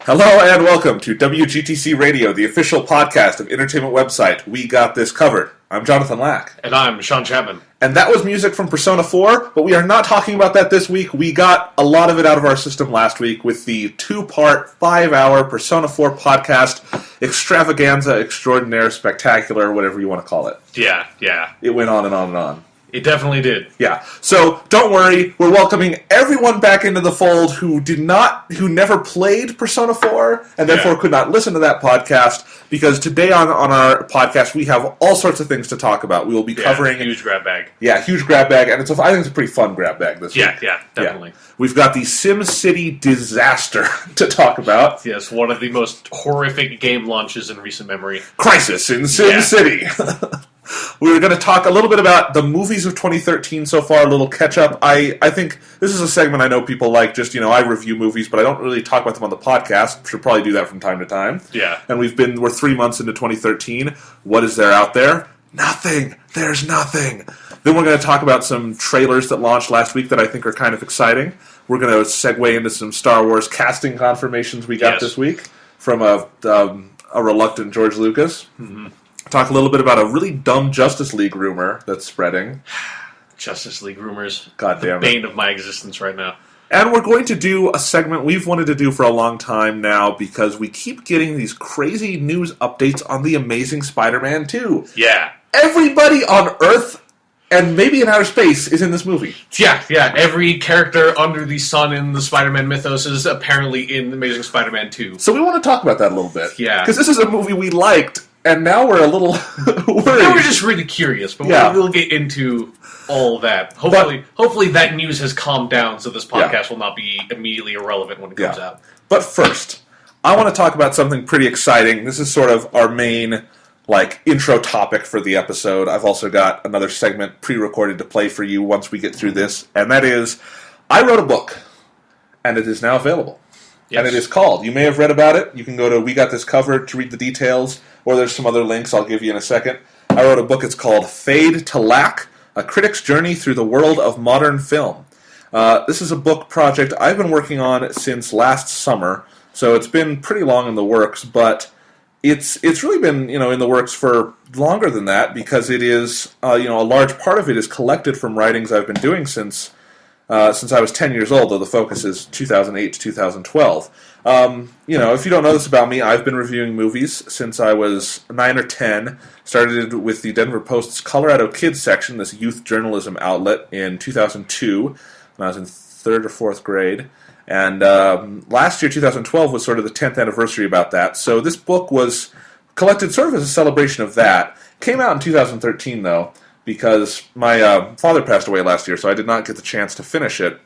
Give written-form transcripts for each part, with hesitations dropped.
Hello and welcome to WGTC Radio, the official podcast of entertainment website We Got This Covered. I'm Jonathan Lack. And I'm Sean Chapman. And that was music from Persona 4, but we are not talking about that this week. We got a lot of it out of our system last week with the 2-part, 5-hour Persona 4 podcast, extravaganza, extraordinaire, spectacular, whatever you want to call it. Yeah. It went on and on and on. It definitely did. Yeah. So don't worry, we're welcoming everyone back into the fold who never played Persona 4 and therefore could not listen to that podcast, because today on our podcast we have all sorts of things to talk about. We will be covering huge grab bag. Yeah, huge grab bag, and I think it's a pretty fun grab bag this week. Yeah, definitely. Yeah. We've got the SimCity disaster to talk about. Yes, one of the most horrific game launches in recent memory. Crisis in SimCity. Yeah. We're going to talk a little bit about the movies of 2013 so far, a little catch-up. I think this is a segment I know people like. Just, I review movies, but I don't really talk about them on the podcast. Should probably do that from time to time. Yeah. And we're 3 months into 2013. What is there out there? Nothing. There's nothing. Then we're going to talk about some trailers that launched last week that I think are kind of exciting. We're going to segue into some Star Wars casting confirmations we got this week from a reluctant George Lucas. Mm-hmm. Talk a little bit about a really dumb Justice League rumor that's spreading. Justice League rumors. God damn it. The bane of my existence right now. And we're going to do a segment we've wanted to do for a long time now, because we keep getting these crazy news updates on The Amazing Spider-Man 2. Yeah. Everybody on Earth and maybe in outer space is in this movie. Yeah. Every character under the sun in the Spider-Man mythos is apparently in The Amazing Spider-Man 2. So we want to talk about that a little bit. Yeah. Because this is a movie we liked, and now we're a little worried. Now we're just really curious, but we'll get into all that. Hopefully that news has calmed down, so this podcast will not be immediately irrelevant when it comes out. But first, I want to talk about something pretty exciting. This is sort of our main intro topic for the episode. I've also got another segment pre-recorded to play for you once we get through this, and that is, I wrote a book, and it is now available. Yes. And it is called, you may have read about it, you can go to We Got This Covered to read the details, or there's some other links I'll give you in a second. I wrote a book, it's called Fade to Lack, A Critic's Journey Through the World of Modern Film. This is a book project I've been working on since last summer, so it's been pretty long in the works, but it's really been in the works for longer than that, because it is a large part of it is collected from writings I've been doing since I was 10 years old, though the focus is 2008 to 2012. If you don't know this about me, I've been reviewing movies since I was 9 or 10. Started with the Denver Post's Colorado Kids section, this youth journalism outlet, in 2002, when I was in 3rd or 4th grade. And last year, 2012, was sort of the 10th anniversary about that. So this book was collected sort of as a celebration of that. Came out in 2013, though, because my father passed away last year, so I did not get the chance to finish it.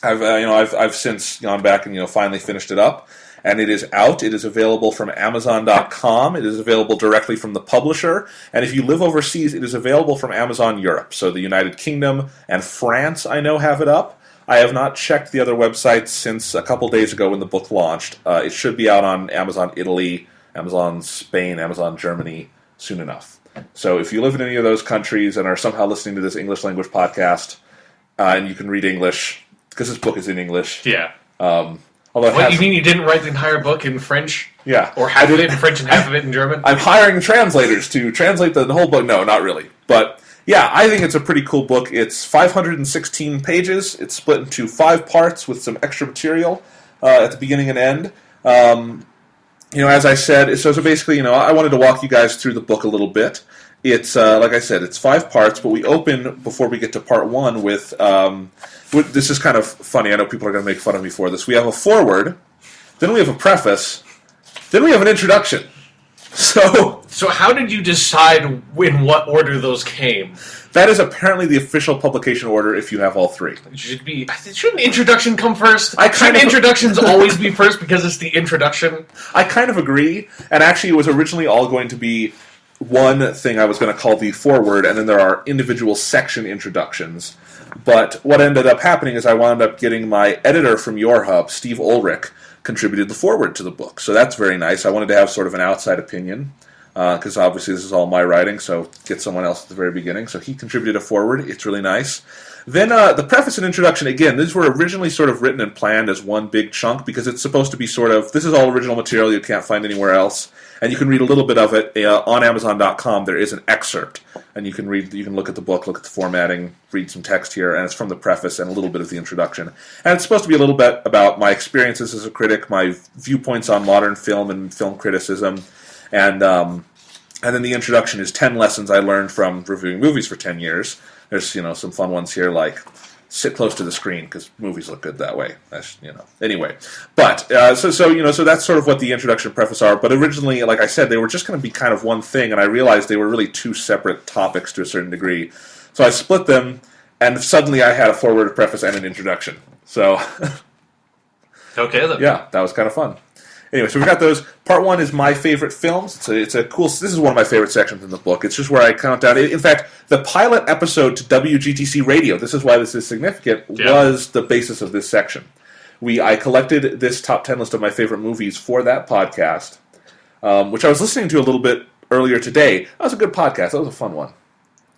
I've since gone back and finally finished it up, and it is out. It is available from Amazon.com. It is available directly from the publisher, and if you live overseas, it is available from Amazon Europe. So the United Kingdom and France, I know, have it up. I have not checked the other websites since a couple days ago when the book launched. It should be out on Amazon Italy, Amazon Spain, Amazon Germany soon enough. So if you live in any of those countries and are somehow listening to this English language podcast, and you can read English, because this book is in English. Yeah. Although you mean you didn't write the entire book in French? Yeah. Or half of it in French and half of it in German? I'm hiring translators to translate the whole book. No, not really. But yeah, I think it's a pretty cool book. It's 516 pages. It's split into 5 parts with some extra material at the beginning and end. As I said, so basically, I wanted to walk you guys through the book a little bit. It's, like I said, it's 5 parts, but we open, before we get to part 1, with this is kind of funny. I know people are going to make fun of me for this. We have a foreword, then we have a preface, then we have an introduction. So how did you decide in what order those came? That is apparently the official publication order if you have all 3. Shouldn't introduction come first? Shouldn't introductions always be first because it's the introduction? I kind of agree, and actually it was originally all going to be one thing I was going to call the foreword, and then there are individual section introductions. But what ended up happening is I wound up getting my editor from Your Hub, Steve Ulrich, contributed the foreword to the book. So that's very nice. I wanted to have sort of an outside opinion because obviously this is all my writing, so get someone else at the very beginning. So he contributed a foreword. It's really nice. Then the preface and introduction, again, these were originally sort of written and planned as one big chunk because it's supposed to be sort of, this is all original material you can't find anywhere else. And you can read a little bit of it on Amazon.com. There is an excerpt, and you can look at the book, look at the formatting, read some text here, and it's from the preface and a little bit of the introduction. And it's supposed to be a little bit about my experiences as a critic, my viewpoints on modern film and film criticism, and then the introduction is 10 lessons I learned from reviewing movies for 10 years. There's some fun ones here like sit close to the screen because movies look good that way. Anyway, but so that's sort of what the introduction and preface are. But originally, like I said, they were just going to be kind of one thing, and I realized they were really two separate topics to a certain degree. So I split them, and suddenly I had a foreword, a preface, and an introduction. So okay, then. Yeah, that was kind of fun. Anyway, so we've got those. Part 1 is my favorite films. It's a cool. This is one of my favorite sections in the book. It's just where I count down. In fact, the pilot episode to WGTC Radio. This is why this is significant. Was the basis of this section. I collected this top 10 list of my favorite movies for that podcast, which I was listening to a little bit earlier today. That was a good podcast. That was a fun one.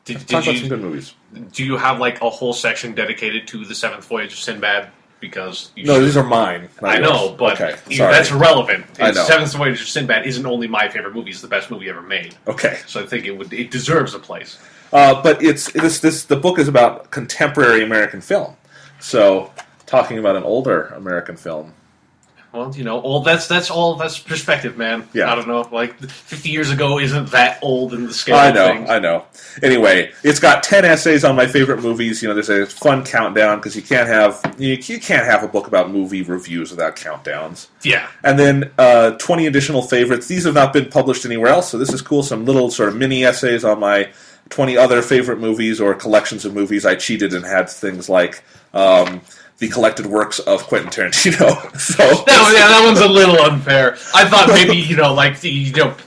Talk about some good movies. Do you have like a whole section dedicated to the Seventh Voyage of Sinbad? Because these are mine. I know, but that's irrelevant. I know. Seventh Voyage of Sinbad isn't only my favorite movie; it's the best movie ever made. Okay, so I think it deserves a place. But the book is about contemporary American film, so talking about an older American film. Well, that's perspective, man. Yeah. I don't know. Like 50 years ago isn't that old in the scale of things. I know. Anyway, it's got 10 essays on my favorite movies. There's a fun countdown because you can't have a book about movie reviews without countdowns. Yeah. And then 20 additional favorites. These have not been published anywhere else, so this is cool. Some little sort of mini essays on my 20 other favorite movies or collections of movies. I cheated and had things like the collected works of Quentin Tarantino. So that one's a little unfair. I thought maybe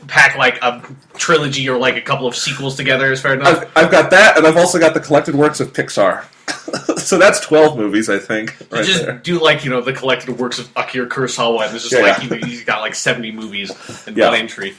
pack like a trilogy or like a couple of sequels together is fair enough. I've got that, and I've also got the collected works of Pixar. So that's 12 movies, I think. Right just there. do like the collected works of Akira Kurosawa, and it's just he's got like 70 movies in one entry.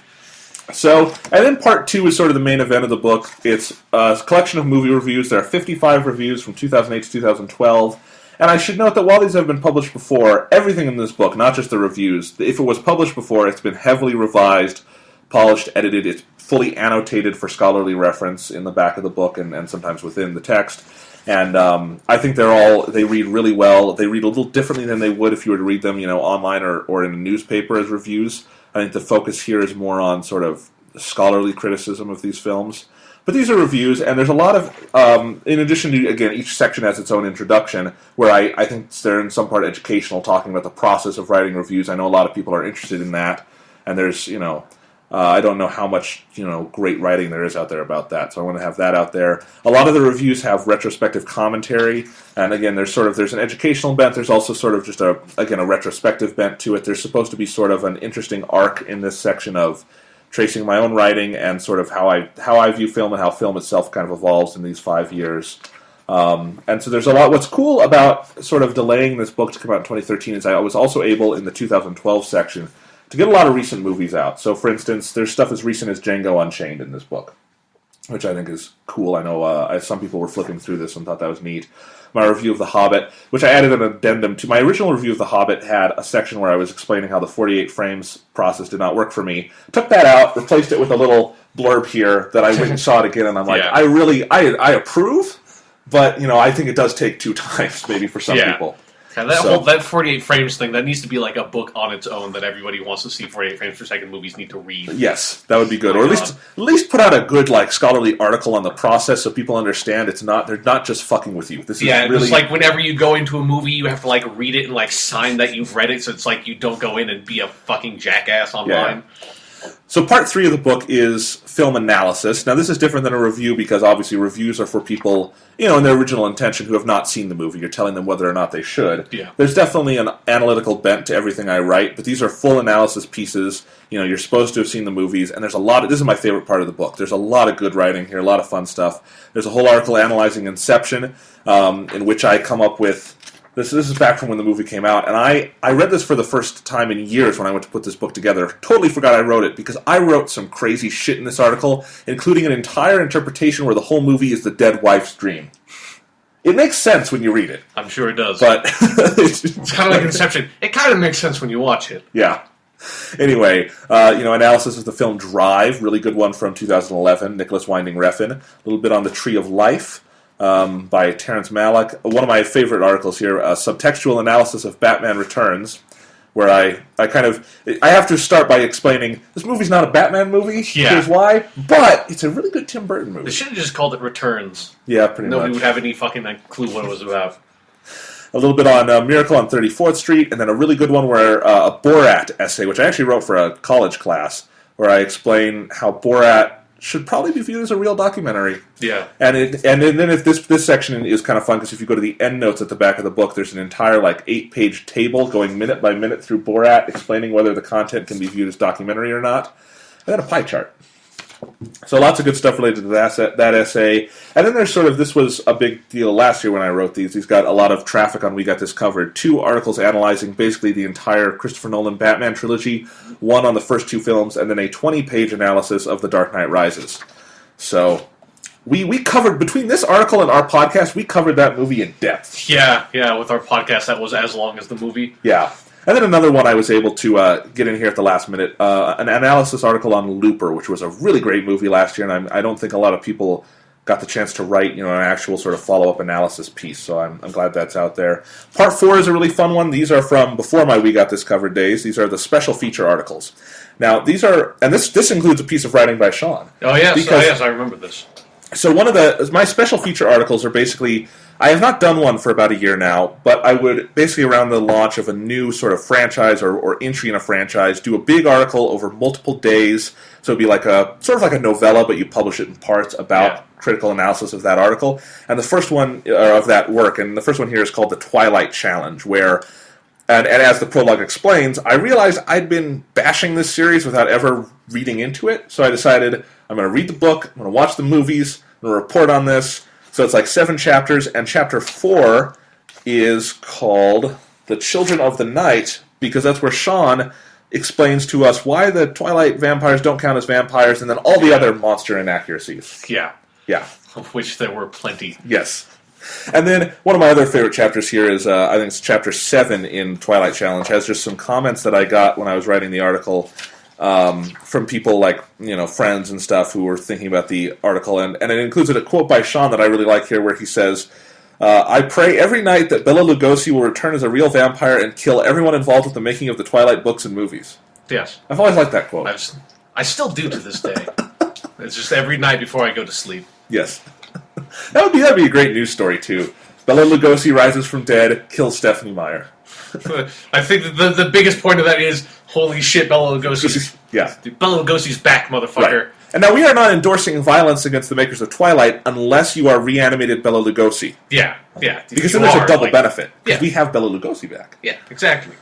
So, and then part 2 is sort of the main event of the book. It's a collection of movie reviews. There are 55 reviews from 2008 to 2012. And I should note that while these have been published before, everything in this book, not just the reviews, if it was published before, it's been heavily revised, polished, edited. It's fully annotated for scholarly reference in the back of the book and sometimes within the text. And I think they read really well. They read a little differently than they would if you were to read them, online or in a newspaper as reviews. I think the focus here is more on sort of scholarly criticism of these films. But these are reviews, and there's a lot of, in addition to, again, each section has its own introduction, where I think they're in some part educational, talking about the process of writing reviews. I know a lot of people are interested in that, and there's, I don't know how much, great writing there is out there about that, so I want to have that out there. A lot of the reviews have retrospective commentary, and again, there's an educational bent, there's also sort of just a retrospective bent to it. There's supposed to be sort of an interesting arc in this section of tracing my own writing and sort of how I view film and how film itself kind of evolves in these 5 years. And so there's a lot. What's cool about sort of delaying this book to come out in 2013 is I was also able, in the 2012 section, to get a lot of recent movies out. So, for instance, there's stuff as recent as Django Unchained in this book, which I think is cool. I know some people were flipping through this and thought that was neat. My review of The Hobbit, which I added an addendum to. My original review of The Hobbit had a section where I was explaining how the 48 frames process did not work for me. Took that out, replaced it with a little blurb here that I went and saw it again, and I'm like, I approve, but, I think it does take 2 times, maybe, for some people. Yeah, that 48 frames thing, that needs to be like a book on its own that everybody who wants to see 48 frames per second movies need to read. Yes, that would be good. Or at least put out a good scholarly article on the process so people understand they're not just fucking with you. This is really, it's like whenever you go into a movie, you have to read it and sign that you've read it, so it's like you don't go in and be a fucking jackass online. Yeah. So part 3 of the book is film analysis. Now this is different than a review because obviously reviews are for people, in their original intention who have not seen the movie. You're telling them whether or not they should. Yeah. There's definitely an analytical bent to everything I write, but these are full analysis pieces. You're supposed to have seen the movies, and there's a lot this is my favorite part of the book. There's a lot of good writing here, a lot of fun stuff. There's a whole article analyzing Inception, in which I come up with This is back from when the movie came out, and I read this for the first time in years when I went to put this book together. Totally forgot I wrote it, because I wrote some crazy shit in this article, including an entire interpretation where the whole movie is the dead wife's dream. It makes sense when you read it. I'm sure it does. But it's kind of like Inception. It kind of makes sense when you watch it. Yeah. Anyway, analysis of the film Drive, really good one from 2011, Nicholas Winding Refn. A little bit on the Tree of Life. By Terrence Malick. One of my favorite articles here, a subtextual analysis of Batman Returns, where I have to start by explaining this movie's not a Batman movie. Yeah. Here's why, but it's a really good Tim Burton movie. They should have just called it Returns. Yeah, pretty much. Nobody would have any fucking clue what it was about. A little bit on Miracle on 34th Street, and then a really good one where a Borat essay, which I actually wrote for a college class, where I explain how Borat should probably be viewed as a real documentary. Yeah. And then if this section is kind of fun, because if you go to the end notes at the back of the book, there's an entire 8-page table going minute by minute through Borat, explaining whether the content can be viewed as documentary or not, and then a pie chart. So lots of good stuff related to that essay. And then there's this was a big deal last year when I wrote these. These got a lot of traffic on We Got This Covered. 2 articles analyzing basically the entire Christopher Nolan Batman trilogy, one on the first 2 films, and then a 20-page analysis of The Dark Knight Rises. So we covered, between this article and our podcast, we covered that movie in depth. Yeah, with our podcast that was as long as the movie. Yeah. And then another one I was able to get in here at the last minute, an analysis article on Looper, which was a really great movie last year, and I don't think a lot of people got the chance to write an actual sort of follow-up analysis piece, so I'm glad that's out there. Part 4 is a really fun one. These are from before my We Got This Covered days. These are the special feature articles. Now, these are, and this includes a piece of writing by Sean. Oh, yes, I remember this. So my special feature articles are basically, I have not done one for about a year now, but I would basically around the launch of a new sort of franchise or entry in a franchise, do a big article over multiple days. So it'd be like a sort of like a novella, but you publish it in parts about critical analysis of that article. And the first one of that work, and the first one here is called the Twilight Challenge, where, and as the prologue explains, I realized I'd been bashing this series without ever reading into it. So I decided I'm going to read the book, I'm going to watch the movies, I'm going to report on this. So it's 7 chapters, and chapter 4 is called The Children of the Night, because that's where Sean explains to us why the Twilight vampires don't count as vampires, and then all the other monster inaccuracies. Yeah. Yeah. Of which there were plenty. Yes. And then one of my other favorite chapters here is, I think it's chapter 7 in Twilight Challenge, has just some comments that I got when I was writing the article from people friends and stuff who were thinking about the article. And it includes a quote by Sean that I really like here where he says, I pray every night that Bela Lugosi will return as a real vampire and kill everyone involved with the making of the Twilight books and movies. Yes. I've always liked that quote. I still do to this day. It's just every night before I go to sleep. Yes. That'd be a great news story, too. Bela Lugosi rises from dead, kills Stephanie Meyer. I think the biggest point of that is, holy shit, Bela Lugosi's... Yeah. Bela Lugosi's back, motherfucker. Right. And now we are not endorsing violence against the makers of Twilight unless you are reanimated Bela Lugosi. Yeah. Because then there's a double benefit. Because we have Bela Lugosi back. Yeah, exactly.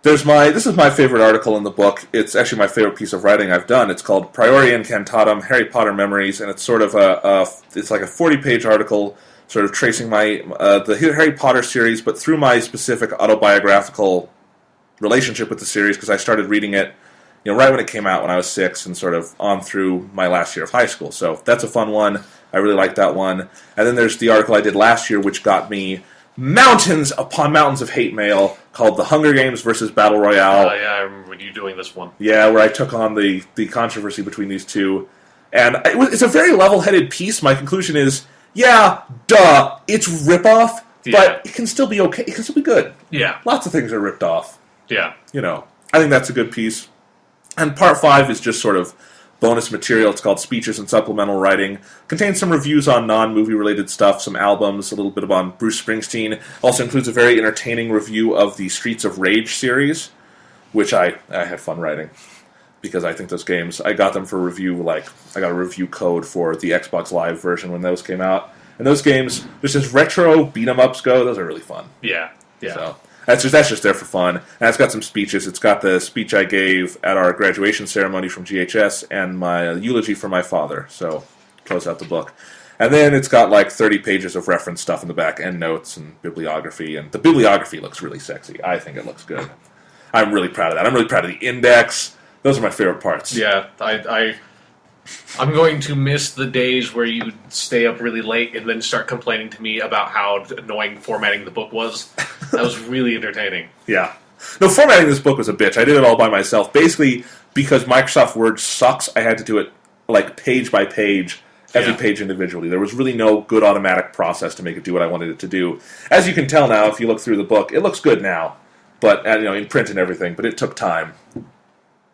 This is my favorite article in the book. It's actually my favorite piece of writing I've done. It's called Priori Incantatum, Harry Potter Memories, and it's sort of it's like a 40-page article sort of tracing the Harry Potter series, but through my specific autobiographical relationship with the series, because I started reading it right when it came out when I was 6 and sort of on through my last year of high school. So that's a fun one. I really like that one. And then there's the article I did last year, which got me mountains upon mountains of hate mail, called The Hunger Games versus Battle Royale. Yeah, I remember you doing this one. Yeah, where I took on the controversy between these two. And it's a very level-headed piece. My conclusion is, it's rip-off, but it can still be okay. It can still be good. Yeah. Lots of things are ripped off. Yeah. I think that's a good piece. And part 5 is just sort of bonus material. It's called Speeches and Supplemental Writing. Contains some reviews on non-movie related stuff, some albums, a little bit on Bruce Springsteen. Also includes a very entertaining review of the Streets of Rage series, which I had fun writing. Because I think those games, I got them for review, I got a review code for the Xbox Live version when those came out. And those games, just as retro beat-em-ups go, those are really fun. Yeah. So that's just there for fun. And it's got some speeches. It's got the speech I gave at our graduation ceremony from GHS and my eulogy for my father. So close out the book. And then it's got like 30 pages of reference stuff in the back, endnotes and bibliography. And the bibliography looks really sexy. I think it looks good. I'm really proud of that. I'm really proud of the index. Those are my favorite parts. Yeah, I'm going to miss the days where you stay up really late and then start complaining to me about how annoying formatting the book was. That was really entertaining. Yeah. No, formatting this book was a bitch. I did it all by myself. Basically, because Microsoft Word sucks, I had to do it like page by page, every page individually. There was really no good automatic process to make it do what I wanted it to do. As you can tell now, if you look through the book, it looks good now, but in print and everything. But it took time.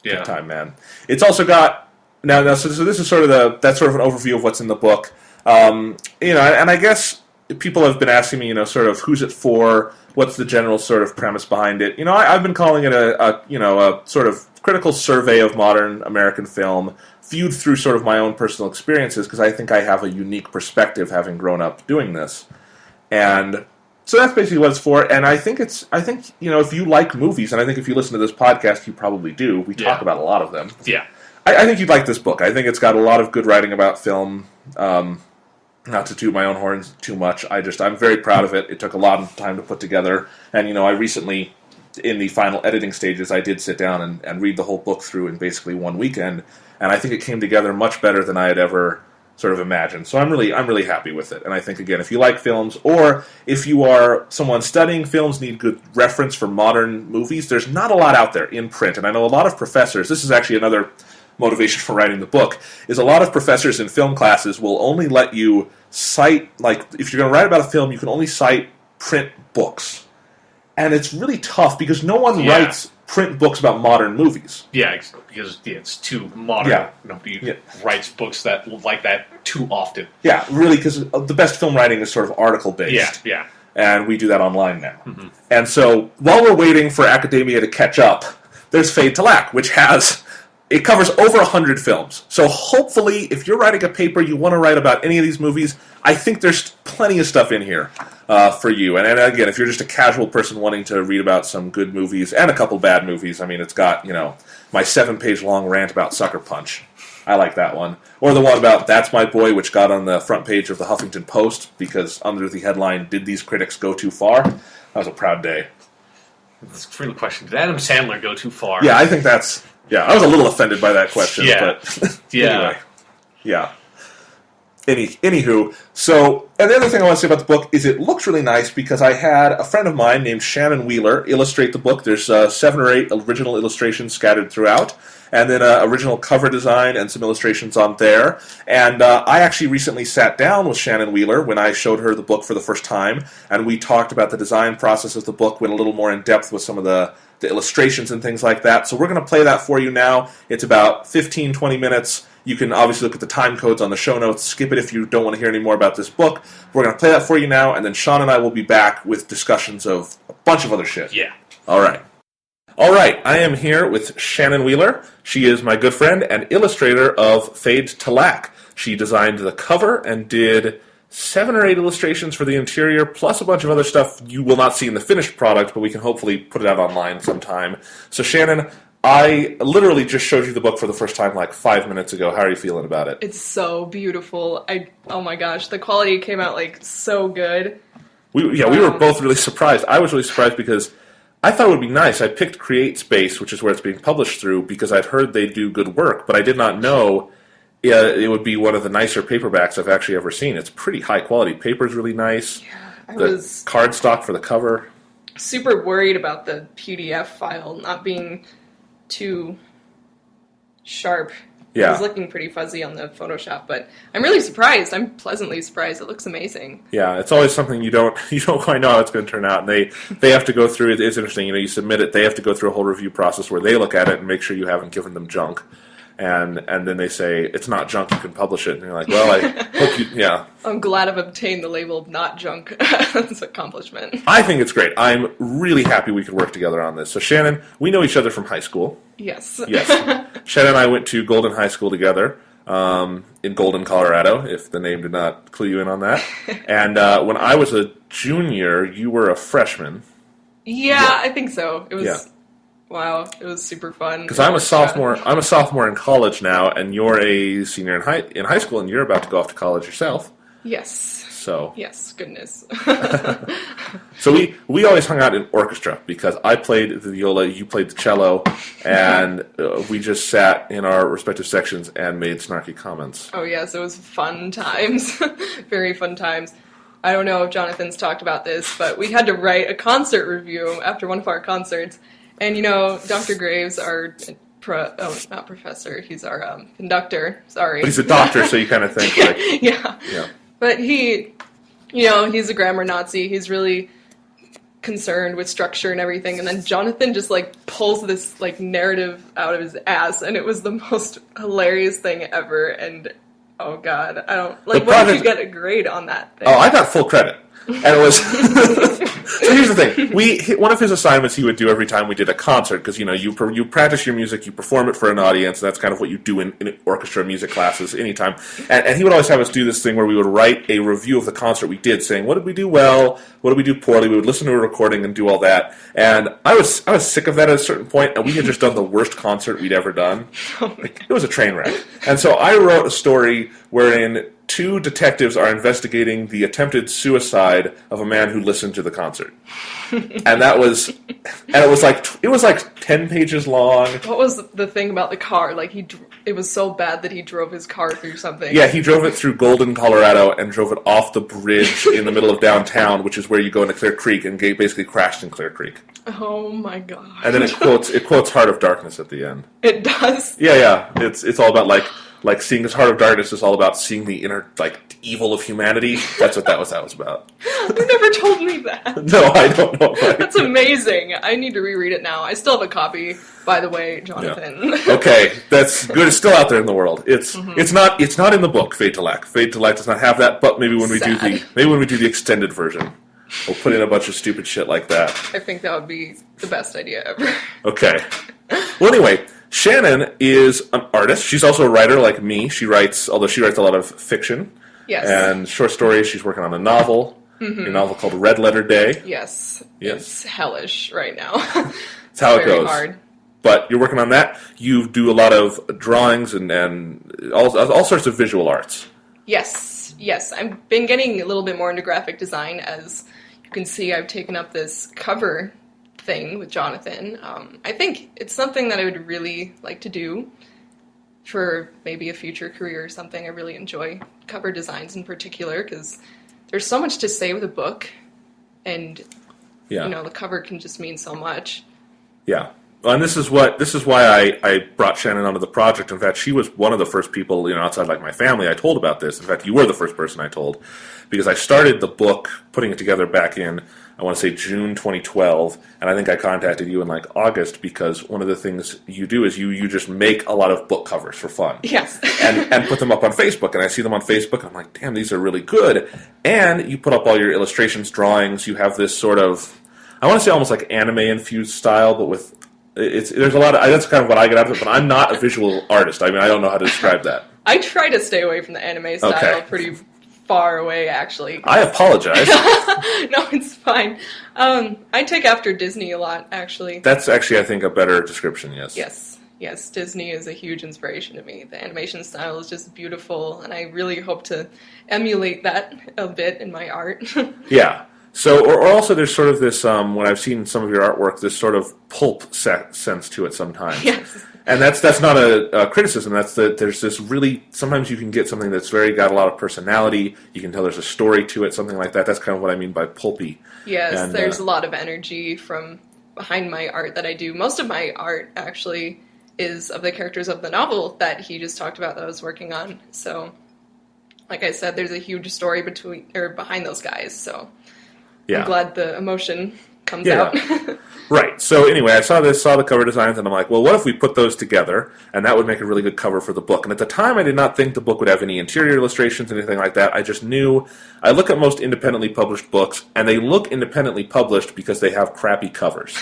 Yeah, took time, man. It's also got so this is sort of that's sort of an overview of what's in the book. And I guess people have been asking me, sort of who's it for? What's the general sort of premise behind it? I've been calling it a sort of critical survey of modern American film, viewed through sort of my own personal experiences, because I think I have a unique perspective having grown up doing this. And so that's basically what it's for. And I think if you like movies, and I think if you listen to this podcast, you probably do. We talk about a lot of them. Yeah. I think you'd like this book. I think it's got a lot of good writing about film. Not to toot my own horns too much. I'm very proud of it. It took a lot of time to put together. And, I recently, in the final editing stages, I did sit down and read the whole book through in basically one weekend. And I think it came together much better than I had ever sort of imagined. So I'm really happy with it. And I think, again, if you like films, or if you are someone studying films, need good reference for modern movies, there's not a lot out there in print. And I know a lot of professors, this is actually another motivation for writing the book, is a lot of professors in film classes will only let you cite, like, if you're going to write about a film, you can only cite print books. And it's really tough because no one writes print books about modern movies. Yeah, because it's too modern. Yeah. Nobody writes books that like that too often. Yeah, really, because the best film writing is sort of article-based. Yeah. And we do that online now. Mm-hmm. And so, while we're waiting for academia to catch up, there's Fade to Lack, which it covers over 100 films. So hopefully, if you're writing a paper, you want to write about any of these movies, I think there's plenty of stuff in here for you. And again, if you're just a casual person wanting to read about some good movies and a couple bad movies, it's got, my 7-page long rant about Sucker Punch. I like that one. Or the one about That's My Boy, which got on the front page of the Huffington Post because under the headline, Did These Critics Go Too Far? That was a proud day. That's a real question. Did Adam Sandler go too far? Yeah, I think that's... Yeah, I was a little offended by that question, but anyway. Yeah. Anywho, so, and the other thing I want to say about the book is it looks really nice because I had a friend of mine named Shannon Wheeler illustrate the book. There's 7 or 8 original illustrations scattered throughout, and then original cover design and some illustrations on there. And I actually recently sat down with Shannon Wheeler when I showed her the book for the first time, and we talked about the design process of the book, went a little more in depth with some of the illustrations and things like that. So we're going to play that for you now. It's about 15, 20 minutes. You can obviously look at the time codes on the show notes. Skip it if you don't want to hear any more about this book. We're going to play that for you now, and then Sean and I will be back with discussions of a bunch of other shit. Yeah. All right. I am here with Shannon Wheeler. She is my good friend and illustrator of Fade to Lack. She designed the cover and did 7 or 8 illustrations for the interior, plus a bunch of other stuff you will not see in the finished product, but we can hopefully put it out online sometime. So Shannon, I literally just showed you the book for the first time like 5 minutes ago. How are you feeling about it? It's so beautiful. Oh my gosh, the quality came out like so good. We were both really surprised. I was really surprised because I thought it would be nice. I picked Create Space, which is where it's being published through, because I'd heard they do good work, but I did not know it would be one of the nicer paperbacks I've actually ever seen. It's pretty high quality. Paper's really nice. Yeah, I the was cardstock for the cover. Super worried about the PDF file not being too sharp. Yeah. It was looking pretty fuzzy on the Photoshop, but I'm really surprised. I'm pleasantly surprised. It looks amazing. Yeah, it's always something you don't quite know how it's going to turn out. And they have to go through it. It's interesting. You submit it. They have to go through a whole review process where they look at it and make sure you haven't given them junk. And then they say, it's not junk, you can publish it. And you're like, well, I hope you, yeah. I'm glad I've obtained the label not junk. That's an accomplishment. I think it's great. I'm really happy we could work together on this. So Shannon, we know each other from high school. Yes. Yes. Shannon and I went to Golden High School together in Golden, Colorado, if the name did not clue you in on that. And when I was a junior, you were a freshman. Yeah, I think so. It was... Yeah. Wow, it was super fun. Because I'm a sophomore. I'm a sophomore in college now, and you're a senior in high school, and you're about to go off to college yourself. Yes. So Yes, goodness. So we always hung out in orchestra because I played the viola, you played the cello, and we just sat in our respective sections and made snarky comments. Oh yes, it was fun times. Very fun times. I don't know if Jonathan's talked about this, but we had to write a concert review after one of our concerts. And Dr. Graves, not professor, he's our conductor, sorry. But he's a doctor, so you kind of think like... Yeah. But he's a grammar Nazi. He's really concerned with structure and everything. And then Jonathan just pulls this narrative out of his ass, and it was the most hilarious thing ever. And oh god, I don't what did you get a grade on that thing? Oh, I got full credit. And it was... So here's the thing. One of his assignments he would do every time we did a concert, because, you practice your music, you perform it for an audience, and that's kind of what you do in orchestra music classes anytime. And he would always have us do this thing where we would write a review of the concert we did, saying, what did we do well, what did we do poorly? We would listen to a recording and do all that. And I was sick of that at a certain point, and we had just done the worst concert we'd ever done. It was a train wreck. And so I wrote a story wherein 2 detectives are investigating the attempted suicide of a man who listened to the concert. And it was like 10 pages long. What was the thing about the car? It was so bad that he drove his car through something. Yeah, he drove it through Golden, Colorado, and drove it off the bridge in the middle of downtown, which is where you go into Clear Creek, and basically crashed in Clear Creek. Oh my god. And then it quotes Heart of Darkness at the end. It does? Yeah. It's all about seeing this Heart of Darkness is all about seeing the inner evil of humanity. That's what that was about. You never told me that. No, I don't know. That's amazing. I need to reread it now. I still have a copy, by the way, Jonathan. Yeah. Okay, that's good. It's still out there in the world. It's not in the book, Fade to Lack. Fade to Lack does not have that, but maybe when we do the extended version, we'll put in a bunch of stupid shit like that. I think that would be the best idea ever. Okay. Well, anyway, Shannon is an artist. She's also a writer like me. She writes a lot of fiction. Yes. And short stories. She's working on a novel. Mm-hmm. A novel called Red Letter Day. Yes. It's hellish right now. It's how it goes. Very hard. But you're working on that. You do a lot of drawings and all sorts of visual arts. Yes. I've been getting a little bit more into graphic design. As you can see, I've taken up this cover thing with Jonathan. I think it's something that I would really like to do for maybe a future career or something. I really enjoy cover designs in particular because there's so much to say with a book, and the cover can just mean so much. Yeah. Well, and this is why I brought Shannon onto the project. In fact, she was one of the first people, outside my family I told about this. In fact, you were the first person I told, because I started the book, putting it together back in, I want to say June 2012, and I think I contacted you in August, because one of the things you do is you just make a lot of book covers for fun. Yes. and put them up on Facebook, and I see them on Facebook, and I'm like, damn, these are really good. And you put up all your illustrations, drawings, you have this sort of, I want to say almost like anime-infused style, but with, there's a lot of, that's kind of what I get out of it, but I'm not a visual artist. I mean, I don't know how to describe that. I try to stay away from the anime style pretty far away, actually. I apologize. No, it's fine. I take after Disney a lot, actually. That's actually, I think, a better description, yes. Yes, Disney is a huge inspiration to me. The animation style is just beautiful, and I really hope to emulate that a bit in my art. Yeah. So, or also there's sort of this, when I've seen some of your artwork, this sort of pulp sense to it sometimes. Yes. And that's not a criticism. That's that there's this really, sometimes you can get something that's got a lot of personality. You can tell there's a story to it, something like that. That's kind of what I mean by pulpy. Yes, and, there's a lot of energy from behind my art that I do. Most of my art, actually, is of the characters of the novel that he just talked about that I was working on. So, like I said, there's a huge story behind those guys. So, I'm glad the emotion comes out. Right. So anyway, I saw the cover designs, and I'm like, well, what if we put those together, and that would make a really good cover for the book. And at the time, I did not think the book would have any interior illustrations, anything like that. I just knew, I look at most independently published books, and they look independently published because they have crappy covers.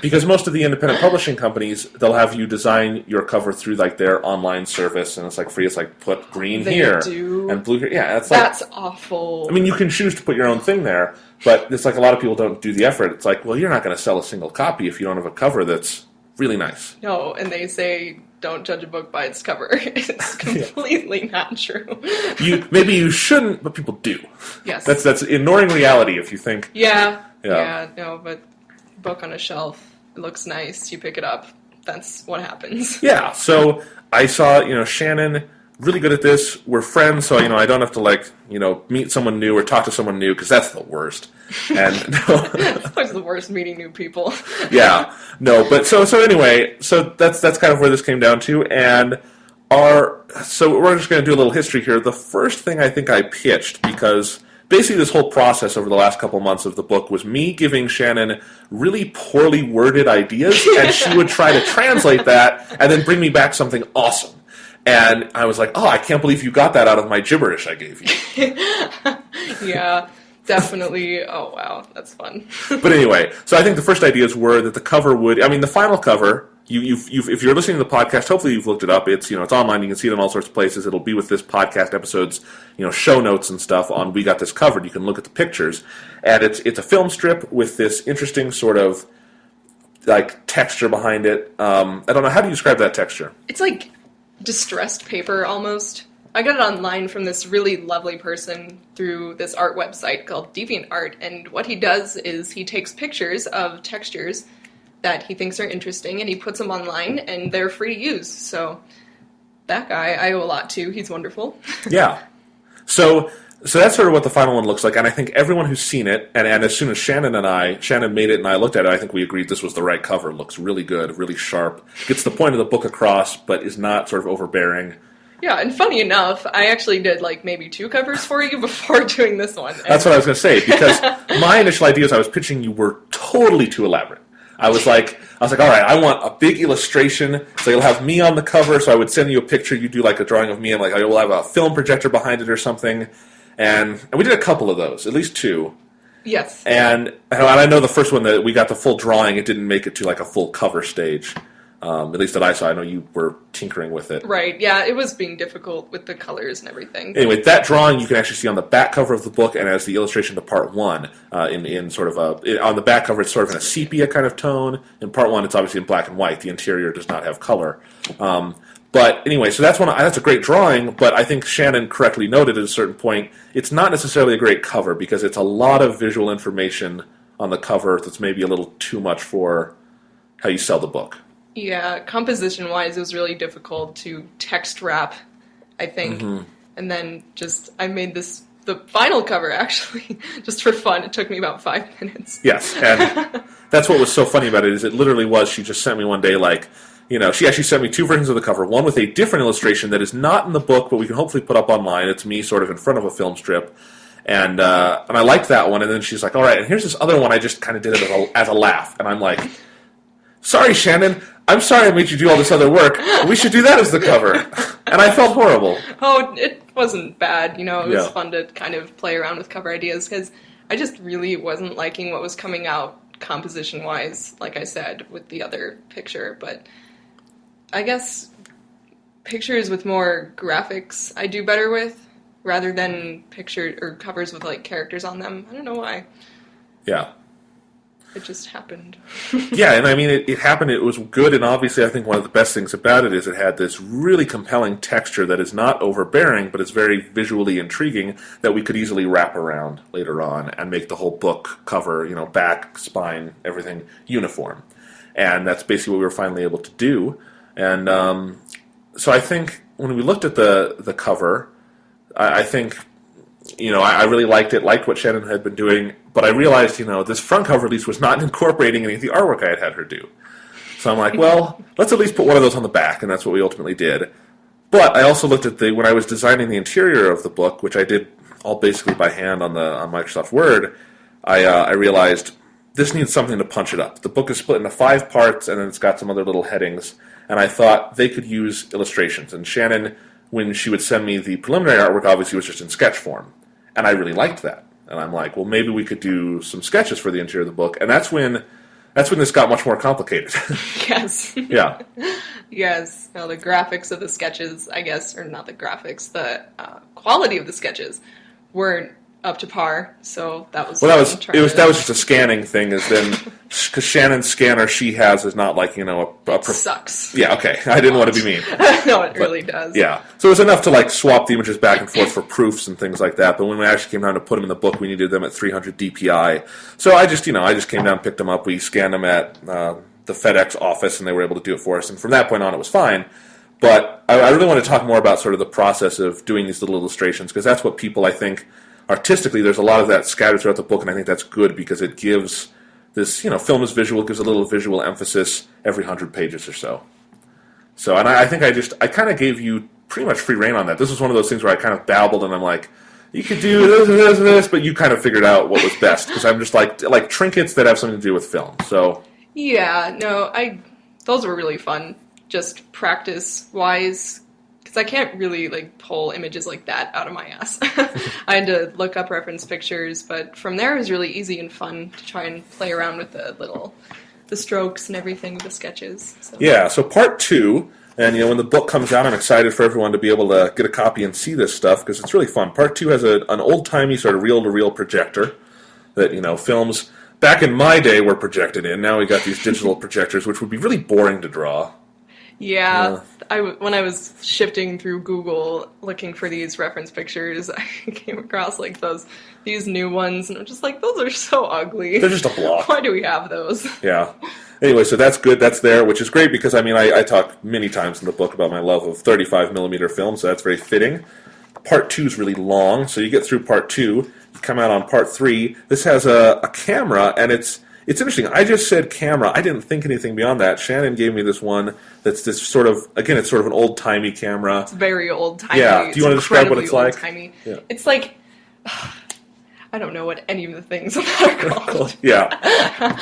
Because most of the independent publishing companies, they'll have you design your cover through their online service, and it's free. It's put green here and blue here. Yeah, that's awful. I mean, you can choose to put your own thing there, but it's a lot of people don't do the effort. It's well, you're not going to sell a single copy if you don't have a cover that's really nice. No, and they say don't judge a book by its cover. It's completely not true. Maybe you shouldn't, but people do. Yes. That's ignoring reality if you think. Yeah, no, but book on a shelf, it looks nice, you pick it up, that's what happens. Yeah, so I saw, Shannon, really good at this. We're friends, so, I don't have to, meet someone new or talk to someone new, because that's the worst. And It's always the worst, meeting new people. Yeah, no, but so anyway, so that's kind of where this came down to, and so we're just going to do a little history here. The first thing I think I pitched, because basically this whole process over the last couple months of the book was me giving Shannon really poorly worded ideas, and she would try to translate that and then bring me back something awesome. And I was like, I can't believe you got that out of my gibberish I gave you. Yeah. Definitely. Oh, wow. That's fun. But anyway, so I think the first ideas were that the cover the final cover, if you're listening to the podcast, hopefully you've looked it up. It's, it's online. You can see it in all sorts of places. It'll be with this podcast episode's, show notes and stuff on We Got This Covered. You can look at the pictures. And it's a film strip with this interesting sort of, texture behind it. I don't know. How do you describe that texture? It's like distressed paper, almost. I got it online from this really lovely person through this art website called DeviantArt, and what he does is he takes pictures of textures that he thinks are interesting, and he puts them online, and they're free to use. So that guy, I owe a lot to. He's wonderful. Yeah. So that's sort of what the final one looks like, and I think everyone who's seen it, and as soon as Shannon made it and I looked at it, I think we agreed this was the right cover. It looks really good, really sharp, gets the point of the book across, but is not sort of overbearing. Yeah, and funny enough, I actually did maybe 2 covers for you before doing this one. That's what I was going to say, because my initial ideas I was pitching you were totally too elaborate. I was like, all right, I want a big illustration, so you'll have me on the cover, so I would send you a picture, you do a drawing of me, and I will have a film projector behind it or something, and we did a couple of those, at least 2. Yes. And I know the first one that we got the full drawing, it didn't make it to a full cover stage. At least that I saw. I know you were tinkering with it. Right, yeah, it was being difficult with the colors and everything. Anyway, that drawing you can actually see on the back cover of the book and as the illustration to part 1. In sort of on the back cover, it's sort of in a sepia kind of tone. In part 1, it's obviously in black and white. The interior does not have color. But anyway, so that's a great drawing, but I think Shannon correctly noted at a certain point, it's not necessarily a great cover because it's a lot of visual information on the cover that's maybe a little too much for how you sell the book. Yeah, composition-wise, it was really difficult to text wrap, I think. Mm-hmm. And then I made the final cover, actually, just for fun. It took me about 5 minutes. Yes, and that's what was so funny about it, is it literally was, she just sent me one day, she actually sent me 2 versions of the cover, one with a different illustration that is not in the book, but we can hopefully put up online. It's me sort of in front of a film strip. And I liked that one, and then she's like, all right, and here's this other one I just kind of did it as a laugh. And I'm like, sorry, Shannon, I'm sorry I made you do all this other work. We should do that as the cover. And I felt horrible. Oh, it wasn't bad. It was fun to kind of play around with cover ideas, because I just really wasn't liking what was coming out composition-wise, like I said, with the other picture. But I guess pictures with more graphics I do better with, rather than picture or covers with characters on them. I don't know why. Yeah. It just happened. Yeah, and I mean, it happened, it was good, and obviously I think one of the best things about it is it had this really compelling texture that is not overbearing, but is very visually intriguing, that we could easily wrap around later on and make the whole book cover, back, spine, everything uniform. And that's basically what we were finally able to do. And so I think when we looked at the cover, I think, I really liked it, liked what Shannon had been doing, but I realized, this front cover at least was not incorporating any of the artwork I had her do. So I'm like, well, let's at least put one of those on the back, and that's what we ultimately did. But I also looked at when I was designing the interior of the book, which I did all basically by hand on Microsoft Word, I realized this needs something to punch it up. The book is split into 5 parts, and then it's got some other little headings, and I thought they could use illustrations. And Shannon, when she would send me the preliminary artwork, obviously was just in sketch form. And I really liked that. And I'm like, well, maybe we could do some sketches for the interior of the book. And that's when this got much more complicated. Yes. Yeah. Yes. Well, the graphics of the sketches, I guess, or not the graphics, the quality of the sketches weren't up to par. So that was Well, fun that was just a scanning thing. Is then because Shannon's scanner she has is not like sucks. Yeah, okay. I didn't want to be mean. No, it really does. Yeah, so it was enough to like swap the images back and forth for proofs and things like that. But when we actually came down to put them in the book, we needed them at 300 DPI. So I just came down, picked them up, we scanned them at the FedEx office, and they were able to do it for us. And from that point on, it was fine. But I really want to talk more about sort of the process of doing these little illustrations, because that's what people, I think, artistically, there's a lot of that scattered throughout the book, and I think that's good because it gives this, film is visual, gives a little visual emphasis every 100 pages or so. So, and I think I kind of gave you pretty much free reign on that. This was one of those things where I kind of babbled, and I'm like, you could do this, and this, but you kind of figured out what was best, because I'm just like trinkets that have something to do with film, so. Yeah, no, those were really fun. Just practice-wise, because I can't really, pull images like that out of my ass. I had to look up reference pictures, but from there it was really easy and fun to try and play around with the strokes and everything of the sketches. So. Yeah, so part 2, and, when the book comes out, I'm excited for everyone to be able to get a copy and see this stuff, because it's really fun. Part 2 has an old-timey sort of reel-to-reel projector that, films back in my day were projected in. Now we got these digital projectors, which would be really boring to draw. Yeah, when I was shifting through Google looking for these reference pictures, I came across these new ones, and I'm just like, those are so ugly. They're just a block. Why do we have those? Yeah. Anyway, so that's good. That's there, which is great because, I talk many times in the book about my love of 35mm film, so that's very fitting. Part 2 is really long, so you get through part 2, you come out on part 3. This has a camera, and it's interesting. I just said camera. I didn't think anything beyond that. Shannon gave me this one that's this sort of, again, it's sort of an old-timey camera. It's very old-timey. Yeah. Do you want to describe what it's like? Old-timey. Yeah. It's like, I don't know what any of the things of that are called. Yeah.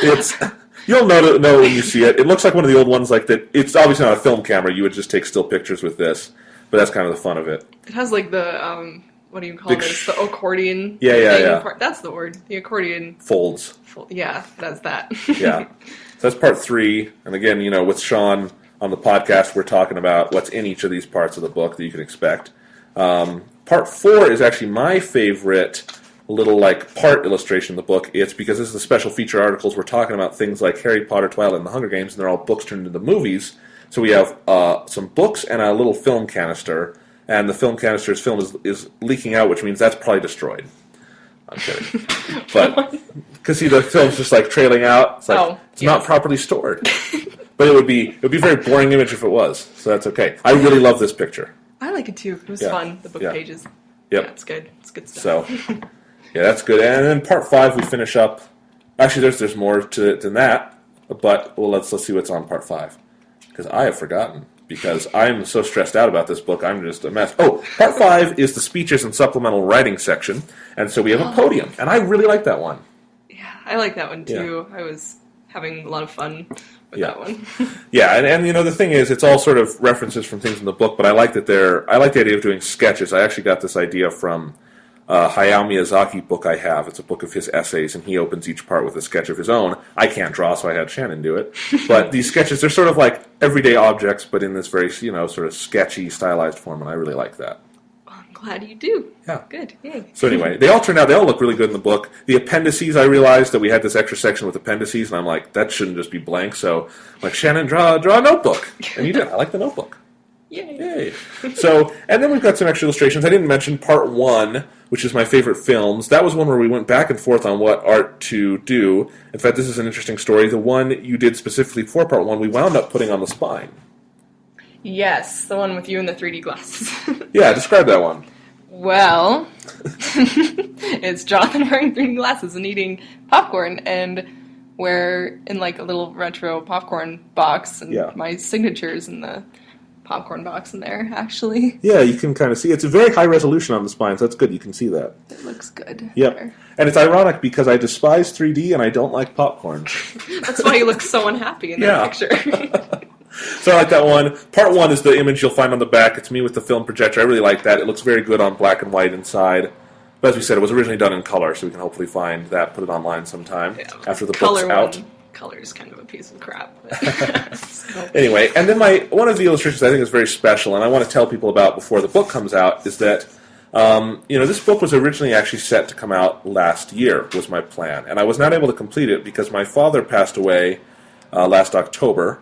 You'll know when you see it. It looks like one of the old ones like that. It's obviously not a film camera. You would just take still pictures with this. But that's kind of the fun of it. It has the, what do you call this? The accordion. Yeah. Part. That's the word. The accordion. Folds. Yeah, that's that. Yeah. So that's part 3. And again, with Sean on the podcast, we're talking about what's in each of these parts of the book that you can expect. Part 4 is actually my favorite little part illustration in the book. It's because this is the special feature articles. We're talking about things like Harry Potter, Twilight, and the Hunger Games, and they're all books turned into movies. So we have some books and a little film canister. And the film canister's film is leaking out, which means that's probably destroyed. I'm kidding. But, because see, the film's just trailing out. It's not properly stored. But it would be a very boring image if it was. So that's okay. I really love this picture. I like it too. It was fun, the book pages. Yep. Yeah, it's good. It's good stuff. So, yeah, that's good. And then part 5 we finish up. Actually, there's more to it than that. But let's see what's on part 5. Because I have forgotten. Because I'm so stressed out about this book, I'm just a mess. Oh, part 5 is the speeches and supplemental writing section, and so we have a podium, and I really like that one. Yeah, I like that one too. Yeah. I was having a lot of fun with that one. Yeah, and the thing is, it's all sort of references from things in the book, but I like the idea of doing sketches. I actually got this idea from Hayao Miyazaki book I have. It's a book of his essays, and he opens each part with a sketch of his own. I can't draw, so I had Shannon do it. But these sketches, they're sort of like everyday objects, but in this very, sort of sketchy, stylized form, and I really like that. Well, I'm glad you do. Yeah. Good. Yay. So anyway, they all look really good in the book. The appendices, I realized that we had this extra section with appendices, and I'm like, that shouldn't just be blank, so I'm like, Shannon, draw a notebook. And you did. I like the notebook. Yay. So, and then we've got some extra illustrations. I didn't mention part 1, which is my favorite films. That was one where we went back and forth on what art to do. In fact, this is an interesting story. The one you did specifically for part 1, we wound up putting on the spine. Yes, the one with you in the 3D glasses. Yeah, describe that one. Well, it's Jonathan wearing 3D glasses and eating popcorn, and we're in a little retro popcorn box, and my signature's in the popcorn box in there, actually. Yeah, you can kind of see. It's a very high resolution on the spine, so that's good. You can see that. It looks good. Yep. There. And it's ironic because I despise 3D and I don't like popcorn. That's why you look so unhappy in that picture. So I like that one. Part 1 is the image you'll find on the back. It's me with the film projector. I really like that. It looks very good on black and white inside. But as we said, it was originally done in color, so we can hopefully find that, put it online sometime after the book's out. Color is kind of a piece of crap. So. Anyway, and then one of the illustrations I think is very special, and I want to tell people about before the book comes out, is that This book was originally actually set to come out last year, was my plan. And I was not able to complete it because my father passed away last October.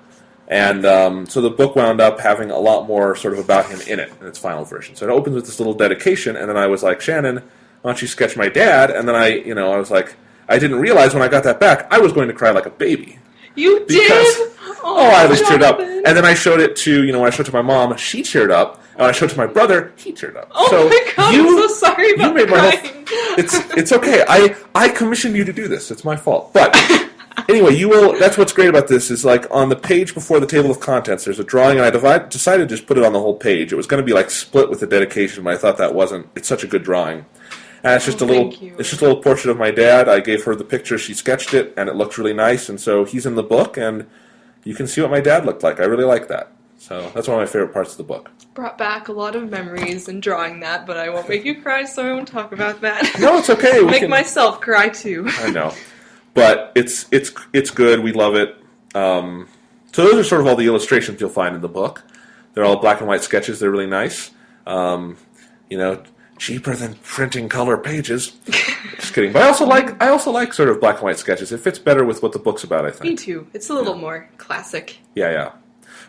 And so the book wound up having a lot more sort of about him in it in its final version. So it opens with this little dedication, and then I was like, Shannon, why don't you sketch my dad? And then I was like, I didn't realize when I got that back, I was going to cry like a baby. You did? I was teared up. And then I showed it to, when I showed it to my mom, she teared up. And when I showed it to my brother, he teared up. Oh my God, I'm so sorry about crying. It's okay. I commissioned you to do this. It's my fault. But anyway, that's what's great about this is like on the page before the table of contents, there's a drawing, and I decided to just put it on the whole page. It was going to be like split with the dedication, but I thought that wasn't. It's such a good drawing. And it's just it's just a little portrait of my dad. I gave her the picture, she sketched it, and it looks really nice. And so he's in the book, and you can see what my dad looked like. I really like that. So that's one of my favorite parts of the book. Brought back a lot of memories in drawing that, but I won't make you cry, so I won't talk about that. No, it's okay. Make myself cry too. I know, but it's good. We love it. So those are sort of all the illustrations you'll find in the book. They're all black and white sketches. They're really nice. Cheaper than printing color pages. Just kidding. But I also like sort of black and white sketches. It fits better with what the book's about, I think. Me too. It's a little more classic. Yeah.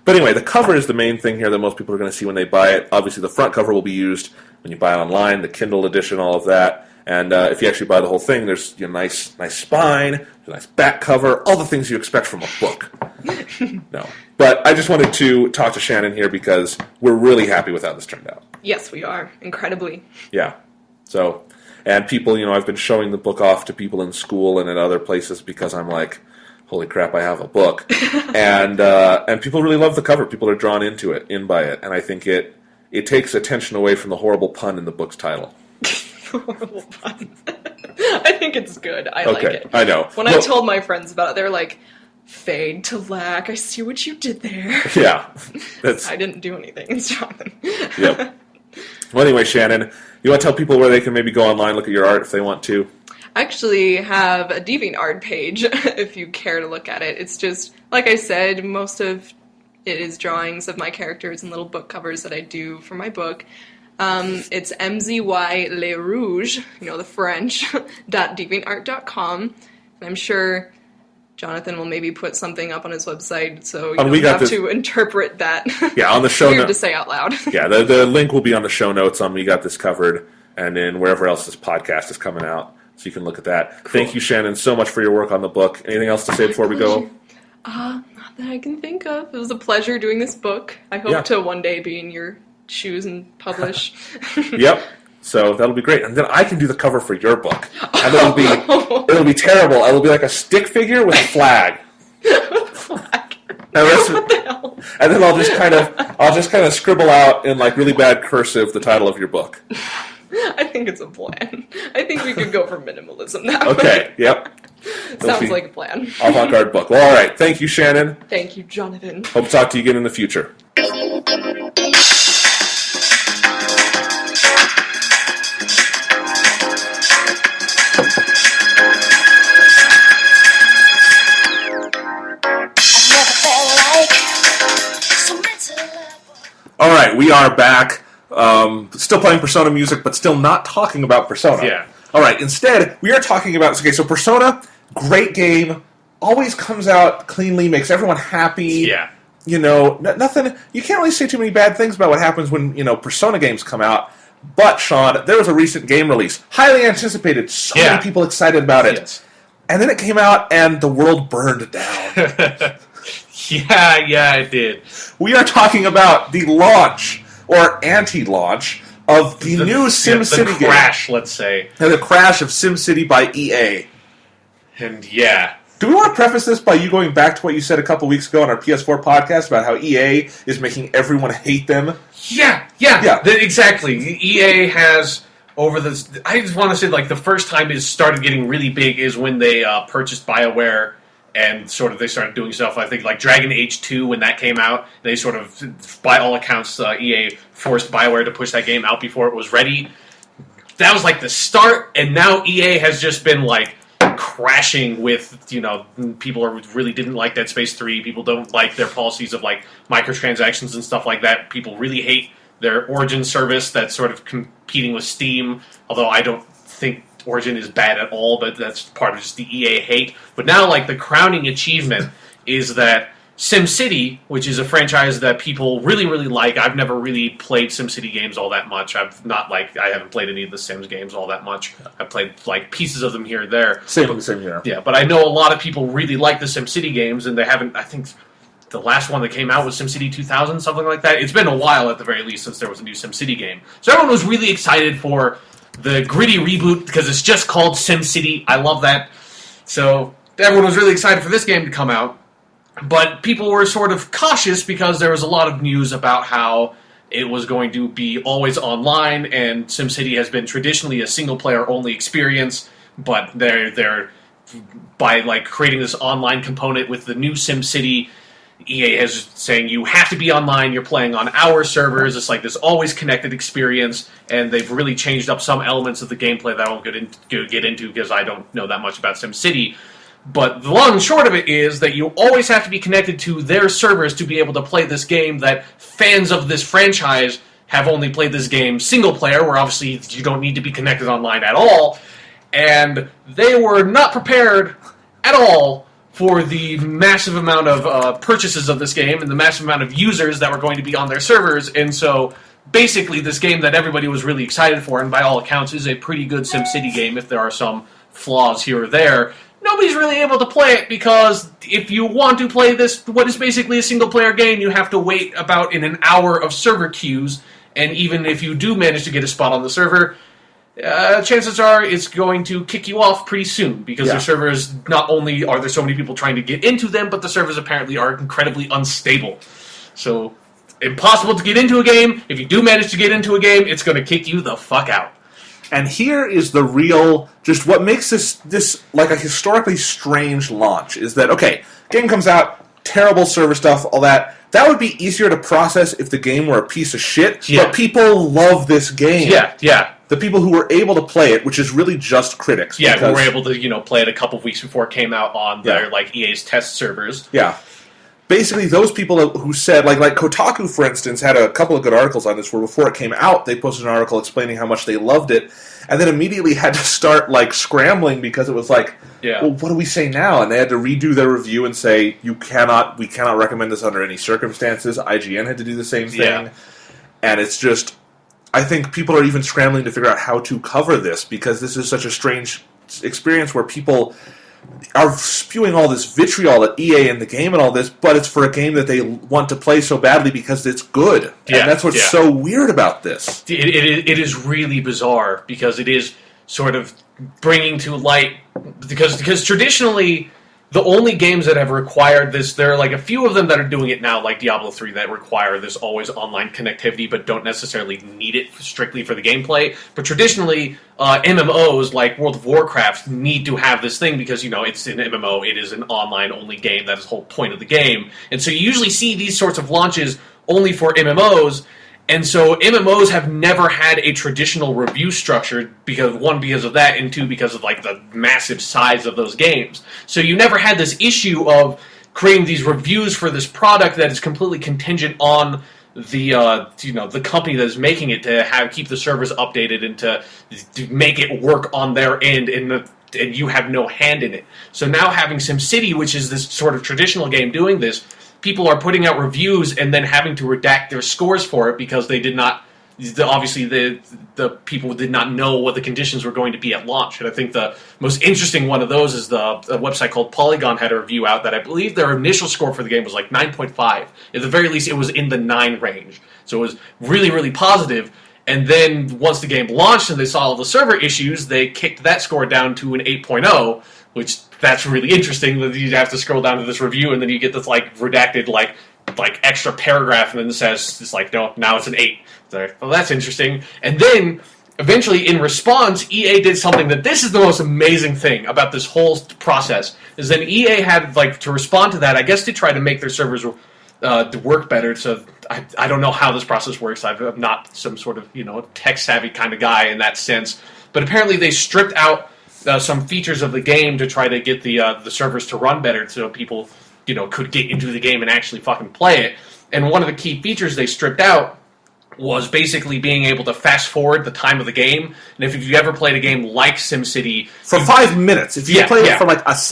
But anyway, the cover is the main thing here that most people are going to see when they buy it. Obviously, the front cover will be used when you buy it online, the Kindle edition, all of that. And if you actually buy the whole thing, there's nice spine, a nice back cover, all the things you expect from a book. No. But I just wanted to talk to Shannon here because we're really happy with how this turned out. Yes, we are. Incredibly. Yeah. So, and people, I've been showing the book off to people in school and in other places because I'm like, holy crap, I have a book. and people really love the cover. People are drawn into it, by it. And I think it takes attention away from the horrible pun in the book's title. Horrible pun. I think it's good. I like it. I know. When I told my friends about it, they were like, fade to lack. I see what you did there. Yeah. I didn't do anything. It's Jonathan. Yep. Well, anyway, Shannon, you want to tell people where they can maybe go online, look at your art if they want to? I actually have a DeviantArt page if you care to look at it. It's just, like I said, most of it is drawings of my characters and little book covers that I do for my book. It's MZY Le Rouge, the French, .deviantart.com. And I'm sure Jonathan will maybe put something up on his website, so you don't have to interpret that. Yeah, on the show notes. Weird to say out loud. Yeah, the link will be on the show notes on We Got This Covered, and then wherever else this podcast is coming out, so you can look at that. Cool. Thank you, Shannon, so much for your work on the book. Anything else to say before we go? Not that I can think of. It was a pleasure doing this book. I hope to one day be in your shoes and publish. Yep. So that'll be great, and then I can do the cover for your book, and it'll be terrible. It'll be like a stick figure with a flag. What the hell? And then I'll just kind of scribble out in like really bad cursive the title of your book. I think it's a plan. I think we could go for minimalism now. Okay. Yep. Sounds like a plan. Avant-garde book. Well, all right. Thank you, Shannon. Thank you, Jonathan. Hope to talk to you again in the future. All right, we are back. Still playing Persona music, but still not talking about Persona. Yeah. All right, instead, we are talking about... Okay, so Persona, great game, always comes out cleanly, makes everyone happy. Yeah. Nothing... You can't really say too many bad things about what happens when, Persona games come out. But, Sean, there was a recent game release. Highly anticipated. So many people excited about it. Yes. And then it came out, and the world burned down. Yeah, it did. We are talking about the launch, or anti-launch, of the new SimCity game. The crash, let's say. And the crash of SimCity by EA. And yeah. Do we want to preface this by you going back to what you said a couple weeks ago on our PS4 podcast about how EA is making everyone hate them? Yeah. Exactly. EA has... I just want to say, like, the first time it started getting really big is when they purchased BioWare, and sort of they started doing stuff. I think like Dragon Age 2, when that came out, they sort of, by all accounts, EA forced BioWare to push that game out before it was ready. That was like the start, and now EA has just been like crashing with, people really didn't like Dead Space 3. People don't like their policies of like microtransactions and stuff like that. People really hate their Origin service that's sort of competing with Steam, although I don't think Origin is bad at all, but that's part of just the EA hate. But now, like, the crowning achievement is that SimCity, which is a franchise that people really, really like. I've never really played SimCity games all that much. I haven't played any of the Sims games all that much. I've played, like, pieces of them here and there. Same here. Yeah, but I know a lot of people really like the SimCity games, and they haven't, I think the last one that came out was SimCity 2000, something like that. It's been a while, at the very least, since there was a new SimCity game. So everyone was really excited for the gritty reboot, because it's just called SimCity. I love that. So everyone was really excited for this game to come out. But people were sort of cautious because there was a lot of news about how it was going to be always online, and SimCity has been traditionally a single-player only experience, but they're by, like, creating this online component with the new SimCity, EA is saying you have to be online, you're playing on our servers, it's like this always connected experience, and they've really changed up some elements of the gameplay that I won't get into because I don't know that much about SimCity. But the long and short of it is that you always have to be connected to their servers to be able to play this game, that fans of this franchise have only played this game single player, where obviously you don't need to be connected online at all, and they were not prepared at all for the massive amount of purchases of this game and the massive amount of users that were going to be on their servers. And so basically this game that everybody was really excited for, and by all accounts is a pretty good SimCity game if there are some flaws here or there, nobody's really able to play it, because if you want to play this, what is basically a single-player game, you have to wait about in an hour of server queues, and even if you do manage to get a spot on the server, chances are it's going to kick you off pretty soon, because their servers, not only are there so many people trying to get into them, but the servers apparently are incredibly unstable. So, impossible to get into a game. If you do manage to get into a game, it's going to kick you the fuck out. And here is the real, just what makes this like a historically strange launch, is that, okay, game comes out, terrible server stuff, all that. That would be easier to process if the game were a piece of shit, but people love this game. Yeah. The people who were able to play it, which is really just critics. Yeah, who were able to, play it a couple of weeks before it came out on their, like, EA's test servers. Yeah. Basically, those people who said, like Kotaku, for instance, had a couple of good articles on this, where before it came out, they posted an article explaining how much they loved it, and then immediately had to start, like, scrambling, because it was like, well, what do we say now? And they had to redo their review and say, we cannot recommend this under any circumstances. IGN had to do the same thing. And it's just, I think people are even scrambling to figure out how to cover this, because this is such a strange experience where people are spewing all this vitriol at EA and the game and all this, but it's for a game that they want to play so badly because it's good. And that's what's so weird about this. It is really bizarre, because it is sort of bringing to light, because traditionally the only games that have required this, there are like a few of them that are doing it now, like Diablo 3, that require this always online connectivity, but don't necessarily need it strictly for the gameplay. But traditionally, MMOs like World of Warcraft need to have this thing, because, it's an MMO, it is an online-only game, that is the whole point of the game. And so you usually see these sorts of launches only for MMOs, and so MMOs have never had a traditional review structure, because of that, and two, because of, like, the massive size of those games. So you never had this issue of creating these reviews for this product that is completely contingent on the company that is making it to keep the servers updated and to make it work on their end, and you have no hand in it. So now having SimCity, which is this sort of traditional game doing this, people are putting out reviews and then having to redact their scores for it, because they did not, obviously the people did not know what the conditions were going to be at launch. And I think the most interesting one of those is a website called Polygon had a review out that I believe their initial score for the game was like 9.5. At the very least, it was in the 9 range. So it was really, really positive. And then once the game launched and they saw all the server issues, they kicked that score down to an 8.0, which that's really interesting, that you have to scroll down to this review and then you get this like redacted like extra paragraph, and then it says it's like, no, now it's an 8. So, well, that's interesting. And then eventually, in response, EA did something that, this is the most amazing thing about this whole process, is then EA had to respond to that, I guess, to try to make their servers to work better. So I don't know how this process works. I'm not some sort of tech savvy kind of guy in that sense, but apparently they stripped out some features of the game to try to get the servers to run better, so people could get into the game and actually fucking play it. And one of the key features they stripped out was basically being able to fast forward the time of the game. And if you ever played a game like SimCity... For 5 minutes. If you play it for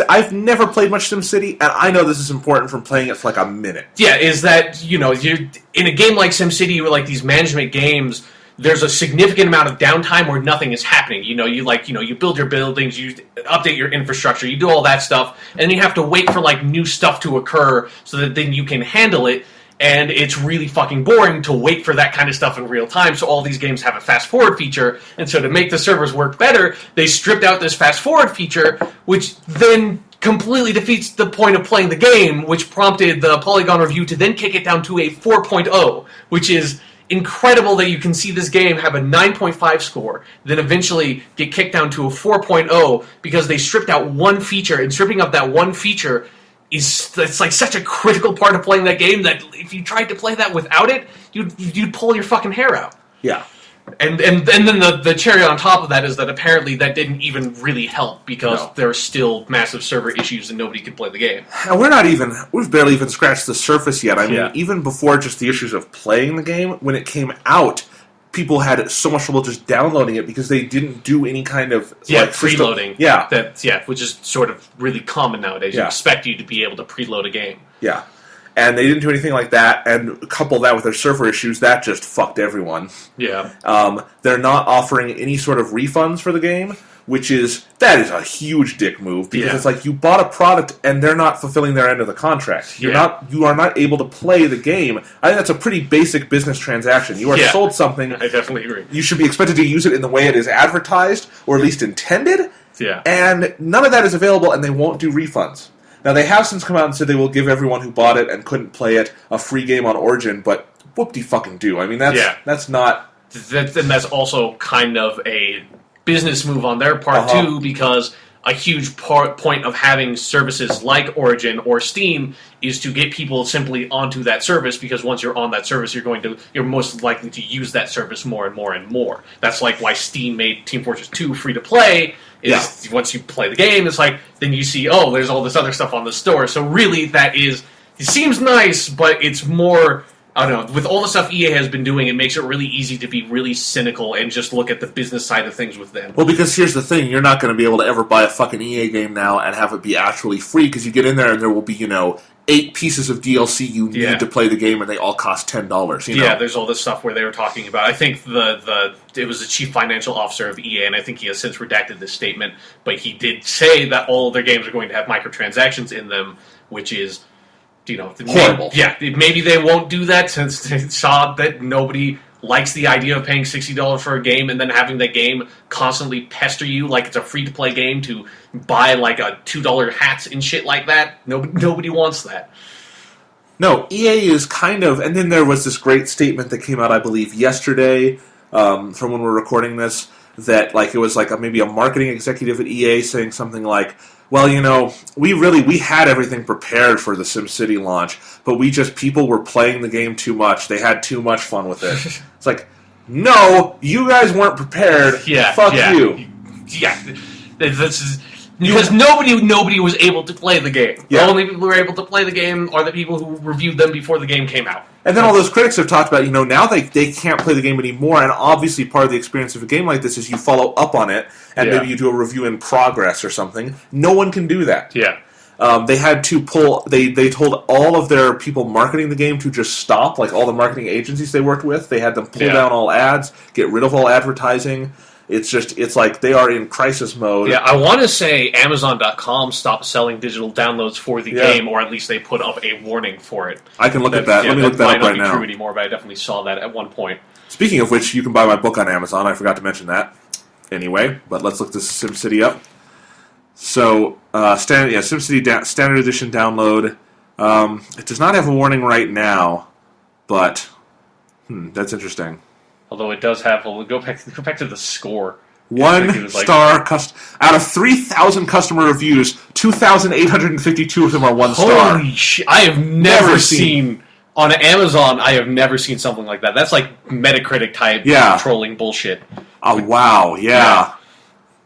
I've never played much SimCity, and I know this is important from playing it for a minute. Yeah, is that, you're in a game like SimCity or these management games, there's a significant amount of downtime where nothing is happening. You build your buildings, you update your infrastructure, you do all that stuff, and then you have to wait for new stuff to occur so that then you can handle it. And it's really fucking boring to wait for that kind of stuff in real time, so all these games have a fast-forward feature, and so to make the servers work better, they stripped out this fast-forward feature, which then completely defeats the point of playing the game, which prompted the Polygon review to then kick it down to a 4.0, which is incredible that you can see this game have a 9.5 score, then eventually get kicked down to a 4.0 because they stripped out one feature, and stripping out that one feature it's such a critical part of playing that game that if you tried to play that without it, you'd pull your fucking hair out. Yeah. And then the cherry on top of that is that apparently that didn't even really help because there are still massive server issues and nobody could play the game. And we've barely even scratched the surface yet. I mean, even before just the issues of playing the game, when it came out, people had so much trouble just downloading it because they didn't do any kind of preloading. System. Which is sort of really common nowadays. You expect you to be able to preload a game. Yeah. And they didn't do anything like that, and couple that with their server issues, that just fucked everyone. Yeah. They're not offering any sort of refunds for the game, that is a huge dick move, because it's you bought a product and they're not fulfilling their end of the contract. You are not able to play the game. I think that's a pretty basic business transaction. You are sold something. I definitely agree. You should be expected to use it in the way it is advertised, or at least intended. Yeah. And none of that is available, and they won't do refunds. Now, they have since come out and said they will give everyone who bought it and couldn't play it a free game on Origin, but whoop-de-fucking-do. I mean, that's not... And that's also kind of a business move on their part, too, because a huge point of having services like Origin or Steam is to get people simply onto that service, because once you're on that service, you're most likely to use that service more and more and more. That's why Steam made Team Fortress 2 free to play. Once you play the game, it's then you see, there's all this other stuff on the store. So really, it seems nice, but it's more... I don't know, with all the stuff EA has been doing, it makes it really easy to be really cynical and just look at the business side of things with them. Well, because here's the thing, you're not going to be able to ever buy a fucking EA game now and have it be actually free, because you get in there and there will be, 8 pieces of DLC you need to play the game, and they all cost $10. Yeah, there's all this stuff where they were talking about. I think it was the chief financial officer of EA, and I think he has since redacted this statement, but he did say that all of their games are going to have microtransactions in them, which is... horrible. Maybe they won't do that since they saw that nobody likes the idea of paying $60 for a game and then having that game constantly pester you like it's a free-to-play game to buy a $2 hats and shit like that. Nobody wants that. No, EA is kind of... And then there was this great statement that came out, I believe, yesterday, from when we're recording this, that it was maybe a marketing executive at EA saying something like, well, we had everything prepared for the SimCity launch, but people were playing the game too much. They had too much fun with it. It's no, you guys weren't prepared. Fuck you. Yeah. Because nobody was able to play the game. The only people who were able to play the game are the people who reviewed them before the game came out. And then all those critics have talked about, now they can't play the game anymore, and obviously part of the experience of a game like this is you follow up on it, and maybe you do a review in progress or something. No one can do that. Yeah. They had to they told all of their people marketing the game to just stop, all the marketing agencies they worked with. They had them pull down all ads, get rid of all advertising. It's they are in crisis mode. Yeah, I want to say Amazon.com stopped selling digital downloads for the game, or at least they put up a warning for it. I can look at that. Let me look that up right now. Might not be true anymore, but I definitely saw that at one point. Speaking of which, you can buy my book on Amazon. I forgot to mention that. Anyway, but let's look this SimCity up. So, SimCity Standard Edition download. It does not have a warning right now, but that's interesting. Although it does have, go back to the score. 1 star out of 3,000 customer reviews, 2,852 of them are 1 star. Holy shit! I have never seen on Amazon. I have never seen something like that. That's Metacritic type trolling bullshit. Oh wow! Yeah.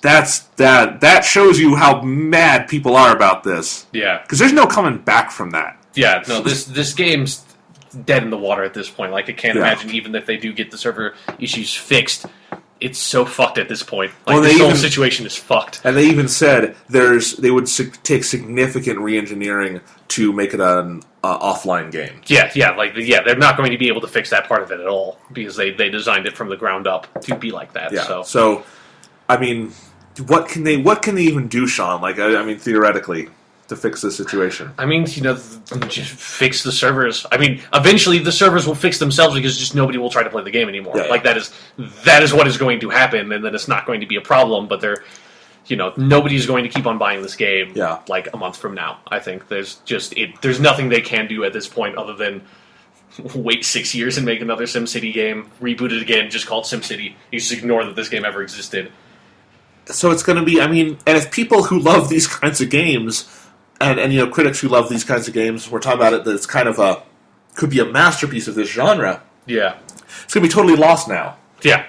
That shows you how mad people are about this. Yeah, because there's no coming back from that. Yeah, no. This game's dead in the water at this point. Like, I can't imagine even if they do get the server issues fixed, it's so fucked at this point. Like, this whole situation is fucked. And they even said they would take significant re-engineering to make it an offline game. Yeah, they're not going to be able to fix that part of it at all because they designed it from the ground up to be like that. Yeah. So, I mean, what can they even do, Sean? Like, I mean, theoretically, to fix this situation. I mean, just fix the servers. I mean, eventually the servers will fix themselves because just nobody will try to play the game anymore. Yeah. Like, that is what is going to happen, and then it's not going to be a problem, but nobody's going to keep on buying this game like a month from now. I think there's nothing they can do at this point other than wait 6 years and make another SimCity game, reboot it again, just call it SimCity. You just ignore that this game ever existed. So it's going to be, I mean, and if people who love these kinds of games, and critics who love these kinds of games, we're talking about it, that it's kind of could be a masterpiece of this genre. Yeah. It's going to be totally lost now. Yeah.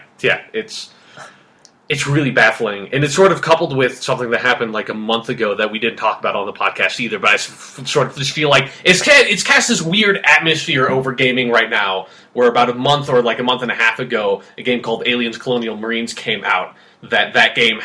It's really baffling, and it's sort of coupled with something that happened like a month ago that we didn't talk about on the podcast either, but I sort of just feel like it's cast this weird atmosphere over gaming right now, where about a month or like a month and a half ago, a game called Aliens Colonial Marines came out, that game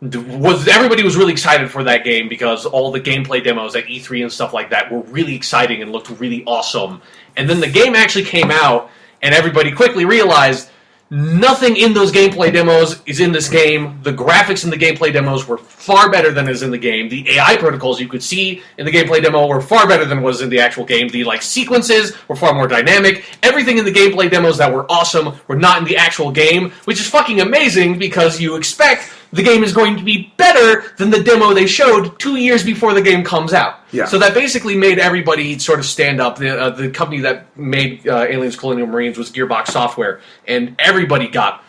everybody was really excited for that game because all the gameplay demos at E3 and stuff like that were really exciting and looked really awesome. And then the game actually came out, and everybody quickly realized nothing in those gameplay demos is in this game. The graphics in the gameplay demos were far better than is in the game. The AI protocols you could see in the gameplay demo were far better than was in the actual game. The sequences were far more dynamic. Everything in the gameplay demos that were awesome were not in the actual game, which is fucking amazing because you expect the game is going to be better than the demo they showed 2 years before the game comes out. Yeah. So that basically made everybody sort of stand up. The company that made Aliens Colonial Marines was Gearbox Software, and everybody got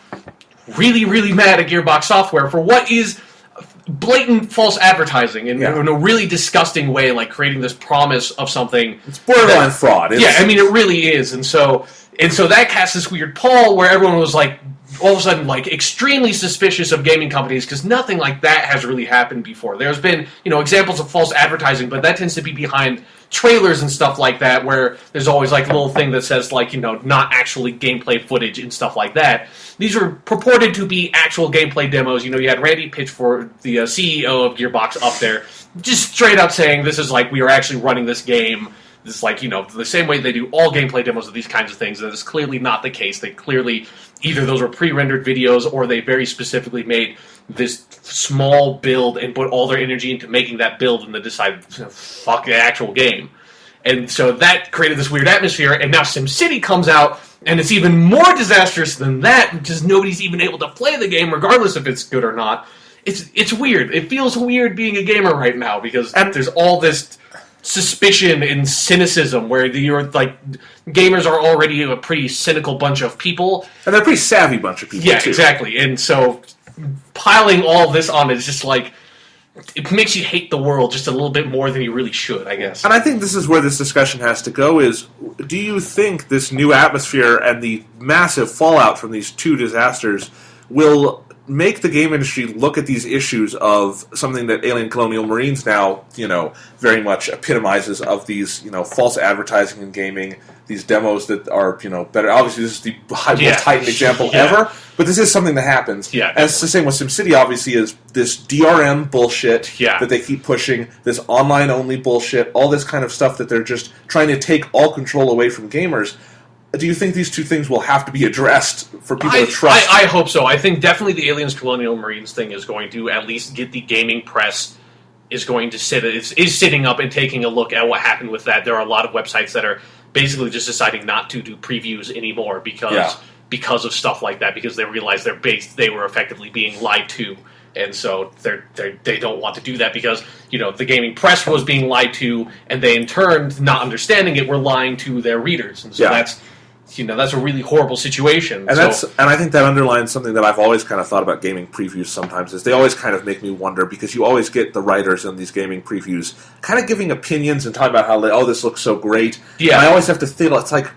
really, really mad at Gearbox Software for what is blatant false advertising in a really disgusting way, like creating this promise of something. It's borderline fraud. I mean, it really is. And so that casts this weird pall where everyone was like, all of a sudden, like, extremely suspicious of gaming companies because nothing like that has really happened before. There's been, examples of false advertising, but that tends to be behind trailers and stuff like that, where there's always, like, a little thing that says, like, not actually gameplay footage and stuff like that. These were purported to be actual gameplay demos. You had Randy Pitchford, the CEO of Gearbox, up there, just straight up saying, this is like, we are actually running this game. This is like, the same way they do all gameplay demos of these kinds of things. That is clearly not the case. They clearly, either those were pre-rendered videos or they very specifically made this small build and put all their energy into making that build and then decided, fuck the actual game. And so that created this weird atmosphere, and now SimCity comes out, and it's even more disastrous than that because nobody's even able to play the game regardless if it's good or not. It's weird. It feels weird being a gamer right now because there's all this suspicion and cynicism where you're like, gamers are already a pretty cynical bunch of people, and they're a pretty savvy bunch of people. Yeah, too. exactly. And so piling all this on is just like, it makes you hate the world just a little bit more than you really should, I guess. And I think this is where this discussion has to go is, do you think this new atmosphere and the massive fallout from these two disasters will make the game industry look at these issues of something that Alien Colonial Marines now, very much epitomizes of these, false advertising in gaming, these demos that are, better. Obviously, this is the most heightened example ever, but this is something that happens. Yeah, and it's the same with SimCity, obviously, is this DRM bullshit that they keep pushing, this online-only bullshit, all this kind of stuff that they're just trying to take all control away from gamers. Do you think these two things will have to be addressed for people to trust? I hope so. I think definitely the Aliens Colonial Marines thing is going to at least get the gaming press is sitting up and taking a look at what happened with that. There are a lot of websites that are basically just deciding not to do previews anymore because of stuff like that, because they realize they were effectively being lied to. And so they don't want to do that because, the gaming press was being lied to, and they in turn, not understanding it, were lying to their readers. And so that's a really horrible situation. And I think that underlines something that I've always kind of thought about gaming previews sometimes, is they always kind of make me wonder, because you always get the writers in these gaming previews kind of giving opinions and talking about how, this looks so great. Yeah. And I always have to think, it's like,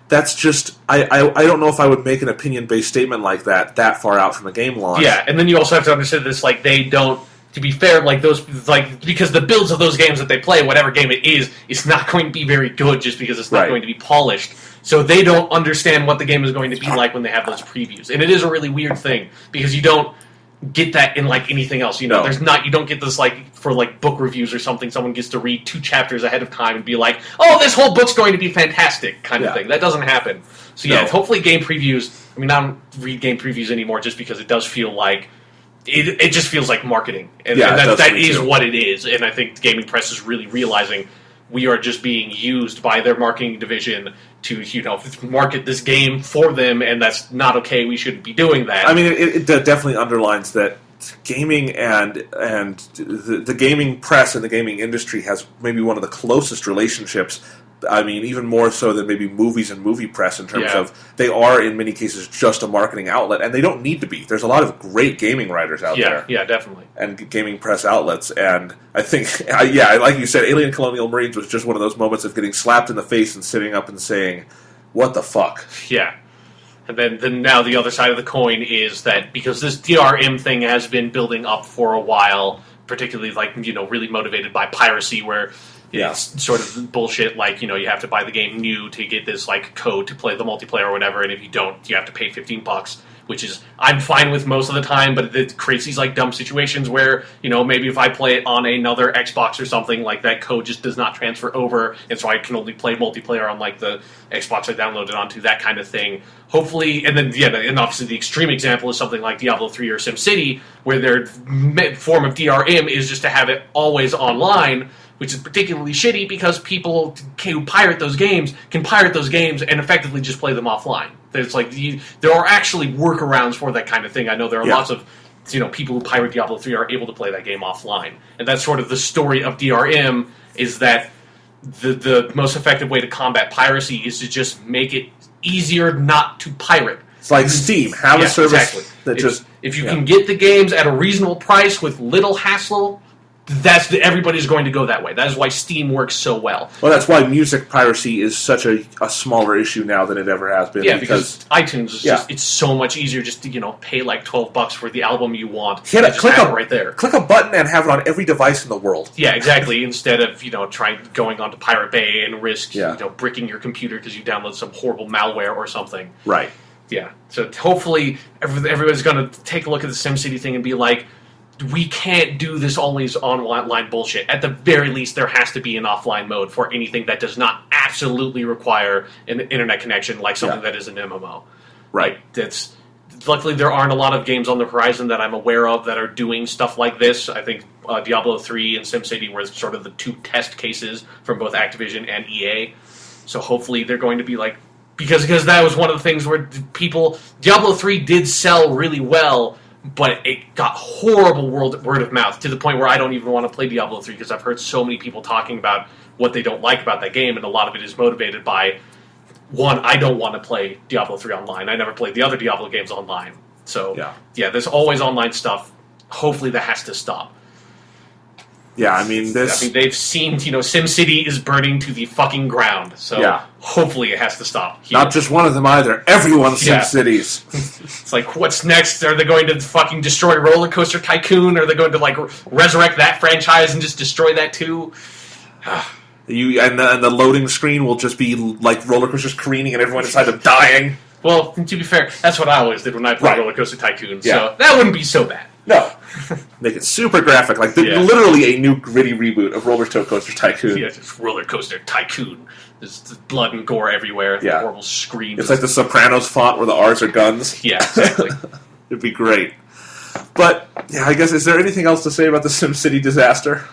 that's just, I don't know if I would make an opinion-based statement like that far out from a game launch. Yeah, and then you also have to understand this, like, they don't to be fair, because the builds of those games that they play, whatever game it is, it's not going to be very good just because it's not going to be polished. So they don't understand what the game is going to be like when they have those previews. And it is a really weird thing, because you don't get that in anything else. You know, you don't get this for book reviews or something. Someone gets to read 2 chapters ahead of time and be like, "Oh, this whole book's going to be fantastic," kind of thing. That doesn't happen. So hopefully game previews. I mean, I don't read game previews anymore just because it does feel like it just feels like marketing, and that is what it is. And I think the gaming press is really realizing we are just being used by their marketing division to market this game for them, and that's not okay. We shouldn't be doing that. I mean, it definitely underlines that gaming and the gaming press and the gaming industry has maybe one of the closest relationships. I mean, even more so than maybe movies and movie press in terms of they are, in many cases, just a marketing outlet, and they don't need to be. There's a lot of great gaming writers out there. Yeah, definitely. And gaming press outlets, and I think, like you said, Alien Colonial Marines was just one of those moments of getting slapped in the face and sitting up and saying, what the fuck? Yeah. And then now the other side of the coin is that because this DRM thing has been building up for a while, particularly really motivated by piracy, where it's sort of bullshit, you have to buy the game new to get this, code to play the multiplayer or whatever, and if you don't, you have to pay $15, which is, I'm fine with most of the time, but it creates these, dumb situations where, maybe if I play it on another Xbox or something, that code just does not transfer over, and so I can only play multiplayer on, the Xbox I downloaded onto, that kind of thing. Hopefully, and then, and obviously the extreme example is something like Diablo 3 or SimCity, where their form of DRM is just to have it always online, which is particularly shitty because people who pirate those games can pirate those games and effectively just play them offline. There's there are actually workarounds for that kind of thing. I know there are lots of people who pirate Diablo 3 are able to play that game offline, and that's sort of the story of DRM. Is that the most effective way to combat piracy is to just make it easier not to pirate. It's like Steam. Have a service that if you can get the games at a reasonable price with little hassle. Everybody's going to go that way. That is why Steam works so well. Well, that's why music piracy is such a smaller issue now than it ever has been. Yeah, because iTunes is it's so much easier just to pay $12 for the album you want. Click it right there. Click a button and have it on every device in the world. Yeah, exactly. Instead of going onto Pirate Bay and risk bricking your computer because you download some horrible malware or something. Right. Yeah. So hopefully everybody's going to take a look at the SimCity thing and be like, we can't do this always online bullshit. At the very least, there has to be an offline mode for anything that does not absolutely require an internet connection, like something that is an MMO. Right. Luckily, there aren't a lot of games on the horizon that I'm aware of that are doing stuff like this. I think Diablo 3 and SimCity were sort of the 2 test cases from both Activision and EA. So hopefully they're going to be because that was one of the things where Diablo 3 did sell really well, but it got horrible word of mouth to the point where I don't even want to play Diablo 3 because I've heard so many people talking about what they don't like about that game, and a lot of it is motivated by, one, I don't want to play Diablo 3 online. I never played the other Diablo games online. So, there's always online stuff. Hopefully that has to stop. Yeah, I mean, they've seen, SimCity is burning to the fucking ground, so hopefully it has to stop. Not just one of them either. Everyone's SimCities. It's what's next? Are they going to fucking destroy Roller Coaster Tycoon? Are they going to, resurrect that franchise and just destroy that too? And the loading screen will just be, roller coasters careening and everyone inside them dying. Well, to be fair, that's what I always did when I played Roller Coaster Tycoon, so that wouldn't be so bad. No. Make it super graphic, literally a new gritty reboot of Roller Coaster Tycoon. Yeah, just Roller Coaster Tycoon. There's blood and gore everywhere, horrible screams. It's like the Sopranos font where the R's are guns. Yeah, exactly. It'd be great. But, I guess, is there anything else to say about the SimCity disaster?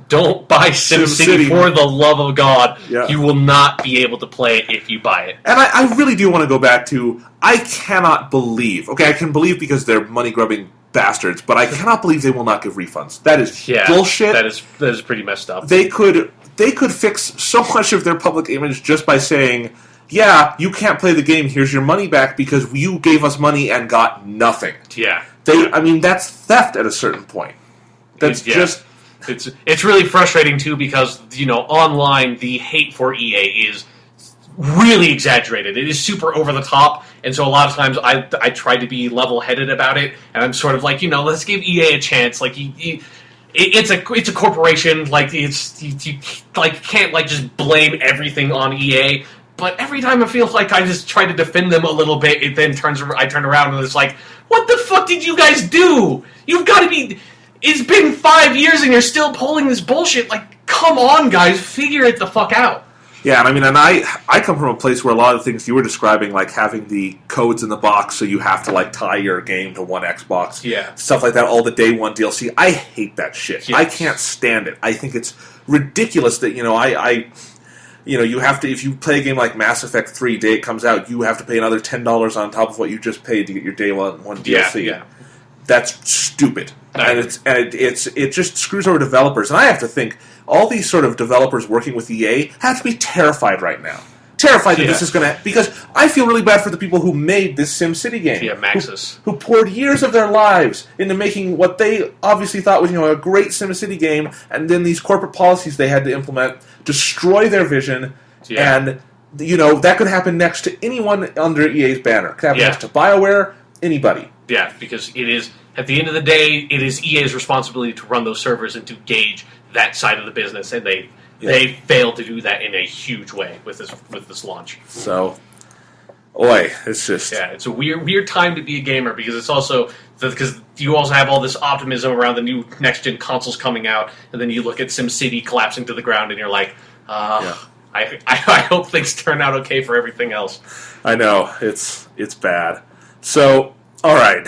Don't buy SimCity for the love of God. Yeah. You will not be able to play it if you buy it. And I really do want to go back to, I cannot believe, I can believe because they're money-grubbing bastards, but I cannot believe they will not give refunds. That is bullshit. That is pretty messed up. They could fix so much of their public image just by saying, you can't play the game, here's your money back because you gave us money and got nothing. Yeah. I mean, that's theft at a certain point. That's just... It's really frustrating, too, because, online, the hate for EA is really exaggerated. It is super over the top, And so a lot of times I try to be level-headed about it, and I'm sort of like, let's give EA a chance. Like, it's a corporation. Like, you can't like just blame everything on EA. But every time I feel like I just try to defend them a little bit, it then I turn around and it's like, what the fuck did you guys do? You've got to be... It's been 5 years and you're still pulling this bullshit. Like, come on, guys, figure it the fuck out. Yeah, and I come from a place where a lot of the things you were describing, like having the codes in the box so you have to like tie your game to one Xbox, stuff like that, all the day one DLC, I hate that shit. Yes. I can't stand it. I think it's ridiculous that, you have to, if you play a game like Mass Effect 3, day it comes out, you have to pay another $10 on top of what you just paid to get your day one DLC. Yeah. That's stupid. And it just screws over developers. And I have to think, all these sort of developers working with EA have to be terrified right now. Terrified that this is going to... Because I feel really bad for the people who made this SimCity game. Yeah, Maxis. Who poured years of their lives into making what they obviously thought was, a great SimCity game, and then these corporate policies they had to implement destroy their vision, and, that could happen next to anyone under EA's banner. It could happen next to BioWare, anybody. Yeah, because it is... At the end of the day, it is EA's responsibility to run those servers and to gauge that side of the business, and they failed to do that in a huge way with this launch. So, it's just it's a weird time to be a gamer, because it's also because you also have all this optimism around the new next gen consoles coming out, and then you look at SimCity collapsing to the ground, and you're like, I hope things turn out okay for everything else. I know it's bad. So, all right.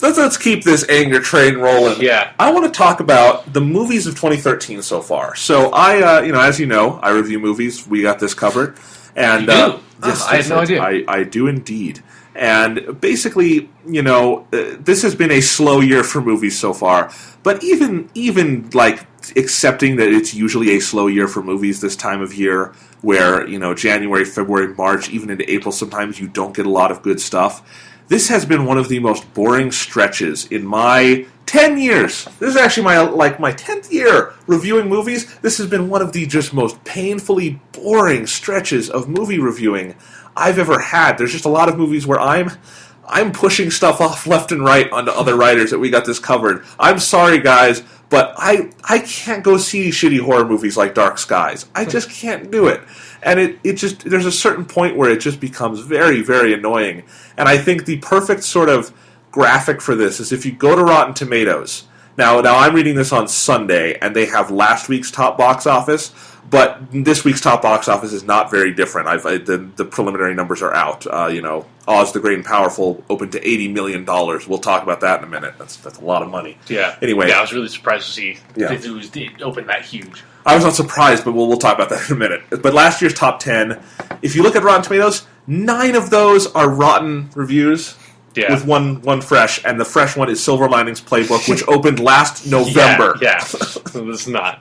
Let's keep this anger train rolling. Yeah. I want to talk about the movies of 2013 so far. So I, as you know, I review movies. We got this covered. And you do? I had no idea. I do indeed. And basically, this has been a slow year for movies so far. But even like accepting that it's usually a slow year for movies this time of year, where January, February, March, even into April, sometimes you don't get a lot of good stuff. This has been one of the most boring stretches in my 10 years. This is actually my 10th year reviewing movies. This has been one of the just most painfully boring stretches of movie reviewing I've ever had. There's just a lot of movies where I'm pushing stuff off left and right onto other writers that we got this covered. I'm sorry, guys, but I can't go see shitty horror movies like Dark Skies. I just can't do it. And it just, there's a certain point where it just becomes very, very annoying. And I think the perfect sort of graphic for this is if you go to Rotten Tomatoes. Now I'm reading this on Sunday, and they have last week's top box office, but this week's top box office is not very different. The preliminary numbers are out. Oz the Great and Powerful opened to $80 million. We'll talk about that in a minute. That's a lot of money. Yeah. Anyway. Yeah, I was really surprised to see it open that huge. I was not surprised, but we'll talk about that in a minute. But last year's top 10, if you look at Rotten Tomatoes, 9 of those are rotten reviews. Yeah. With one fresh, and the fresh one is Silver Linings Playbook, which opened last November. Yeah. It's not.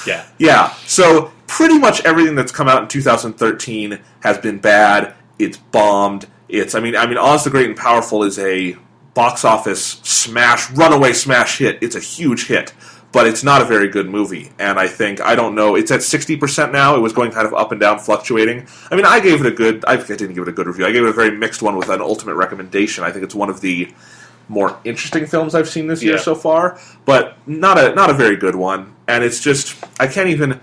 Yeah. Yeah. So pretty much everything that's come out in 2013 has been bad. It's bombed. I mean, Oz the Great and Powerful is a box office runaway smash hit. It's a huge hit, but it's not a very good movie. And I don't know, it's at 60% now. It was going kind of up and down, fluctuating. I mean, I didn't give it a good review. I gave it a very mixed one with an ultimate recommendation. I think it's one of the more interesting films I've seen this year so far, but not a very good one. And it's just, I can't even...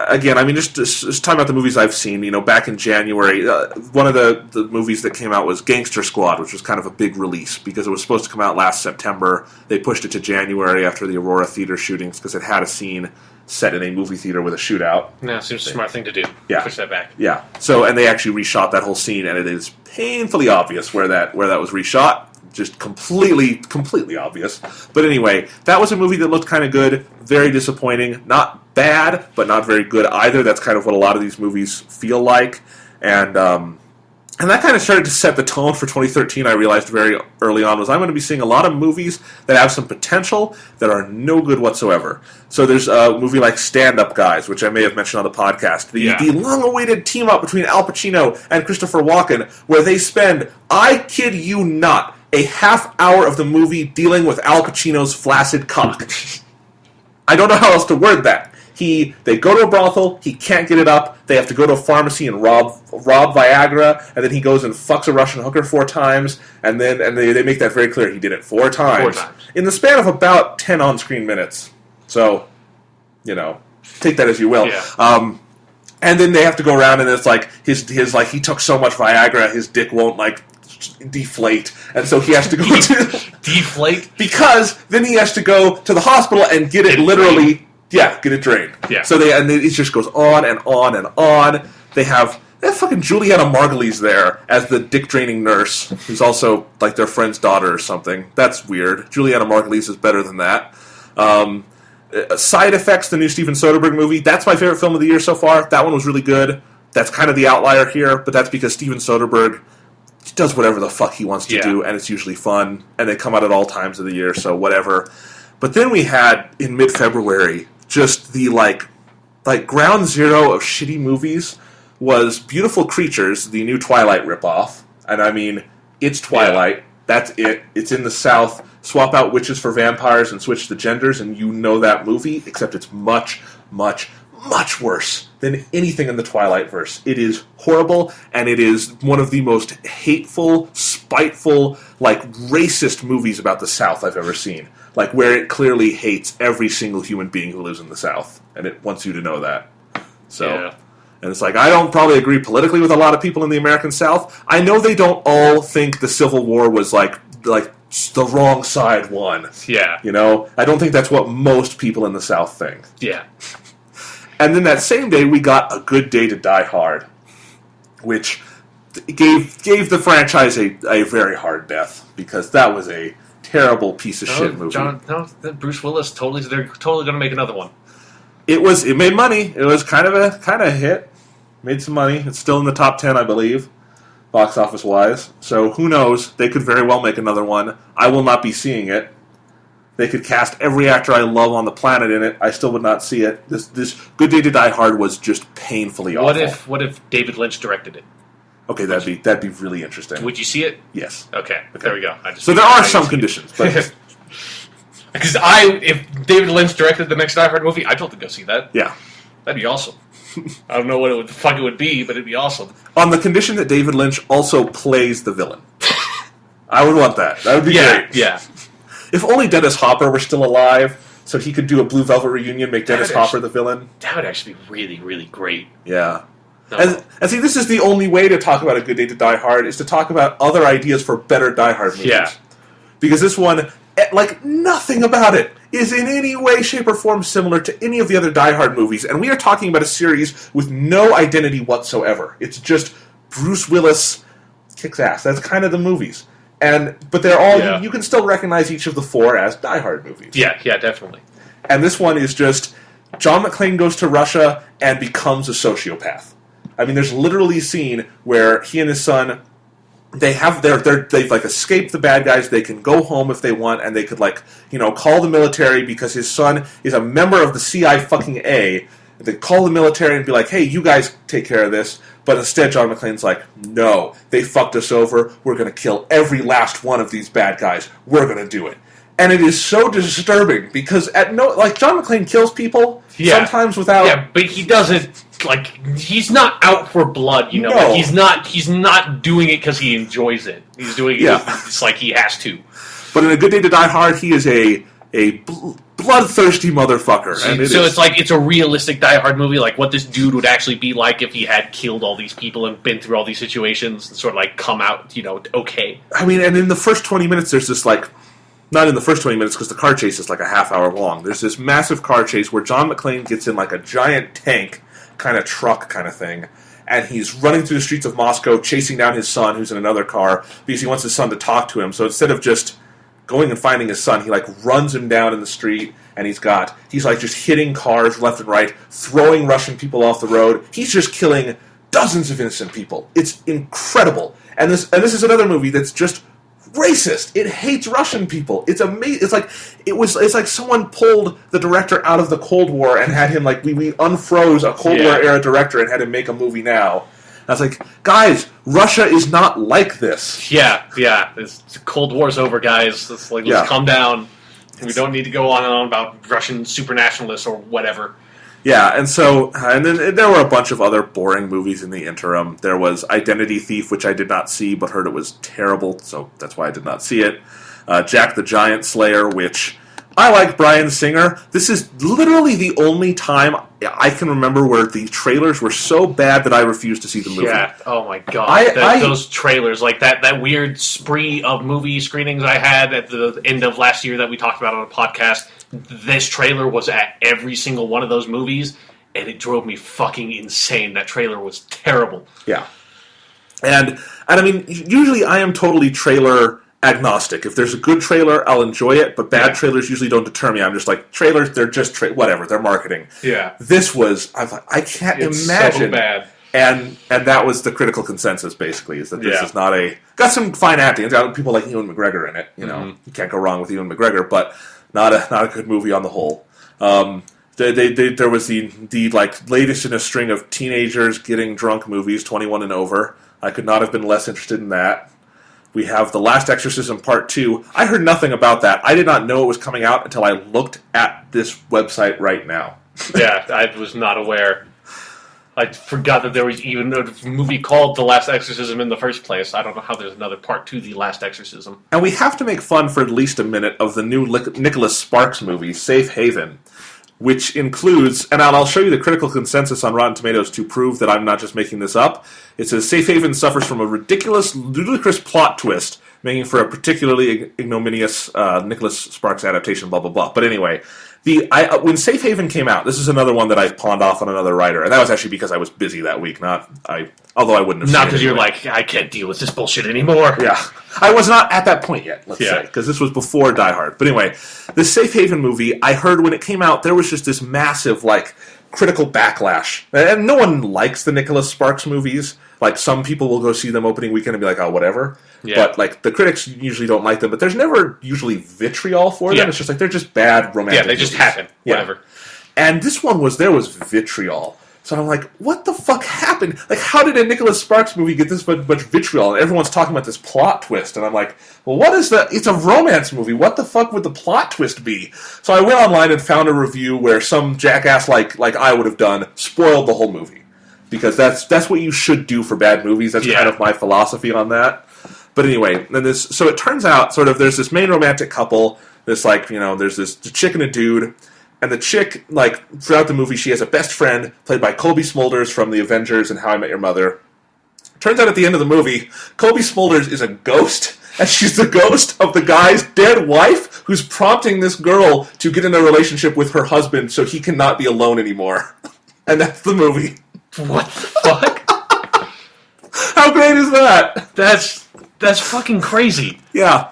Again, I mean, just talking about the movies I've seen, back in January, one of the movies that came out was Gangster Squad, which was kind of a big release because it was supposed to come out last September. They pushed it to January after the Aurora Theater shootings because it had a scene set in a movie theater with a shootout. Yeah, seems a smart thing to do. Yeah. Push that back. Yeah. So, and they actually reshot that whole scene, and it is painfully obvious where that was reshot. Just completely obvious. But anyway, that was a movie that looked kind of good, very disappointing. Not bad, but not very good either. That's kind of what a lot of these movies feel like. And that kind of started to set the tone for 2013, I realized very early on, was I'm going to be seeing a lot of movies that have some potential that are no good whatsoever. So there's a movie like Stand Up Guys, which I may have mentioned on the podcast. The long-awaited team-up between Al Pacino and Christopher Walken, where they spend, I kid you not, a half hour of the movie dealing with Al Pacino's flaccid cock. I don't know how else to word that. They go to a brothel, he can't get it up, they have to go to a pharmacy and rob Viagra, and then he goes and fucks a Russian hooker 4 times, and they make that very clear. He did it 4 times. 4 times. In the span of about 10 on-screen minutes. So, take that as you will. Yeah. And then they have to go around, and it's like his he took so much Viagra, his dick won't deflate, and so he has to go to deflate, because then he has to go to the hospital and get it literally, get it drained. Yeah. So it just goes on and on and on. They have fucking Juliana Margulies there as the dick draining nurse, who's also like their friend's daughter or something. That's weird. Juliana Margulies is better than that. Side Effects, the new Steven Soderbergh movie, that's my favorite film of the year so far. That one was really good. That's kind of the outlier here, but that's because Steven Soderbergh does whatever the fuck he wants to do, and it's usually fun, and they come out at all times of the year, so whatever. But then we had, in mid-February, just the, ground zero of shitty movies was Beautiful Creatures, the new Twilight ripoff. And I mean, it's Twilight. Yeah. That's it. It's in the South. Swap out witches for vampires and switch the genders, and you know that movie, except it's much, much, much worse than anything in the Twilight verse. It is horrible, and it is one of the most hateful, spiteful, racist movies about the South I've ever seen. Where it clearly hates every single human being who lives in the South, and it wants you to know that. So, and it's I don't probably agree politically with a lot of people in the American South. I know they don't all think the Civil War was the wrong side won. Yeah. I don't think that's what most people in the South think. Yeah. And then that same day, we got A Good Day to Die Hard, which gave the franchise a very hard death, because that was a terrible piece of shit movie. Bruce Willis they're totally going to make another one. It made money. It was kind of a hit. Made some money. It's still in the top 10, I believe, box office wise. So who knows? They could very well make another one. I will not be seeing it. They could cast every actor I love on the planet in it. I still would not see it. This Good Day to Die Hard was just painfully awful. What if David Lynch directed it? Okay, that'd be really interesting. Would you see it? Yes. Okay. There we go. So there are some conditions, but because if David Lynch directed the next Die Hard movie, I'd love to go see that. Yeah, that'd be awesome. I don't know what it would be, but it'd be awesome. On the condition that David Lynch also plays the villain, I would want that. That would be great. Yeah. If only Dennis Hopper were still alive, so he could do a Blue Velvet reunion, make Dennis Hopper the villain. That would actually be really, really great. Yeah. No. And see, this is the only way to talk about A Good Day to Die Hard, is to talk about other ideas for better Die Hard movies. Yeah. Because this one, nothing about it is in any way, shape, or form similar to any of the other Die Hard movies. And we are talking about a series with no identity whatsoever. It's just Bruce Willis kicks ass. That's kind of the movies. But they're all, you can still recognize each of the 4 as Die Hard movies. Yeah, definitely. And this one is just John McClane goes to Russia and becomes a sociopath. I mean, there's literally a scene where he and his son, they've escaped the bad guys. They can go home if they want, and they could call the military because his son is a member of the CIA. They call the military and be like, "Hey, you guys take care of this." But instead, John McClane's like, "No, they fucked us over. We're going to kill every last one of these bad guys. We're going to do it." And it is so disturbing because John McClane kills people sometimes without. Yeah, but he doesn't. He's not out for blood, No. He's not doing it because he enjoys it. He's doing it. It's like he has to. But in A Good Day to Die Hard, he is a bloodthirsty motherfucker. So it's a realistic Die Hard movie, like what this dude would actually be like if he had killed all these people and been through all these situations and sort of come out, okay. I mean, and in the first 20 minutes, there's this not in the first 20 minutes because the car chase is a half hour long. There's this massive car chase where John McClane gets in a giant tank kind of truck kind of thing, and he's running through the streets of Moscow chasing down his son who's in another car because he wants his son to talk to him. So instead of just going and finding his son, he runs him down in the street, and he's just hitting cars left and right, throwing Russian people off the road. He's just killing dozens of innocent people. It's incredible. And this is another movie that's just racist. It hates Russian people. It's amazing. It's like someone pulled the director out of the Cold War and had him we unfroze a Cold War era director and had him make a movie now. And I was like, guys, Russia is not like this. Yeah. The Cold War's over, guys. Let's calm down. We don't need to go on and on about Russian supernationalists or whatever. Yeah, and then there were a bunch of other boring movies in the interim. There was Identity Thief, which I did not see, but heard it was terrible, so that's why I did not see it. Jack the Giant Slayer, which I like Bryan Singer. This is literally the only time I can remember where the trailers were so bad that I refused to see the movie. Yeah, oh my god. Those trailers, like that weird spree of movie screenings I had at the end of last year that we talked about on a podcast, this trailer was at every single one of those movies, and it drove me fucking insane. That trailer was terrible. Yeah. And I mean, usually I am totally trailer agnostic. If there's a good trailer, I'll enjoy it, but bad trailers usually don't deter me. I'm just like, trailers, they're just whatever, they're marketing. Yeah. This was, I thought, I can't imagine. So bad. And that was the critical consensus, basically, is that this is not got some fine acting. It's got people like Ewan McGregor in it. You know, you can't go wrong with Ewan McGregor, but not a good movie on the whole. There was the like latest in a string of teenagers getting drunk movies, 21 and over. I could not have been less interested in that. We have The Last Exorcism Part 2. I heard nothing about that. I did not know it was coming out until I looked at this website right now. Yeah, I was not aware. I forgot that there was even a movie called The Last Exorcism in the first place. I don't know how there's another part to The Last Exorcism. And we have to make fun for at least a minute of the new Nicholas Sparks movie, Safe Haven, which includes, and I'll show you the critical consensus on Rotten Tomatoes to prove that I'm not just making this up. It says, Safe Haven suffers from a ridiculous, ludicrous plot twist, making for a particularly ignominious Nicholas Sparks adaptation, blah, blah, blah. But anyway, when Safe Haven came out, this is another one that I pawned off on another writer, and that was actually because I was busy that week, although I wouldn't have Not because you're like, I can't deal with this bullshit anymore. Yeah. I was not at that point yet, let's say, because this was before Die Hard. But anyway, this Safe Haven movie, I heard when it came out, there was just this massive, like, critical backlash. And no one likes the Nicholas Sparks movies. Like, some people will go see them opening weekend and be like, oh, whatever. Yeah. But, like, the critics usually don't like them. But there's never usually vitriol for them. It's just like, they're just bad romantic Yeah, they just movies. happen. Whatever. And this one there was vitriol. So I'm like, what the fuck happened? Like, how did a Nicholas Sparks movie get this much vitriol? And everyone's talking about this plot twist. And I'm like, well, what is that? It's a romance movie. What the fuck would the plot twist be? So I went online and found a review where some jackass like I would have done spoiled the whole movie. Because that's what you should do for bad movies. That's kind of my philosophy on that. But anyway, so it turns out sort of there's this main romantic couple. There's this chick and a dude. And the chick, like, throughout the movie, she has a best friend played by Colby Smulders from The Avengers and How I Met Your Mother. Turns out at the end of the movie, Colby Smulders is a ghost, and she's the ghost of the guy's dead wife who's prompting this girl to get in a relationship with her husband so he cannot be alone anymore. And that's the movie. What the fuck? How great is that? That's fucking crazy. Yeah.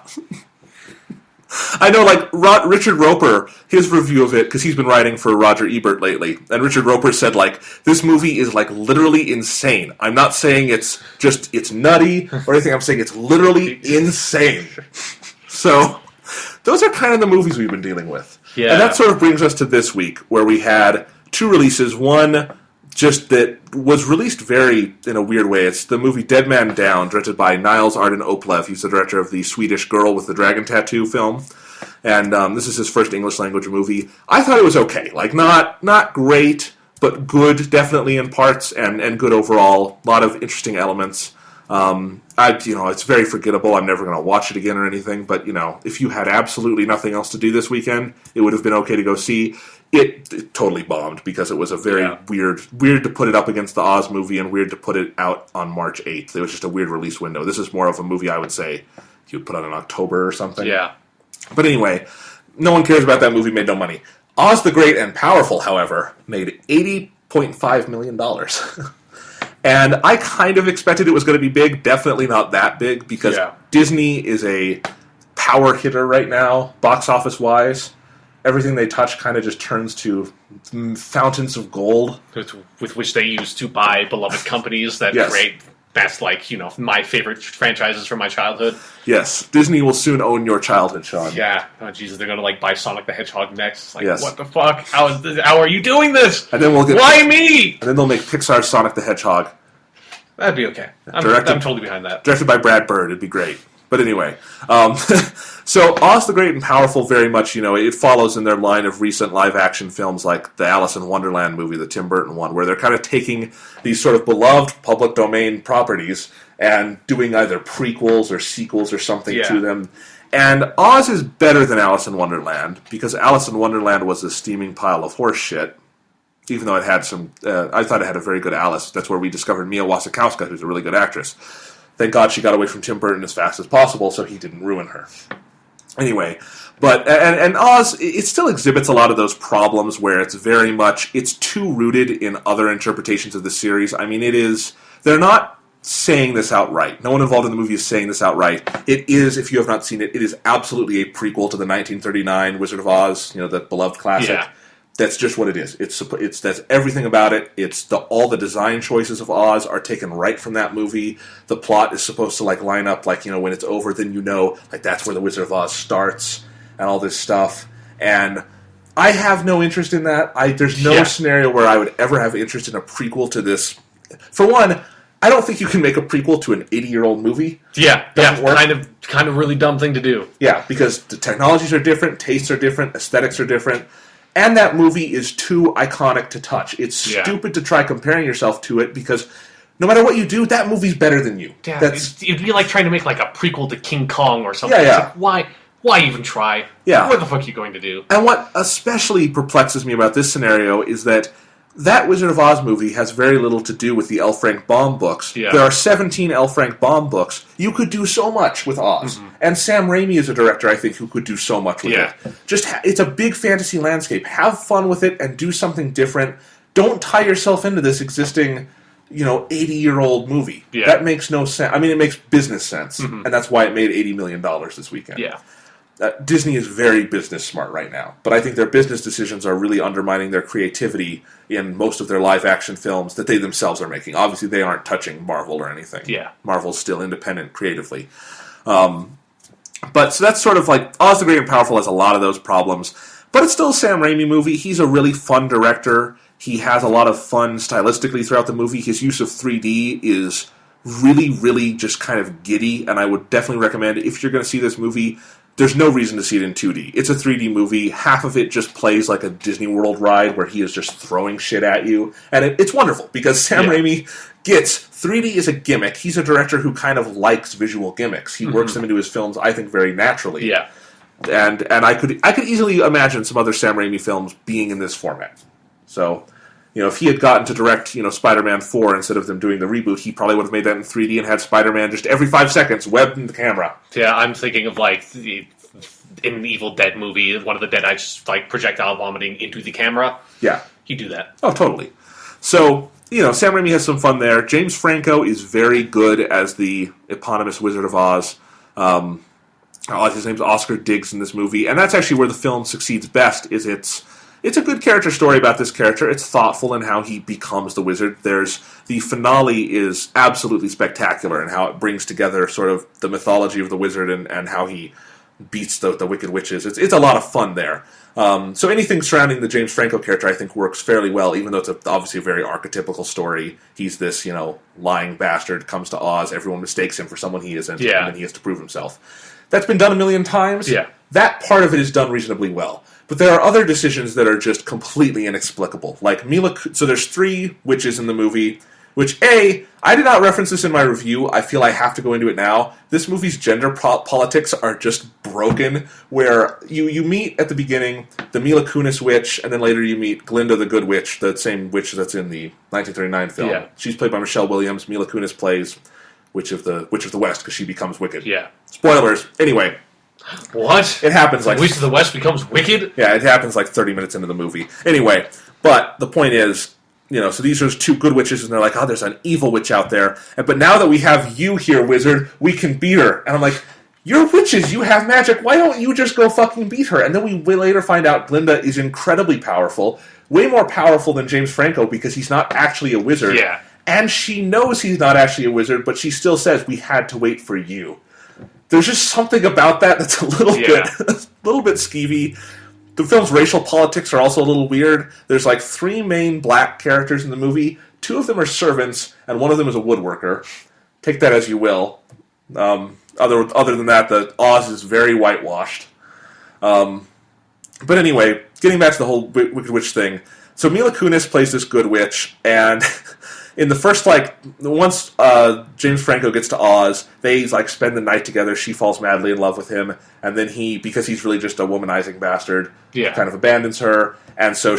I know, like, Richard Roper, his review of it, because he's been writing for Roger Ebert lately, and Richard Roper said, like, this movie is, like, literally insane. I'm not saying it's nutty or anything, I'm saying it's literally insane. So, those are kind of the movies we've been dealing with. Yeah. And that sort of brings us to this week, where we had two releases. One, just that was released very, in a weird way. It's the movie Dead Man Down, directed by Niles Arden Oplev. He's the director of the Swedish Girl with the Dragon Tattoo film. And this is his first English language movie. I thought it was okay. Like, not great, but good, definitely in parts, and good overall. A lot of interesting elements. It's very forgettable. I'm never going to watch it again or anything. But, if you had absolutely nothing else to do this weekend, it would have been okay to go see. It totally bombed because it was a very weird to put it up against the Oz movie and weird to put it out on March 8th. It was just a weird release window. This is more of a movie I would say you would put on in October or something. Yeah. But anyway, no one cares about that movie, made no money. Oz the Great and Powerful, however, made $80.5 million. And I kind of expected it was going to be big, definitely not that big, because Disney is a power hitter right now, box office-wise. Everything they touch kind of just turns to fountains of gold. With which they use to buy beloved companies that create, that's like, my favorite franchises from my childhood. Yes. Disney will soon own your childhood, Sean. Yeah. Oh, Jesus, they're going to, like, buy Sonic the Hedgehog next. Like, what the fuck? How are you doing this? And then Why me? And then they'll make Pixar's Sonic the Hedgehog. That'd be okay. I'm totally behind that. Directed by Brad Bird. It'd be great. But anyway, so Oz the Great and Powerful very much, it follows in their line of recent live-action films like the Alice in Wonderland movie, the Tim Burton one, where they're kind of taking these sort of beloved public domain properties and doing either prequels or sequels or something to them. And Oz is better than Alice in Wonderland, because Alice in Wonderland was a steaming pile of horse shit, even though it had some... I thought it had a very good Alice. That's where we discovered Mia Wasikowska, who's a really good actress. Thank God she got away from Tim Burton as fast as possible, so he didn't ruin her. Anyway, but... And Oz, it still exhibits a lot of those problems where it's very much... It's too rooted in other interpretations of the series. I mean, it is... They're not saying this outright. No one involved in the movie is saying this outright. It is, if you have not seen it, it is absolutely a prequel to the 1939 Wizard of Oz, the beloved classic. Yeah. That's just what it is. That's everything about it. It's all the design choices of Oz are taken right from that movie. The plot is supposed to line up when it's over, then that's where the Wizard of Oz starts and all this stuff. And I have no interest in that. There's no scenario where I would ever have interest in a prequel to this. For one, I don't think you can make a prequel to an 80-year-old movie. Yeah, kind of really dumb thing to do. Yeah, because the technologies are different, tastes are different, aesthetics are different, and that movie is too iconic to touch. It's stupid to try comparing yourself to it, because no matter what you do, that movie's better than you. Yeah, it'd be like trying to make a prequel to King Kong or something. Yeah. It's why even try? Yeah. What the fuck are you going to do? And what especially perplexes me about this scenario is that Wizard of Oz movie has very little to do with the L. Frank Baum books. Yeah. There are 17 L. Frank Baum books. You could do so much with Oz. Mm-hmm. And Sam Raimi is a director, I think, who could do so much with it. It's a big fantasy landscape. Have fun with it and do something different. Don't tie yourself into this existing, 80-year-old movie. Yeah. That makes no sense. I mean, it makes business sense. Mm-hmm. And that's why it made $80 million this weekend. Yeah. Disney is very business smart right now, but I think their business decisions are really undermining their creativity in most of their live-action films that they themselves are making. Obviously, they aren't touching Marvel or anything. Yeah. Marvel's still independent creatively. But so that's sort of Oz the Great and Powerful has a lot of those problems, but it's still a Sam Raimi movie. He's a really fun director. He has a lot of fun stylistically throughout the movie. His use of 3D is really, really just kind of giddy, and I would definitely recommend, if you're going to see this movie, there's no reason to see it in 2D. It's a 3D movie. Half of it just plays like a Disney World ride where he is just throwing shit at you. And it's wonderful because Sam Raimi gets 3D is a gimmick. He's a director who kind of likes visual gimmicks. He works them into his films, I think, very naturally. Yeah. And I could easily imagine some other Sam Raimi films being in this format. So, if he had gotten to direct, Spider-Man 4 instead of them doing the reboot, he probably would have made that in 3D and had Spider-Man just every 5 seconds webbed in the camera. Yeah, I'm thinking of in the Evil Dead movie, one of the Deadites projectile vomiting into the camera. Yeah. He'd do that. Oh, totally. So, Sam Raimi has some fun there. James Franco is very good as the eponymous Wizard of Oz. His name's Oscar Diggs in this movie, and that's actually where the film succeeds best, is it's a good character story about this character. It's thoughtful in how he becomes the wizard. The finale is absolutely spectacular in how it brings together sort of the mythology of the wizard and how he beats the wicked witches. It's a lot of fun there. So anything surrounding the James Franco character, I think, works fairly well, even though it's obviously a very archetypical story. He's this, lying bastard, comes to Oz, everyone mistakes him for someone he isn't, and then he has to prove himself. That's been done a million times. Yeah. That part of it is done reasonably well. But there are other decisions that are just completely inexplicable. So there's 3 witches in the movie, which, I did not reference this in my review. I feel I have to go into it now. This movie's gender politics are just broken, where you meet at the beginning the Mila Kunis witch, and then later you meet Glinda the Good Witch, the same witch that's in the 1939 film. Yeah. She's played by Michelle Williams. Mila Kunis plays Witch of the West because she becomes wicked. Yeah. Spoilers. Anyway. What? It happens Witch of the West becomes wicked? Yeah, it happens 30 minutes into the movie. Anyway, but the point is, so these are 2 good witches, and they're like, oh, there's an evil witch out there. But now that we have you here, wizard, we can beat her. And I'm like, you're witches, you have magic, why don't you just go fucking beat her? And then we later find out Glinda is incredibly powerful, way more powerful than James Franco because he's not actually a wizard. Yeah. And she knows he's not actually a wizard, but she still says, we had to wait for you. There's just something about that that's a little bit skeevy. The film's racial politics are also a little weird. There's 3 main black characters in the movie. 2 of them are servants, and one of them is a woodworker. Take that as you will. Other than that, the Oz is very whitewashed. But anyway, getting back to the whole Wicked Witch thing. So Mila Kunis plays this good witch, and in the first, once James Franco gets to Oz, they, spend the night together. She falls madly in love with him, and then because he's really just a womanizing bastard, kind of abandons her, and so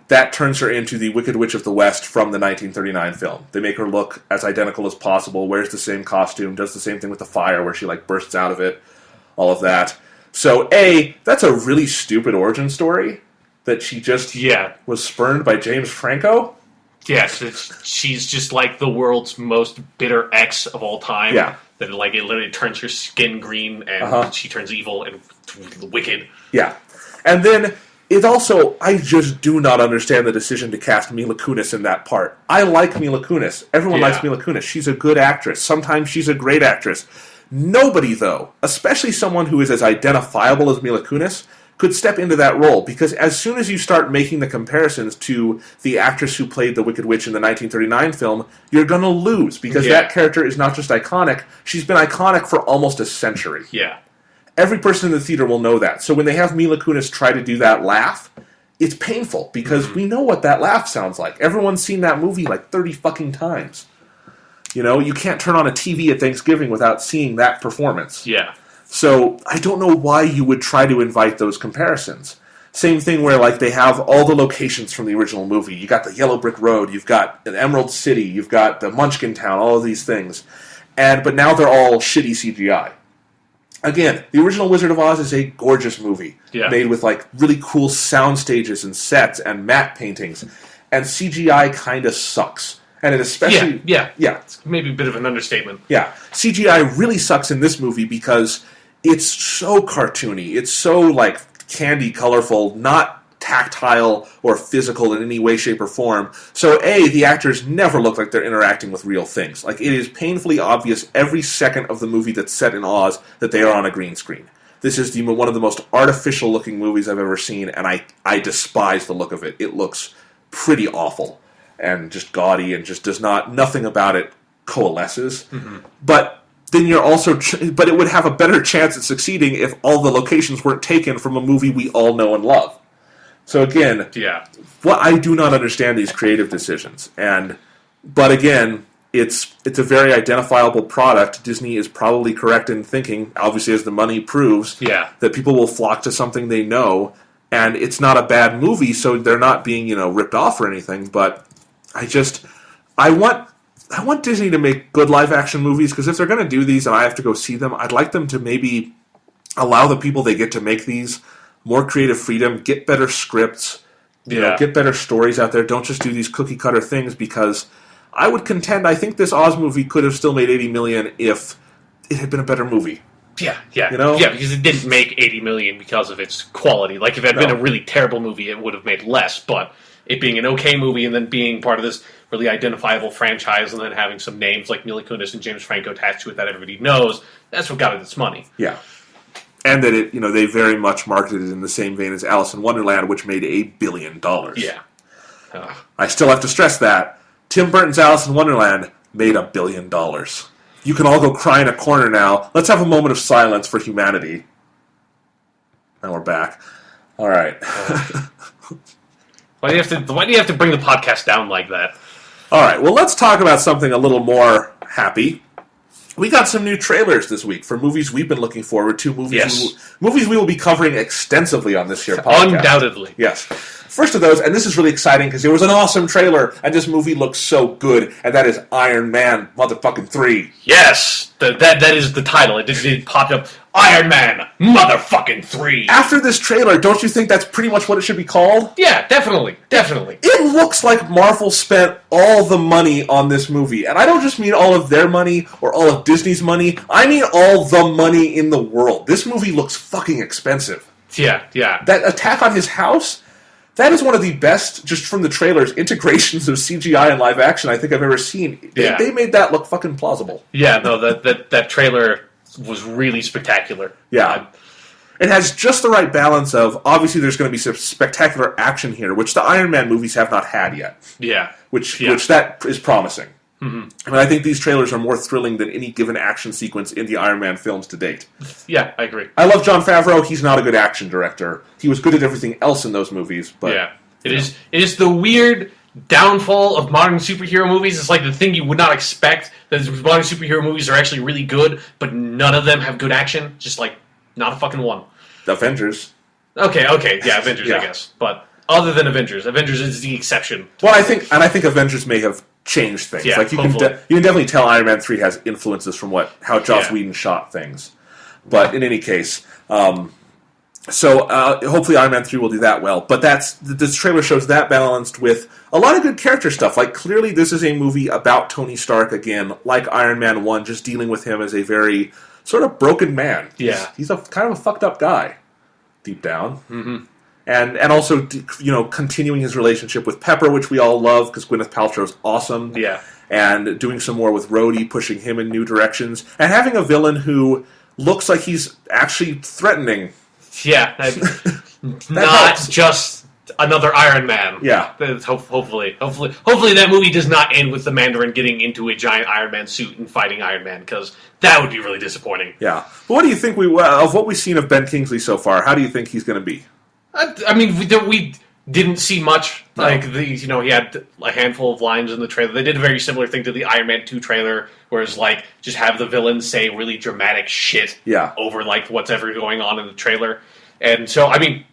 that turns her into the Wicked Witch of the West from the 1939 film. They make her look as identical as possible, wears the same costume, does the same thing with the fire where she, bursts out of it, all of that. So, that's a really stupid origin story, that she just was spurned by James Franco. Yes, she's just like the world's most bitter ex of all time. Yeah. That it literally turns her skin green and she turns evil and wicked. Yeah. And then it also, I just do not understand the decision to cast Mila Kunis in that part. I like Mila Kunis. Everyone likes Mila Kunis. She's a good actress. Sometimes she's a great actress. Nobody, though, especially someone who is as identifiable as Mila Kunis, could step into that role, because as soon as you start making the comparisons to the actress who played the Wicked Witch in the 1939 film, you're going to lose, because that character is not just iconic, she's been iconic for almost a century. Yeah. Every person in the theater will know that. So when they have Mila Kunis try to do that laugh, it's painful, because we know what that laugh sounds like. Everyone's seen that movie 30 fucking times. You can't turn on a TV at Thanksgiving without seeing that performance. Yeah. So I don't know why you would try to invite those comparisons. Same thing where they have all the locations from the original movie. You got the Yellow Brick Road, you've got an Emerald City, you've got the Munchkin Town, all of these things. But now they're all shitty CGI. Again, the original Wizard of Oz is a gorgeous movie. Made with really cool sound stages and sets and matte paintings. And CGI kind of sucks. And it especially... Yeah. It's maybe a bit of an understatement. Yeah. CGI really sucks in this movie because it's so cartoony. It's so, candy colorful, not tactile or physical in any way, shape, or form. So, the actors never look like they're interacting with real things. It is painfully obvious every second of the movie that's set in Oz that they are on a green screen. This is one of the most artificial-looking movies I've ever seen, and I despise the look of it. It looks pretty awful. And just gaudy, and just nothing about it coalesces. Mm-hmm. But then you're also, but it would have a better chance at succeeding if all the locations weren't taken from a movie we all know and love. So again, I do not understand these creative decisions. But again, it's a very identifiable product. Disney is probably correct in thinking, obviously as the money proves, that people will flock to something they know, and it's not a bad movie, so they're not being, ripped off or anything, but I want Disney to make good live-action movies, because if they're going to do these and I have to go see them, I'd like them to maybe allow the people they get to make these more creative freedom, get better scripts, get better stories out there. Don't just do these cookie-cutter things, because I would contend, I think this Oz movie could have still made $80 million if it had been a better movie. Yeah. Because it didn't make $80 million because of its quality. If it had been a really terrible movie, it would have made less, but... it being an okay movie and then being part of this really identifiable franchise and then having some names like Mila Kunis and James Franco attached to it that everybody knows, that's what got it its money. Yeah. And that it, they very much marketed it in the same vein as Alice in Wonderland, which made $1 billion. Yeah. I still have to stress that. Tim Burton's Alice in Wonderland made $1 billion. You can all go cry in a corner now. Let's have a moment of silence for humanity. Now we're back. All right. Why do you have to bring the podcast down like that? All right, well, let's talk about something a little more happy. We got some new trailers this week for movies we've been looking forward to. Movies we will be covering extensively on this year's podcast. Undoubtedly. Yes. First of those, and this is really exciting because it was an awesome trailer, and this movie looks so good, and that is Iron Man motherfucking 3. Yes! That is the title. It popped up. Iron Man motherfucking 3. After this trailer, don't you think that's pretty much what it should be called? Yeah, definitely. It looks like Marvel spent all the money on this movie, and I don't just mean all of their money or all of Disney's money. I mean all the money in the world. This movie looks fucking expensive. Yeah. That attack on his house... that is one of the best, just from the trailers, integrations of CGI and live action I think I've ever seen. They made that look fucking plausible. Yeah, no, that trailer was really spectacular. Yeah. It has just the right balance of, obviously there's going to be some spectacular action here, which the Iron Man movies have not had yet. Yeah. Which that is promising. And I think these trailers are more thrilling than any given action sequence in the Iron Man films to date. Yeah, I agree. I love Jon Favreau. He's not a good action director. He was good at everything else in those movies. But yeah, it is the weird downfall of modern superhero movies. It's like the thing you would not expect, that modern superhero movies are actually really good, but none of them have good action. Just like, not a fucking one. Avengers. Okay, yeah, Avengers, I guess. But other than Avengers is the exception. Well, I think Avengers may have changed things. Yeah, like you can definitely tell Iron Man 3 has influences from how Joss Whedon shot things. But in any case, so hopefully Iron Man 3 will do that well. But this trailer shows that balanced with a lot of good character stuff. Like, clearly this is a movie about Tony Stark again, like Iron Man 1, just dealing with him as a very sort of broken man. Yeah. He's a kind of a fucked up guy, deep down. Mm-hmm. And also, continuing his relationship with Pepper, which we all love, because Gwyneth Paltrow's awesome. Yeah. And doing some more with Rhodey, pushing him in new directions. And having a villain who looks like he's actually threatening. Yeah. Not just another Iron Man. Yeah. Hopefully that movie does not end with the Mandarin getting into a giant Iron Man suit and fighting Iron Man, because that would be really disappointing. Yeah. But what do you think of what we've seen of Ben Kingsley so far? How do you think he's going to be? I mean, we didn't see much. No. Like, he had a handful of lines in the trailer. They did a very similar thing to the Iron Man 2 trailer, where it's like, just have the villain say really dramatic shit over, like, what's ever going on in the trailer. And so, I mean,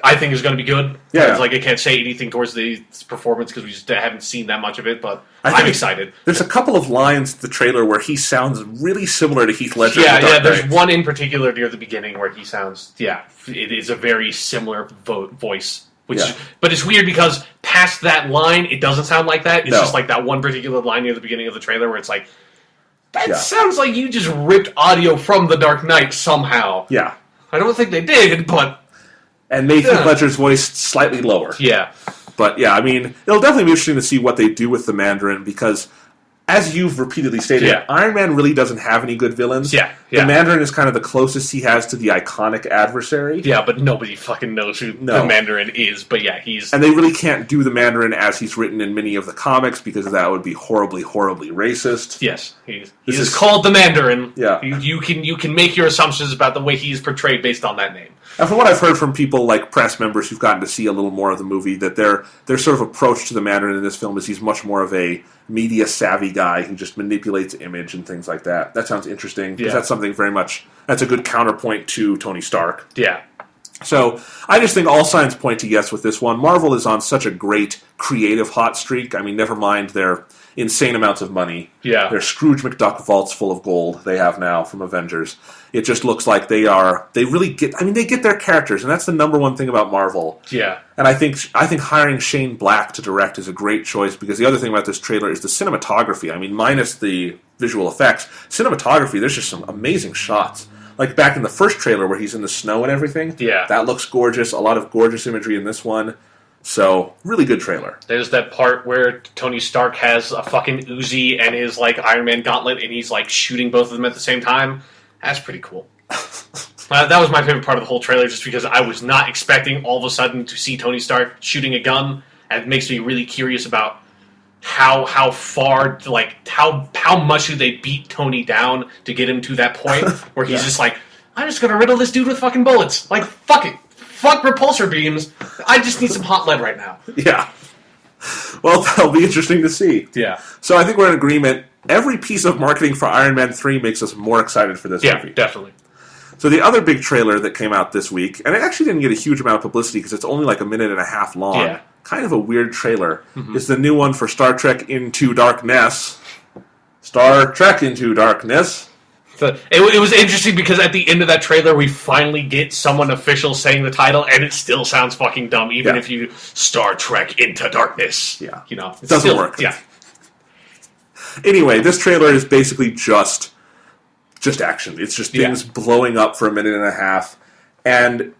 I think it's going to be good. Yeah. It's like, I can't say anything towards the performance because we just haven't seen that much of it, but I'm excited. There's a couple of lines in the trailer where he sounds really similar to Heath Ledger. Yeah, there's one in particular near the beginning where he sounds, it is a very similar voice. But it's weird because past that line, it doesn't sound like that. It's just like that one particular line near the beginning of the trailer where it's like, that sounds like you just ripped audio from The Dark Knight somehow. Yeah. I don't think they did, but... And made Heath Ledger's voice slightly lower. Yeah. But yeah, I mean, it'll definitely be interesting to see what they do with the Mandarin, because, as you've repeatedly stated, Iron Man really doesn't have any good villains. Yeah. The Mandarin is kind of the closest he has to the iconic adversary. Yeah, but nobody fucking knows who the Mandarin is. But yeah, he's... And they really can't do the Mandarin as he's written in many of the comics, because that would be horribly, horribly racist. Yes, he is called the Mandarin. Yeah. You can make your assumptions about the way he's portrayed based on that name. And from what I've heard from people like press members who've gotten to see a little more of the movie, that their sort of approach to the Mandarin in this film is he's much more of a media-savvy guy who just manipulates image and things like that. That sounds interesting, because that's something that's a good counterpoint to Tony Stark. Yeah. So, I just think all signs point to yes with this one. Marvel is on such a great creative hot streak. I mean, never mind their insane amounts of money. Yeah. Their Scrooge McDuck vaults full of gold they have now from Avengers. It just looks like they get their characters, and that's the number one thing about Marvel. Yeah. And I think hiring Shane Black to direct is a great choice, because the other thing about this trailer is the cinematography. I mean, minus the visual effects, cinematography, there's just some amazing shots. Like back in the first trailer where he's in the snow and everything. Yeah. That looks gorgeous. A lot of gorgeous imagery in this one. So, really good trailer. There's that part where Tony Stark has a fucking Uzi and his, like, Iron Man gauntlet, and he's, like, shooting both of them at the same time. That's pretty cool. That was my favorite part of the whole trailer, just because I was not expecting all of a sudden to see Tony Stark shooting a gun, and it makes me really curious about how far, like, how much do they beat Tony down to get him to that point where he's just like, I'm just gonna riddle this dude with fucking bullets. Like, fuck it. Fuck repulsor beams. I just need some hot lead right now. Yeah. Well, that'll be interesting to see. Yeah. So I think we're in agreement. Every piece of marketing for Iron Man 3 makes us more excited for this movie. Yeah, definitely. So the other big trailer that came out this week, and it actually didn't get a huge amount of publicity because it's only like a minute and a half long, kind of a weird trailer, is the new one for Star Trek Into Darkness. Star Trek Into Darkness. It was interesting because at the end of that trailer, we finally get someone official saying the title, and it still sounds fucking dumb, even if you Star Trek Into Darkness. Yeah. You know, it doesn't work. Yeah. Anyway, this trailer is basically just action. It's just things blowing up for a minute and a half, and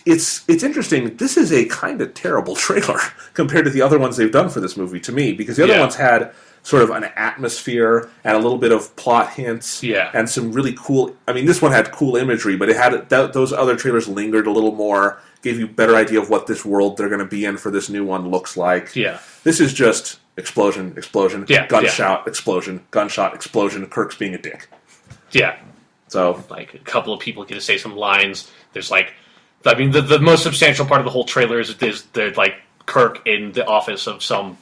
it's interesting. This is a kind of terrible trailer compared to the other ones they've done for this movie, to me, because the other ones had sort of an atmosphere and a little bit of plot hints and some really cool... I mean, this one had cool imagery, but it had those other trailers lingered a little more, gave you a better idea of what this world they're going to be in for this new one looks like. Yeah. This is just explosion, explosion, gunshot, explosion, gunshot, explosion, Kirk's being a dick. Yeah. So, like, a couple of people get to say some lines. There's, like, I mean, the most substantial part of the whole trailer is they're, like, Kirk in the office of some,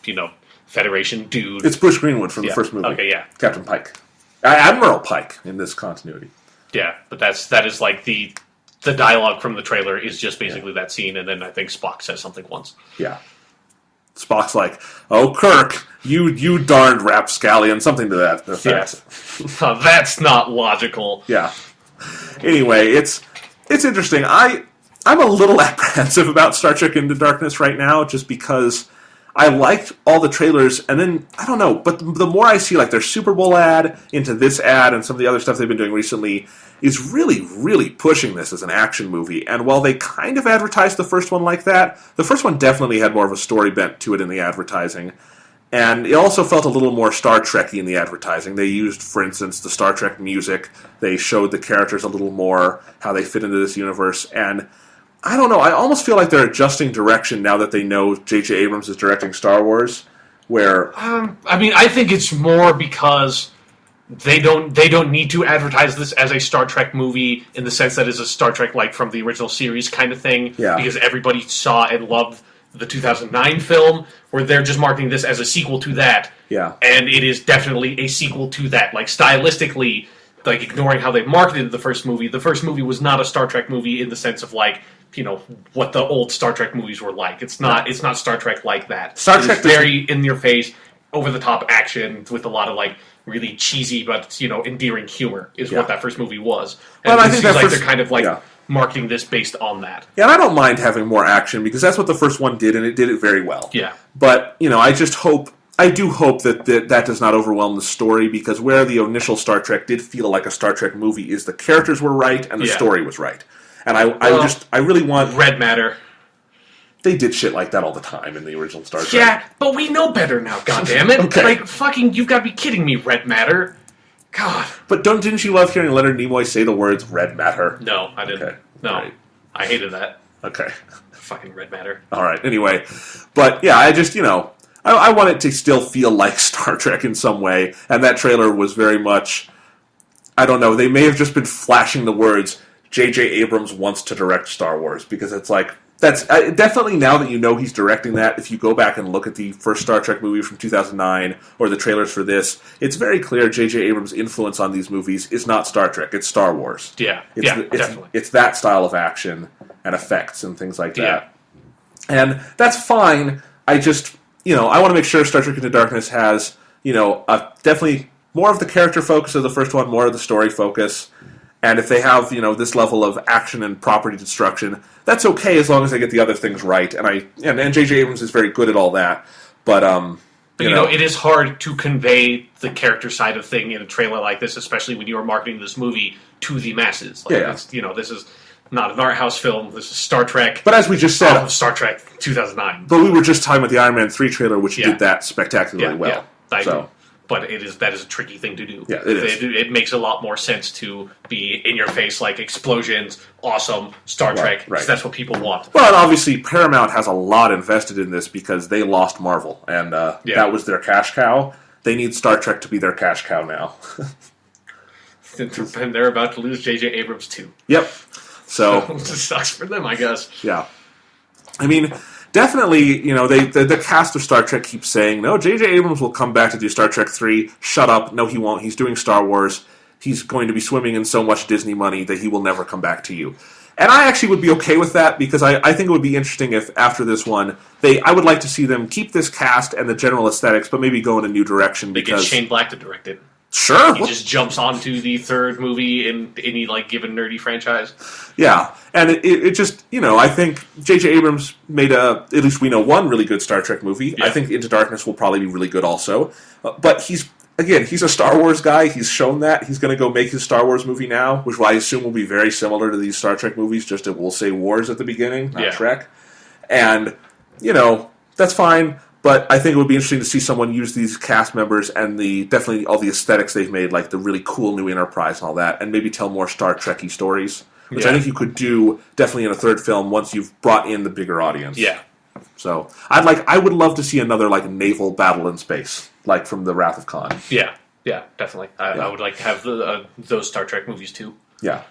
Federation dude. it's Bruce Greenwood from the first movie. Okay, yeah. Captain Pike. Admiral Pike in this continuity. Yeah, but that is, like, the dialogue from the trailer is just basically that scene, and then I think Spock says something once. Yeah. Spock's like, "Oh, Kirk, you darned rapscallion," something to that effect. Yeah. That's not logical. Yeah. Anyway, it's interesting. I'm a little apprehensive about Star Trek Into Darkness right now, just because I liked all the trailers, and then, I don't know, but the more I see, like, their Super Bowl ad into this ad and some of the other stuff they've been doing recently is really, really pushing this as an action movie. And while they kind of advertised the first one like that, the first one definitely had more of a story bent to it in the advertising. And it also felt a little more Star Trek-y in the advertising. They used, for instance, the Star Trek music. They showed the characters a little more, how they fit into this universe. And I don't know, I almost feel like they're adjusting direction now that they know J.J. Abrams is directing Star Wars, where... I mean, I think it's more because they don't need to advertise this as a Star Trek movie in the sense that it's a Star Trek, like, from the original series kind of thing, because everybody saw and loved the 2009 film, where they're just marketing this as a sequel to that. Yeah. And it is definitely a sequel to that. Like, stylistically, like, ignoring how they marketed the first movie was not a Star Trek movie in the sense of, like, what the old Star Trek movies were like. It's not Star Trek like that. Star Trek is very in-your-face, over-the-top action with a lot of, like, really cheesy but, endearing humor is what that first movie was. And well, it seems like they're kind of, like, marketing this based on that. Yeah, and I don't mind having more action, because that's what the first one did, and it did it very well. Yeah. But, I do hope that does not overwhelm the story, because where the initial Star Trek did feel like a Star Trek movie is the characters were right and the story was right. And I really want... Red Matter. They did shit like that all the time in the original Star Trek. Yeah, but we know better now, goddammit. Okay. Like, fucking, you've got to be kidding me, Red Matter. God. But didn't you love hearing Leonard Nimoy say the words Red Matter? No, I didn't. Okay. No. Right. I hated that. Okay. Fucking Red Matter. Alright, anyway. But, yeah, I just, I want it to still feel like Star Trek in some way, and that trailer was very much... I don't know, they may have just been flashing the words, J.J. Abrams wants to direct Star Wars, because it's like... That's definitely, now that you know he's directing that, if you go back and look at the first Star Trek movie from 2009, or the trailers for this, it's very clear J.J. Abrams' influence on these movies is not Star Trek, it's Star Wars. Yeah, definitely. It's that style of action and effects and things like that. And that's fine, I just, I want to make sure Star Trek Into Darkness has, definitely more of the character focus of the first one, more of the story focus. And if they have, this level of action and property destruction, that's okay as long as they get the other things right. And J.J. Abrams is very good at all that. But it is hard to convey the character side of thing in a trailer like this, especially when you are marketing this movie to the masses. Like, this is not an art house film. This is Star Trek. But as we just said, Star Trek 2009. But we were just talking about the Iron Man 3 trailer, which did that spectacularly well. Yeah. But that is a tricky thing to do. Yeah, it is. It makes a lot more sense to be in your face, like explosions, awesome, Star Trek, because that's what people want. Well, and obviously Paramount has a lot invested in this because they lost Marvel, and that was their cash cow. They need Star Trek to be their cash cow now. And they're about to lose J.J. Abrams too. Yep. So it just sucks for them, I guess. Yeah. I mean... Definitely, the cast of Star Trek keeps saying, no, J.J. Abrams will come back to do Star Trek 3. Shut up. No, he won't. He's doing Star Wars. He's going to be swimming in so much Disney money that he will never come back to you. And I actually would be okay with that, because I think it would be interesting if, after this one, I would like to see them keep this cast and the general aesthetics, but maybe go in a new direction. They get Shane Black to direct it. Sure. He just jumps onto the third movie in any, given nerdy franchise. Yeah, and it just, I think J.J. Abrams made at least we know, one really good Star Trek movie. Yeah. I think Into Darkness will probably be really good also. But he's a Star Wars guy. He's shown that. He's going to go make his Star Wars movie now, which I assume will be very similar to these Star Trek movies, just it will say Wars at the beginning, not Trek. And, that's fine. But I think it would be interesting to see someone use these cast members and definitely all the aesthetics they've made, like the really cool new Enterprise and all that, and maybe tell more Star Trek-y stories, which I think you could do definitely in a third film once you've brought in the bigger audience. Yeah. So I would love to see another like naval battle in space, like from the Wrath of Khan. Yeah, definitely. I would like to have those Star Trek movies too. Yeah.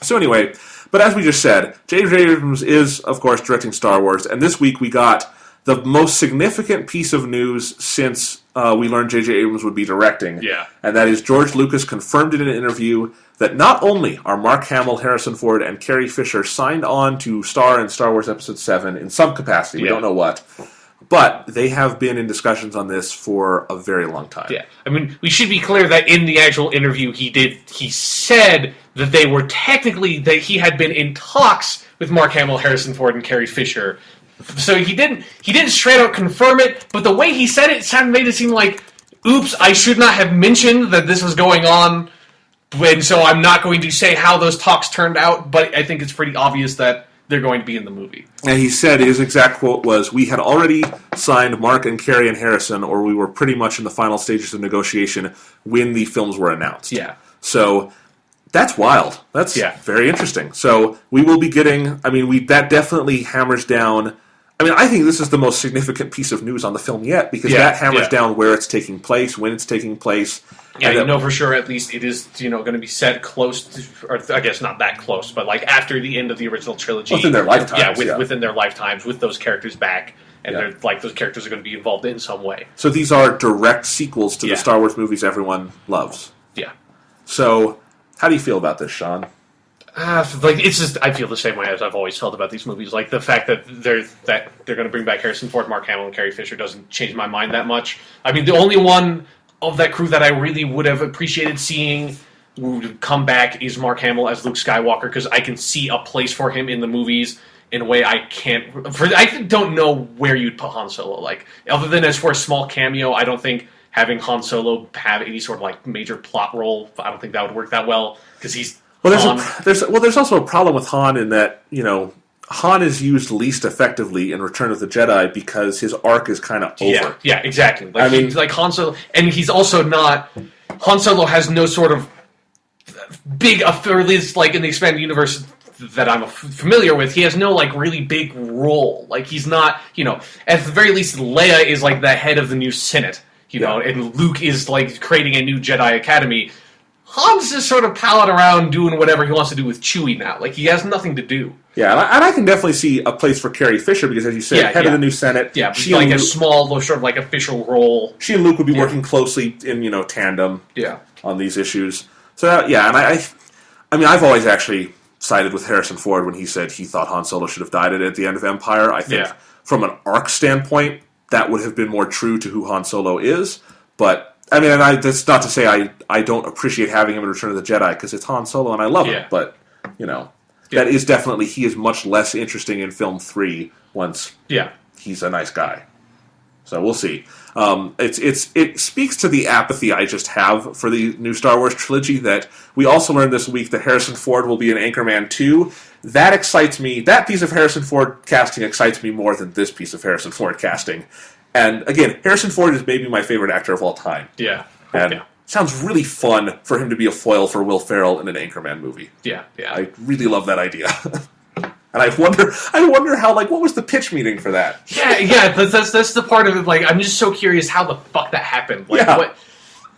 So anyway, but as we just said, J.J. Abrams is, of course, directing Star Wars, and this week we got the most significant piece of news since we learned J.J. Abrams would be directing. Yeah. And that is George Lucas confirmed in an interview that not only are Mark Hamill, Harrison Ford, and Carrie Fisher signed on to star in Star Wars Episode 7 in some capacity, we don't know what, but they have been in discussions on this for a very long time. Yeah. I mean, we should be clear that in the actual interview he said that they were technically, that he had been in talks with Mark Hamill, Harrison Ford, and Carrie Fisher. So he didn't straight out confirm it, but the way he said it made it seem like, oops, I should not have mentioned that this was going on, and so I'm not going to say how those talks turned out, but I think it's pretty obvious that they're going to be in the movie. And he said, his exact quote was, "We had already signed Mark and Carrie and Harrison, or we were pretty much in the final stages of negotiation when the films were announced." Yeah. So that's wild. That's very interesting. So we will be getting, that definitely hammers down. I think this is the most significant piece of news on the film yet, because that hammers down where it's taking place, when it's taking place. Yeah, you know for sure at least it is, going to be set close to, or I guess not that close, but like after the end of the original trilogy. Within their lifetimes. Within their lifetimes, with those characters back, and they're like those characters are going to be involved in some way. So these are direct sequels to the Star Wars movies everyone loves. Yeah. So, how do you feel about this, Sean? It's just, I feel the same way as I've always felt about these movies. Like the fact that they're going to bring back Harrison Ford, Mark Hamill, and Carrie Fisher doesn't change my mind that much. The only one of that crew that I really would have appreciated seeing would come back is Mark Hamill as Luke Skywalker, because I can see a place for him in the movies in a way I can't. I don't know where you'd put Han Solo. Like, other than as for a small cameo, I don't think having Han Solo have any sort of like major plot role, I don't think that would work that well, because he's. There's also a problem with Han in that, Han is used least effectively in Return of the Jedi because his arc is kind of over. Yeah, exactly. He's like Han Solo, and he's also not. Han Solo has no sort of big, or at least like in the expanded universe that I'm familiar with, he has no like really big role. Like he's not, at the very least, Leia is like the head of the new Senate, and Luke is like creating a new Jedi Academy. Han's just sort of palling around doing whatever he wants to do with Chewie now. Like, he has nothing to do. Yeah, and I can definitely see a place for Carrie Fisher, because as you said, head of the new Senate. Yeah, she's like a small, sort of like official role. She and Luke would be working closely in, tandem on these issues. So, and I've always actually sided with Harrison Ford when he said he thought Han Solo should have died at the end of Empire. I think from an arc standpoint, that would have been more true to who Han Solo is, but... that's not to say I don't appreciate having him in Return of the Jedi, because it's Han Solo and I love him, but, that is definitely, he is much less interesting in film 3 once he's a nice guy. So we'll see. It speaks to the apathy I just have for the new Star Wars trilogy that we also learned this week that Harrison Ford will be in Anchorman 2. That excites me. That piece of Harrison Ford casting excites me more than this piece of Harrison Ford casting. And again, Harrison Ford is maybe my favorite actor of all time. Yeah. And it sounds really fun for him to be a foil for Will Ferrell in an Anchorman movie. Yeah. I really love that idea. And I wonder how, what was the pitch meeting for that? Yeah, that's the part of it, I'm just so curious how the fuck that happened.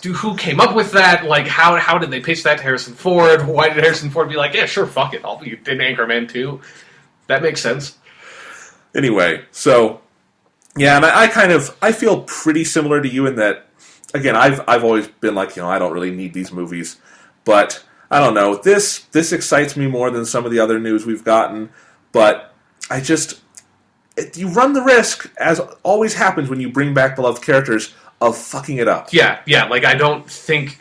Who came up with that? How did they pitch that to Harrison Ford? Why did Harrison Ford be like, yeah, sure, fuck it, I'll be in Anchorman 2? That makes sense. Anyway, so... Yeah, and I feel pretty similar to you in that, again, I've always been like, I don't really need these movies, but I don't know, this excites me more than some of the other news we've gotten, but you run the risk, as always happens when you bring back beloved characters, of fucking it up. Yeah, I don't think...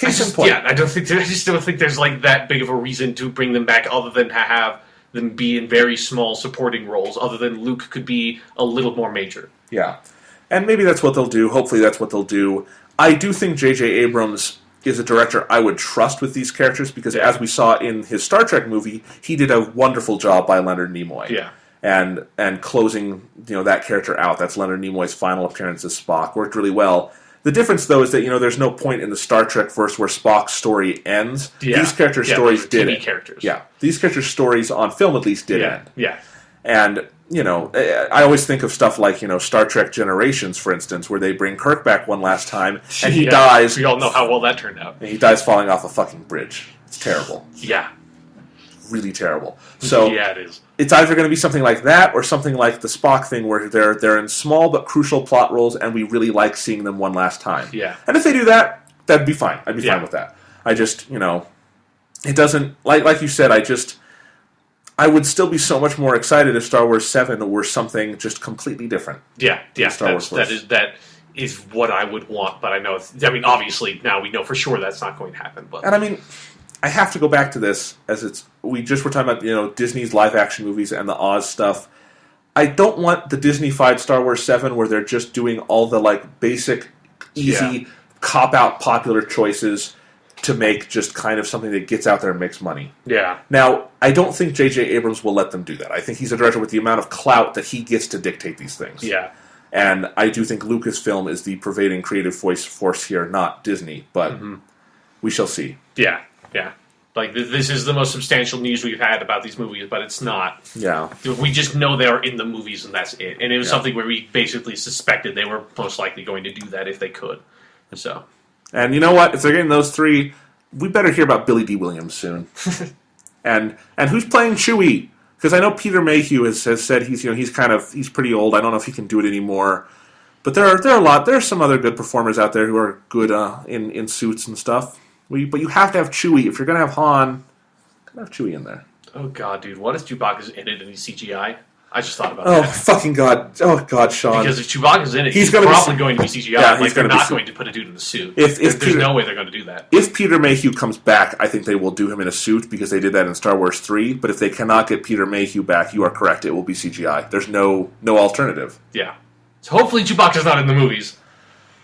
I just don't think there's that big of a reason to bring them back other than to have them be in very small supporting roles, other than Luke could be a little more major. Yeah. And maybe that's what they'll do. Hopefully that's what they'll do. I do think J.J. Abrams is a director I would trust with these characters, because as we saw in his Star Trek movie, he did a wonderful job by Leonard Nimoy. Yeah. And closing that character out. That's Leonard Nimoy's final appearance as Spock. Worked really well. The difference, though, is that there's no point in the Star Trek verse where Spock's story ends. Yeah. These characters' stories did TV end. characters. Yeah, these characters' stories on film at least did end. Yeah, and I always think of stuff like, Star Trek Generations, for instance, where they bring Kirk back one last time, and he dies. We all know how well that turned out. And he dies falling off a fucking bridge. It's terrible. Yeah. Really terrible. So yeah, it is. It's either going to be something like that or something like the Spock thing where they're in small but crucial plot roles and we really like seeing them one last time. Yeah. And if they do that, that'd be fine. I'd be fine with that. I just, it doesn't, like you said, I would still be so much more excited if Star Wars 7 were something just completely different. Yeah. Star Wars that is what I would want, but I know obviously now we know for sure that's not going to happen. But And I have to go back to this as we just were talking about, Disney's live action movies and the Oz stuff. I don't want the Disney-fied Star Wars 7 where they're just doing all the basic, easy, cop-out popular choices to make just kind of something that gets out there and makes money. Yeah. Now, I don't think J.J. Abrams will let them do that. I think he's a director with the amount of clout that he gets to dictate these things. Yeah. And I do think Lucasfilm is the pervading creative force here, not Disney. But we shall see. Yeah. Yeah. This is the most substantial news we've had about these movies, but it's not. Yeah. We just know they are in the movies, and that's it. And it was something where we basically suspected they were most likely going to do that if they could. So. And you know what? If they're getting those three, we better hear about Billy D. Williams soon. and who's playing Chewie? Because I know Peter Mayhew has said he's pretty old. I don't know if he can do it anymore. But there are some other good performers out there who are good in suits and stuff. But you have to have Chewie. If you're going to have Han, you have Chewie in there. Oh, God, dude. What if Chewbacca's in it and he's CGI? I just thought about that. Oh, fucking God. Oh, God, Sean. Because if Chewbacca's in it, he's probably going to be CGI. Yeah, they're not going to put a dude in the suit. There's no way they're going to do that. If Peter Mayhew comes back, I think they will do him in a suit because they did that in Star Wars 3. But if they cannot get Peter Mayhew back, you are correct. It will be CGI. There's no alternative. Yeah. So hopefully Chewbacca's not in the movies.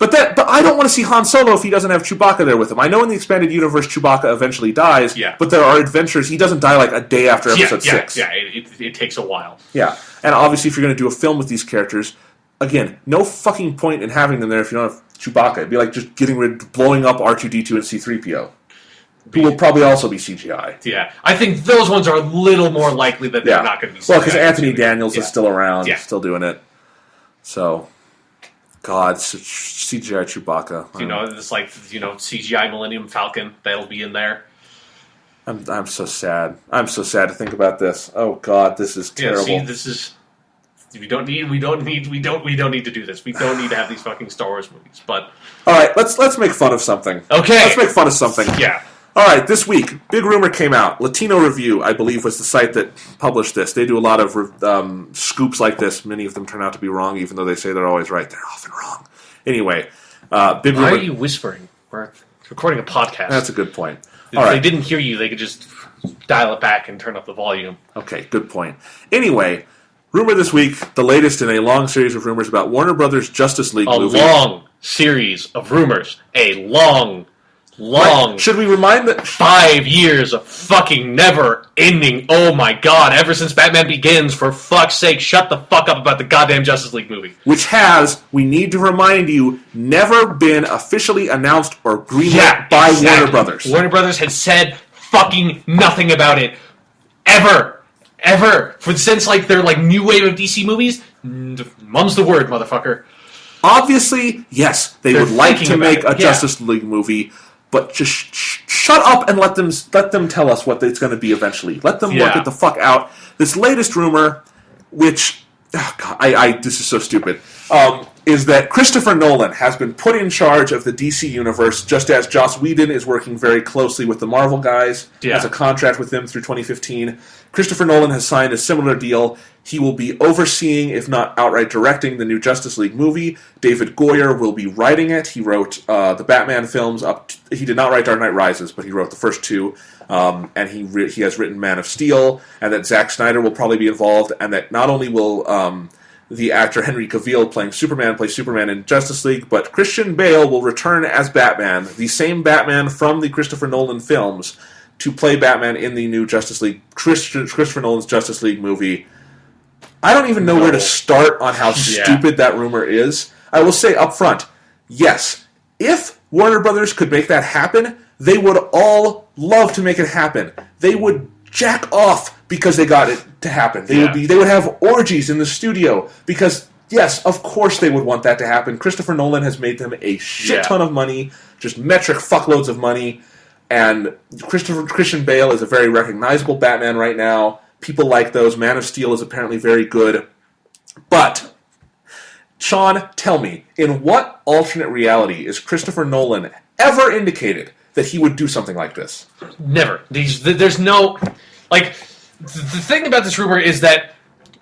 But I don't want to see Han Solo if he doesn't have Chewbacca there with him. I know in the expanded universe Chewbacca eventually dies, but there are adventures. He doesn't die a day after episode 6. Yeah, it takes a while. Yeah, and obviously if you're going to do a film with these characters, again, no fucking point in having them there if you don't have Chewbacca. It'd be like just blowing up R2-D2 and C-3PO. Who will probably also be CGI. Yeah, I think those ones are a little more likely that they're not going to be CGI. Well, because Anthony Daniels is still around, still doing it. So... God, CGI Chewbacca. It's CGI Millennium Falcon. That'll be in there. I'm so sad. I'm so sad to think about this. Oh God, this is terrible. Yeah, see, this is. We don't need to do this. We don't need to have these fucking Star Wars movies. But all right, let's make fun of something. Okay, let's make fun of something. Yeah. All right, this week, big rumor came out. Latino Review, I believe, was the site that published this. They do a lot of scoops like this. Many of them turn out to be wrong, even though they say they're always right. They're often wrong. Anyway, big rumor. Why are you whispering? We're recording a podcast. That's a good point. If they didn't hear you, they could just dial it back and turn up the volume. Okay, good point. Anyway, rumor this week, the latest in a long series of rumors about Warner Brothers' Justice League movie. A long series of rumors. A long. Should we remind that 5 years of fucking never ending? Oh my God! Ever since Batman Begins, for fuck's sake, shut the fuck up about the goddamn Justice League movie. Which has, we need to remind you, never been officially announced or greenlit by Warner Brothers. Warner Brothers had said fucking nothing about it ever. Since their new wave of DC movies, mum's the word, motherfucker. Obviously, yes, they're would like to make a Justice League movie. But just shut up and let them tell us what it's going to be eventually. Let them work it the fuck out. This latest rumor, which this is so stupid, is that Christopher Nolan has been put in charge of the DC universe, just as Joss Whedon is working very closely with the Marvel guys, has a contract with them through 2015. Christopher Nolan has signed a similar deal. He will be overseeing, if not outright directing, the new Justice League movie. David Goyer will be writing it. He wrote the Batman films he did not write Dark Knight Rises, but he wrote the first two. And he has written Man of Steel, and that Zack Snyder will probably be involved, and that not only will the actor Henry Cavill playing Superman play Superman in Justice League, but Christian Bale will return as Batman, the same Batman from the Christopher Nolan films, to play Batman in the new Justice League, Christopher Nolan's Justice League movie. I don't even know where to start on how stupid that rumor is. I will say up front, yes, if Warner Brothers could make that happen, they would all love to make it happen. They would jack off because they got it to happen. They would have orgies in the studio because, yes, of course they would want that to happen. Christopher Nolan has made them a shit ton of money, just metric fuckloads of money, and Christian Bale is a very recognizable Batman right now. People like those. Man of Steel is apparently very good. But, Sean, tell me, in what alternate reality is Christopher Nolan ever indicated that he would do something like this? Never. There's no... Like, the thing about this rumor is that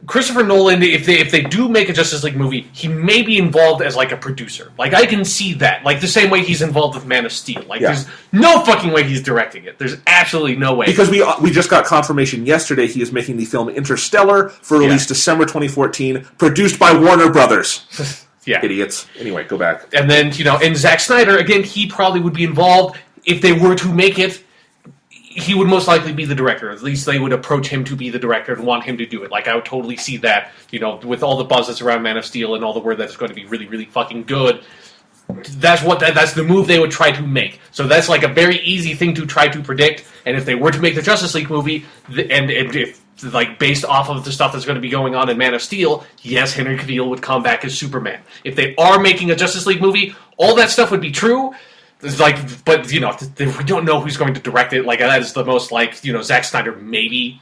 Christopher Nolan, if they do make a Justice League movie, he may be involved as, like, a producer. Like, I can see that. Like, the same way he's involved with Man of Steel. Like, there's no fucking way he's directing it. There's absolutely no way. Because we just got confirmation yesterday he is making the film Interstellar for release December 2014, produced by Warner Brothers. Idiots. Anyway, go back. And then, and Zack Snyder, again, he probably would be involved. If they were to make it, he would most likely be the director. At least they would approach him to be the director and want him to do it. Like, I would totally see that, with all the buzz that's around Man of Steel and all the word that's going to be really, really fucking good. That's the move they would try to make. So that's like a very easy thing to try to predict. And if they were to make the Justice League movie, and if like based off of the stuff that's going to be going on in Man of Steel, yes, Henry Cavill would come back as Superman. If they are making a Justice League movie, all that stuff would be true. Like, but we don't know who's going to direct it. Like, that is the most Zack Snyder maybe,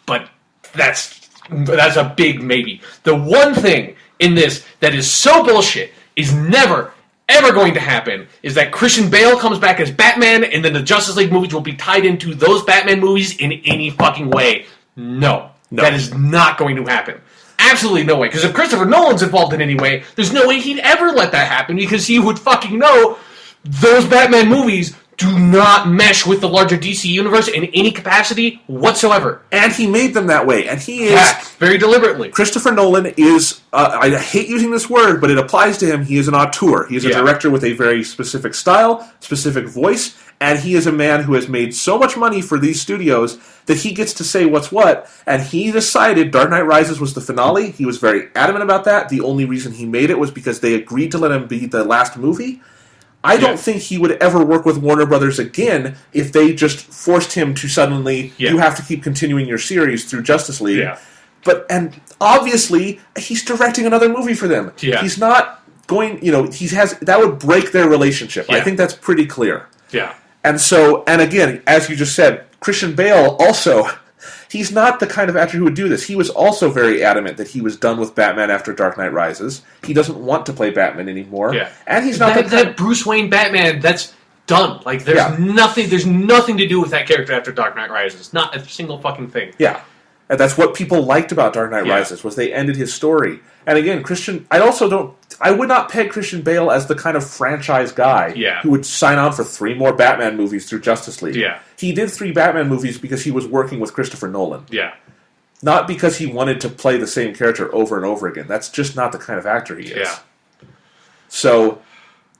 but that's a big maybe. The one thing in this that is so bullshit is never ever going to happen is that Christian Bale comes back as Batman, and then the Justice League movies will be tied into those Batman movies in any fucking way. No, that is not going to happen. Absolutely no way. Because if Christopher Nolan's involved in any way, there's no way he'd ever let that happen because he would fucking know those Batman movies do not mesh with the larger DC universe in any capacity whatsoever. And he made them that way. And he is... very deliberately. Christopher Nolan is... I hate using this word, but it applies to him. He is an auteur. He is a director with a very specific style, specific voice, and he is a man who has made so much money for these studios that he gets to say what's what. And he decided Dark Knight Rises was the finale. He was very adamant about that. The only reason he made it was because they agreed to let him be the last movie. I don't think he would ever work with Warner Brothers again if they just forced him to suddenly, you have to keep continuing your series through Justice League. Yeah. And obviously, he's directing another movie for them. Yeah. He's not going, that would break their relationship. Yeah. I think that's pretty clear. Yeah. And so, and again, as you just said, Christian Bale also... He's not the kind of actor who would do this. He was also very adamant that he was done with Batman after Dark Knight Rises. He doesn't want to play Batman anymore. Yeah. And he's not that Bruce Wayne Batman, that's done. Like, there's nothing to do with that character after Dark Knight Rises. Not a single fucking thing. Yeah. And that's what people liked about Dark Knight Rises, was they ended his story. And again, I would not peg Christian Bale as the kind of franchise guy who would sign on for 3 more Batman movies through Justice League. Yeah. He did 3 Batman movies because he was working with Christopher Nolan. Yeah. Not because he wanted to play the same character over and over again. That's just not the kind of actor he is. Yeah. So,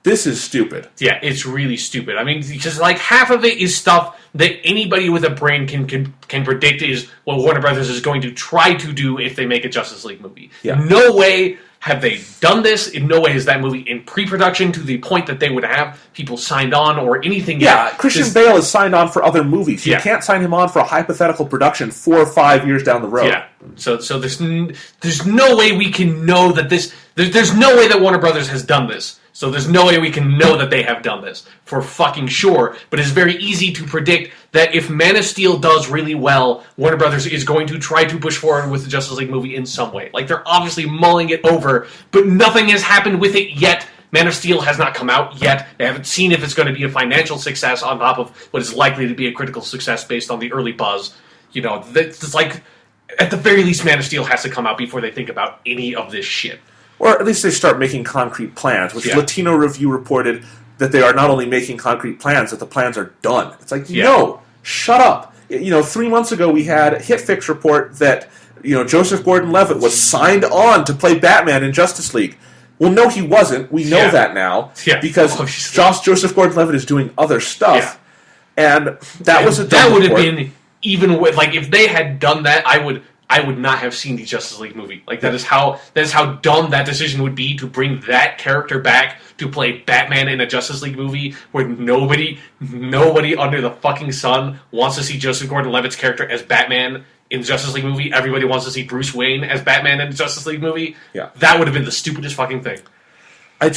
this is stupid. Yeah, it's really stupid. I mean, because half of it is stuff that anybody with a brain can predict is what Warner Brothers is going to try to do if they make a Justice League movie. Yeah. No way have they done this. In no way is that movie in pre-production to the point that they would have people signed on or anything. Yeah, Christian Bale is signed on for other movies. You can't sign him on for a hypothetical production 4 or 5 years down the road. Yeah. So there's no way we can know that this... There's no way that Warner Brothers has done this. So there's no way we can know that they have done this for fucking sure. But it's very easy to predict that if Man of Steel does really well, Warner Brothers is going to try to push forward with the Justice League movie in some way. Like, they're obviously mulling it over, but nothing has happened with it yet. Man of Steel has not come out yet. They haven't seen if it's going to be a financial success on top of what is likely to be a critical success based on the early buzz. It's like, at the very least, Man of Steel has to come out before they think about any of this shit. Or at least they start making concrete plans, which Latino Review reported that they are not only making concrete plans, that the plans are done. It's like, no, shut up. 3 months ago we had a HitFix report that, Joseph Gordon-Levitt was signed on to play Batman in Justice League. Well, no, he wasn't. We know that now. Yeah. Because Joseph Gordon-Levitt is doing other stuff. Yeah. And that was a dumb That would have been, even with, if they had done that, I I would not have seen the Justice League movie. Like that is how dumb that decision would be to bring that character back to play Batman in a Justice League movie where nobody under the fucking sun wants to see Joseph Gordon-Levitt's character as Batman in the Justice League movie. Everybody wants to see Bruce Wayne as Batman in the Justice League movie. Yeah. That would have been the stupidest fucking thing. I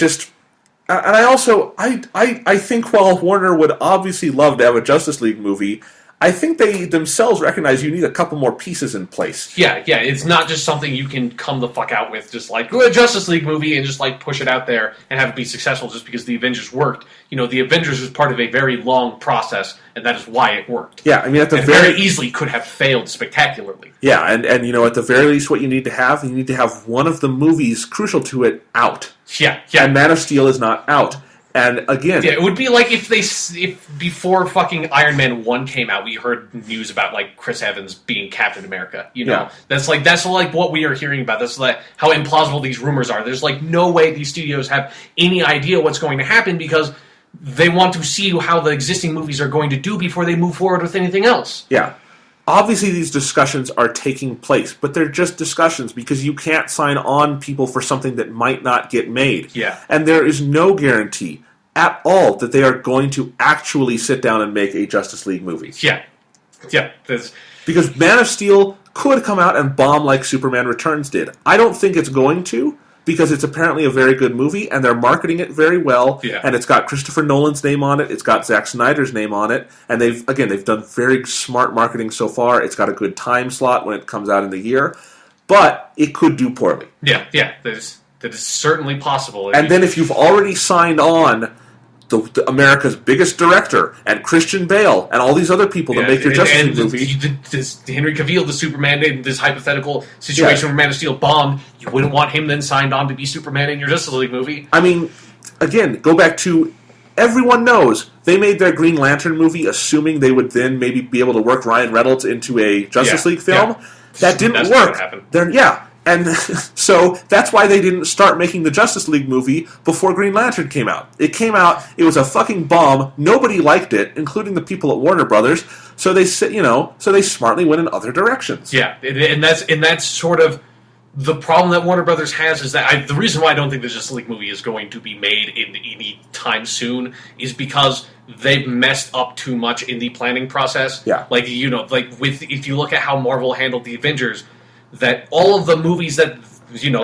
think while Warner would obviously love to have a Justice League movie, I think they themselves recognize you need a couple more pieces in place. Yeah, it's not just something you can come the fuck out with, just like, a Justice League movie and just like push it out there and have it be successful just because the Avengers worked. You know, the Avengers was part of a very long process, and that is why it worked. Yeah, I mean, at the very easily could have failed spectacularly. Yeah, and you know, at the very least, what you need to have one of the movies crucial to it out. Yeah. And Man of Steel is not out. And again, it would be like if before fucking Iron Man 1 came out, we heard news about like Chris Evans being Captain America. You know, that's like what we are hearing about. That's like how implausible these rumors are. There's like no way these studios have any idea what's going to happen because they want to see how the existing movies are going to do before they move forward with anything else. Yeah. Obviously, these discussions are taking place, but they're just discussions because you can't sign on people for something that might not get made. Yeah. And there is no guarantee at all that they are going to actually sit down and make a Justice League movie. Yeah. Because Man of Steel could come out and bomb like Superman Returns did. I don't think it's going to, because it's apparently a very good movie, and they're marketing it very well, and it's got Christopher Nolan's name on it, it's got Zack Snyder's name on it, and they've done very smart marketing so far. It's got a good time slot when it comes out in the year, but it could do poorly. Yeah, that is certainly possible. And then if you've already signed on the America's biggest director, and Christian Bale, and all these other people to make your Justice League movie. Henry Cavill, the Superman, in this hypothetical situation where Man of Steel bombed, you wouldn't want him then signed on to be Superman in your Justice League movie. I mean, again, go back to, everyone knows they made their Green Lantern movie assuming they would then maybe be able to work Ryan Reynolds into a Justice League film. Yeah. That didn't work. And so that's why they didn't start making the Justice League movie before Green Lantern came out. It came out, it was a fucking bomb. Nobody liked it, including the people at Warner Brothers. So they smartly went in other directions. Yeah, and that's sort of the problem that Warner Brothers has is that the reason why I don't think the Justice League movie is going to be made in any time soon is because they've messed up too much in the planning process. Yeah, if you look at how Marvel handled the Avengers. That all of the movies that,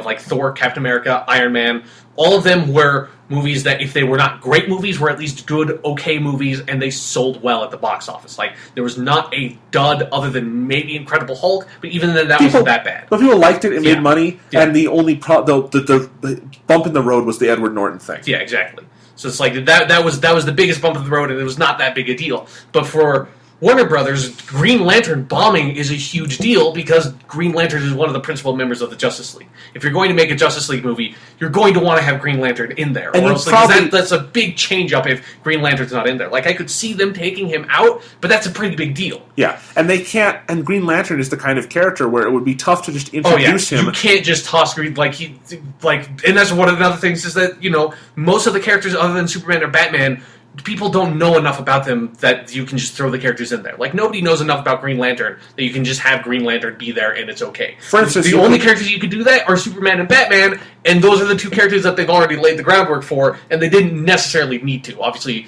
like Thor, Captain America, Iron Man, all of them were movies that, if they were not great movies, were at least good, okay movies, and they sold well at the box office. Like, there was not a dud other than maybe Incredible Hulk, but even then, wasn't that bad. But people liked it, made money, and the only the bump in the road was the Edward Norton thing. Yeah, exactly. So it's like, that was the biggest bump in the road, and it was not that big a deal. But for Warner Brothers, Green Lantern bombing is a huge deal because Green Lantern is one of the principal members of the Justice League. If you're going to make a Justice League movie, you're going to want to have Green Lantern in there. And or else, that's a big change up if Green Lantern's not in there. Like, I could see them taking him out, but that's a pretty big deal. Yeah, and they can't, and Green Lantern is the kind of character where it would be tough to just introduce him. You can't just toss Green, and that's one of the other things is that, most of the characters other than Superman or Batman, people don't know enough about them that you can just throw the characters in there. Like, nobody knows enough about Green Lantern that you can just have Green Lantern be there and it's okay. For instance, the only characters you could do that are Superman and Batman, and those are the two characters that they've already laid the groundwork for, and they didn't necessarily need to. Obviously,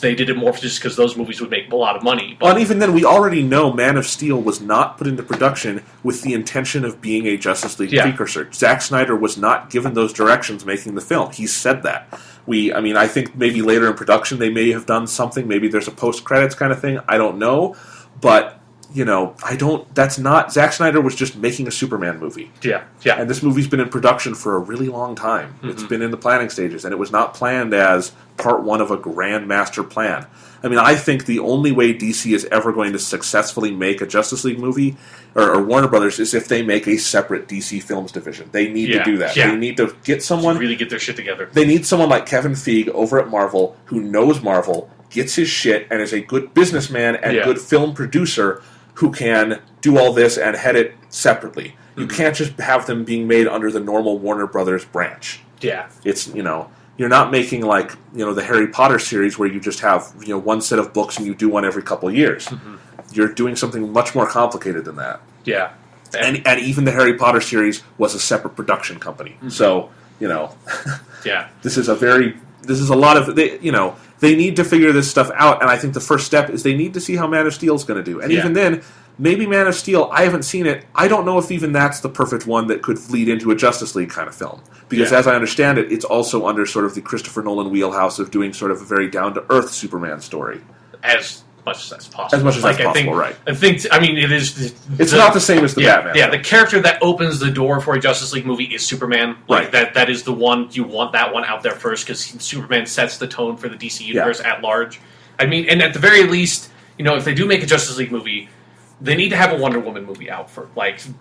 they did it more just because those movies would make a lot of money. But. Well, and even then, we already know Man of Steel was not put into production with the intention of being a Justice League precursor. Zack Snyder was not given those directions making the film. He said that. I think maybe later in production they may have done something. Maybe there's a post-credits kind of thing. I don't know. But, that's not... Zack Snyder was just making a Superman movie. Yeah. And this movie's been in production for a really long time. Mm-hmm. It's been in the planning stages, and it was not planned as part one of a grand master plan. I think the only way DC is ever going to successfully make a Justice League movie, or Warner Brothers, is if they make a separate DC Films division. They need to do that. Yeah. They need to get someone... really get their shit together. They need someone like Kevin Feige over at Marvel, who knows Marvel, gets his shit, and is a good businessman and good film producer who can do all this and head it separately. You can't just have them being made under the normal Warner Brothers branch. Yeah. It's, you're not making the Harry Potter series where you just have, one set of books and you do one every couple of years. Mm-hmm. You're doing something much more complicated than that. Yeah. And even the Harry Potter series was a separate production company. Mm-hmm. So, yeah, this is a lot of, they need to figure this stuff out, and I think the first step is they need to see how Man of Steel is going to do. And even then, maybe Man of Steel, I haven't seen it, I don't know if even that's the perfect one that could lead into a Justice League kind of film. Because as I understand it, it's also under sort of the Christopher Nolan wheelhouse of doing sort of a very down-to-earth Superman story. As much as possible. As much as that's possible, right. I mean, it is... It's not the same as the Batman. Yeah, the character that opens the door for a Justice League movie is Superman. Right. That is the one, you want that one out there first, because Superman sets the tone for the DC Universe at large. I mean, and at the very least, if they do make a Justice League movie, they need to have a Wonder Woman movie out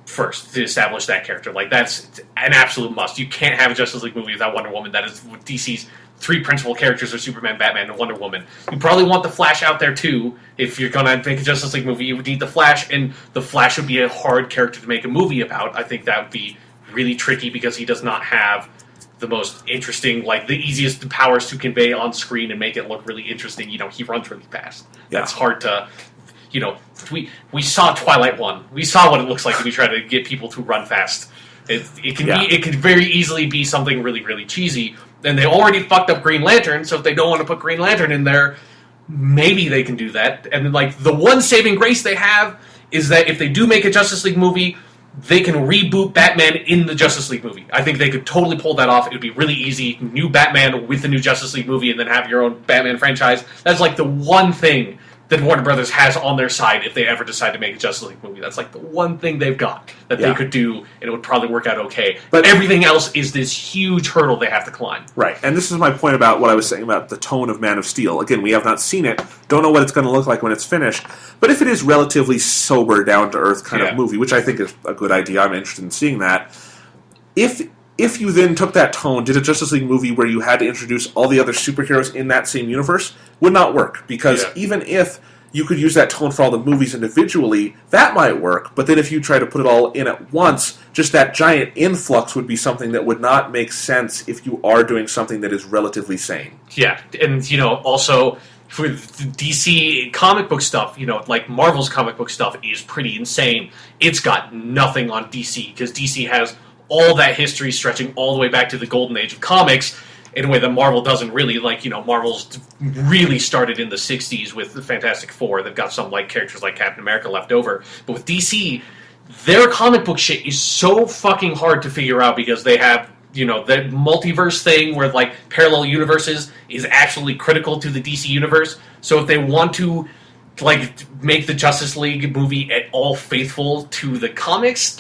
first to establish that character. That's an absolute must. You can't have a Justice League movie without Wonder Woman. That is DC's three principal characters are Superman, Batman, and Wonder Woman. You probably want the Flash out there too. If you're going to make a Justice League movie, you would need the Flash, and the Flash would be a hard character to make a movie about. I think that would be really tricky because he does not have the most interesting, the easiest powers to convey on screen and make it look really interesting. He runs really fast. Yeah. That's hard to... we saw Twilight 1. We saw what it looks like if we try to get people to run fast. It could very easily be something really, really cheesy. And they already fucked up Green Lantern, so if they don't want to put Green Lantern in there, maybe they can do that. And then, the one saving grace they have is that if they do make a Justice League movie, they can reboot Batman in the Justice League movie. I think they could totally pull that off. It would be really easy. New Batman with the new Justice League movie and then have your own Batman franchise. That's the one thing that Warner Brothers has on their side if they ever decide to make a Justice League movie. That's the one thing they've got that they could do, and it would probably work out okay. But everything else is this huge hurdle they have to climb. Right, and this is my point about what I was saying about the tone of Man of Steel. Again, we have not seen it, don't know what it's going to look like when it's finished, but if it is relatively sober, down-to-earth kind of movie, which I think is a good idea, I'm interested in seeing that, if you then took that tone, did a Justice League movie where you had to introduce all the other superheroes in that same universe, would not work. Because even if you could use that tone for all the movies individually, that might work. But then if you try to put it all in at once, just that giant influx would be something that would not make sense if you are doing something that is relatively sane. Yeah, and, also... for the DC comic book stuff, Marvel's comic book stuff is pretty insane. It's got nothing on DC, because DC has all that history stretching all the way back to the golden age of comics in a way that Marvel doesn't really. Marvel's really started in the 60s with the Fantastic Four. They've got some characters like Captain America left over. But with DC, their comic book shit is so fucking hard to figure out because they have... the multiverse thing where, parallel universes is actually critical to the DC universe. So if they want to, make the Justice League movie at all faithful to the comics,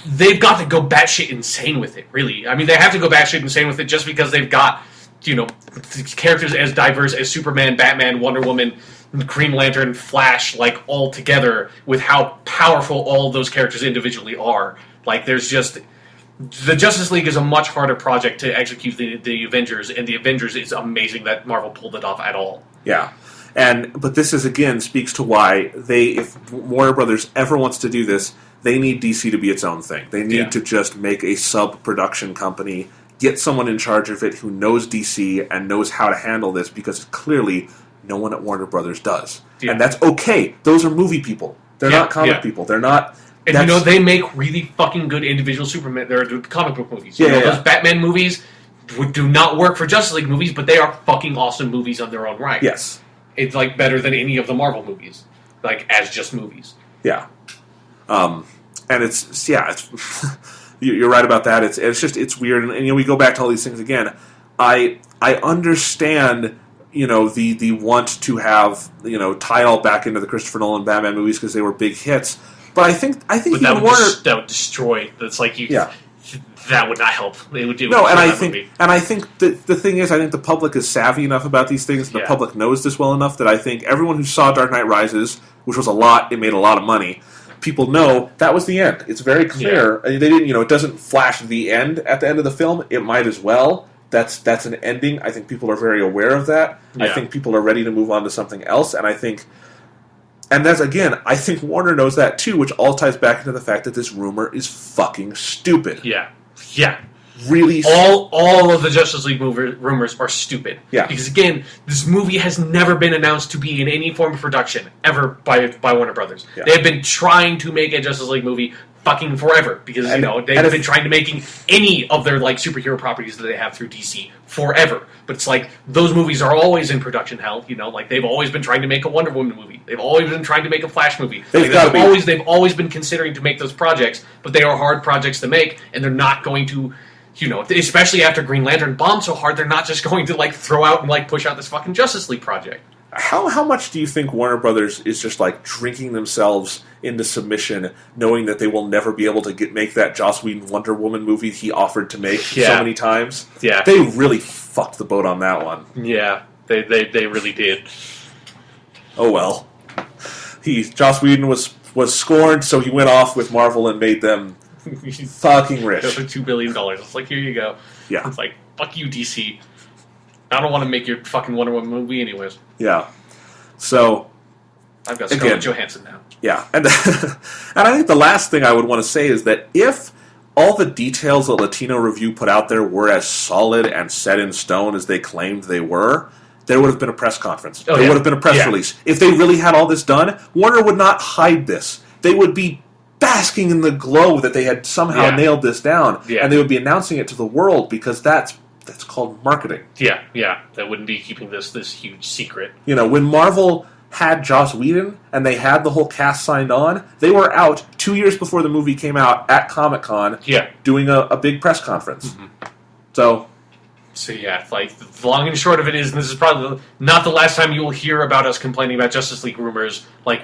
they've got to go batshit insane with it, really. I mean, they have to go batshit insane with it just because they've got, characters as diverse as Superman, Batman, Wonder Woman, Green Lantern, Flash, all together with how powerful all of those characters individually are. There's just... The Justice League is a much harder project to execute than the Avengers, and the Avengers is amazing that Marvel pulled it off at all. Yeah. But this is, again, speaks to why if Warner Brothers ever wants to do this, they need DC to be its own thing. They need to just make a sub-production company, get someone in charge of it who knows DC and knows how to handle this, because clearly no one at Warner Brothers does. Yeah. And that's okay. Those are movie people. They're not comic people. They're not... And they make really fucking good individual Superman or comic book movies. Those Batman movies do not work for Justice League movies, but they are fucking awesome movies on their own right. Yes. It's better than any of the Marvel movies. As just movies. Yeah. And it's you're right about that. It's weird. And we go back to all these things again. I understand, the want to have, tie all back into the Christopher Nolan Batman movies because they were big hits. But I think that would destroy. That's that would not help. They would do I think the thing is, I think the public is savvy enough about these things. The public knows this well enough that I think everyone who saw Dark Knight Rises, which was a lot, it made a lot of money. People know that was the end. It's very clear. Yeah. They didn't. It doesn't flash the end at the end of the film. It might as well. That's an ending. I think people are very aware of that. Yeah. I think people are ready to move on to something else, and I think. And that's, again, I think Warner knows that too, which all ties back into the fact that this rumor is fucking stupid. Yeah. Yeah. really... All of the Justice League rumors are stupid. Yeah. Because, again, this movie has never been announced to be in any form of production, ever, by Warner Brothers. Yeah. They have been trying to make a Justice League movie fucking forever. Because, they've been trying to making any of their, like, superhero properties that they have through DC forever. But it's like, those movies are always in production hell, like, they've always been trying to make a Wonder Woman movie. They've always been trying to make a Flash movie. They've always been considering to make those projects, but they are hard projects to make, and they're not going to... especially after Green Lantern bombed so hard, they're not just going to, like, throw out and, like, push out this fucking Justice League project. How much do you think Warner Brothers is just, like, drinking themselves into submission, knowing that they will never be able to make that Joss Whedon Wonder Woman movie he offered to make so many times? Yeah. They really fucked the boat on that one. Yeah, they really did. Oh, well. Joss Whedon was scorned, so he went off with Marvel and made them... fucking rich. For $2 billion. It's like, here you go. Yeah. It's like, fuck you, DC. I don't want to make your fucking Wonder Woman movie anyways. Yeah. So... I've got Scarlett Johansson now. Yeah. And I think the last thing I would want to say is that if all the details that Latino Review put out there were as solid and set in stone as they claimed they were, there would have been a press conference. There would have been a press release. If they really had all this done, Warner would not hide this. They would be basking in the glow that they had somehow nailed this down, and they would be announcing it to the world because that's called marketing. Yeah, that wouldn't be keeping this huge secret. When Marvel had Joss Whedon and they had the whole cast signed on, they were out 2 years before the movie came out at Comic-Con doing a big press conference. Mm-hmm. So yeah, like, the long and short of it is, and this is probably not the last time you will hear about us complaining about Justice League rumors, like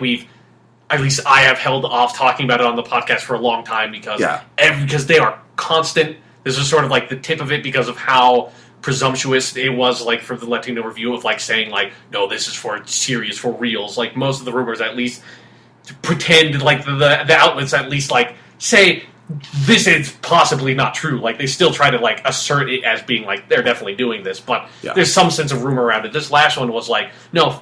at least I have held off talking about it on the podcast for a long time because they are constant. This is sort of like the tip of it because of how presumptuous it was, like, for the Latino Review of, like, saying, like, no, this is for serious, for reals. Like, most of the rumors at least pretend, like, the outlets at least, like, say this is possibly not true. Like, they still try to, like, assert it as being, like, they're definitely doing this, but there's some sense of rumor around it. This last one was like, no,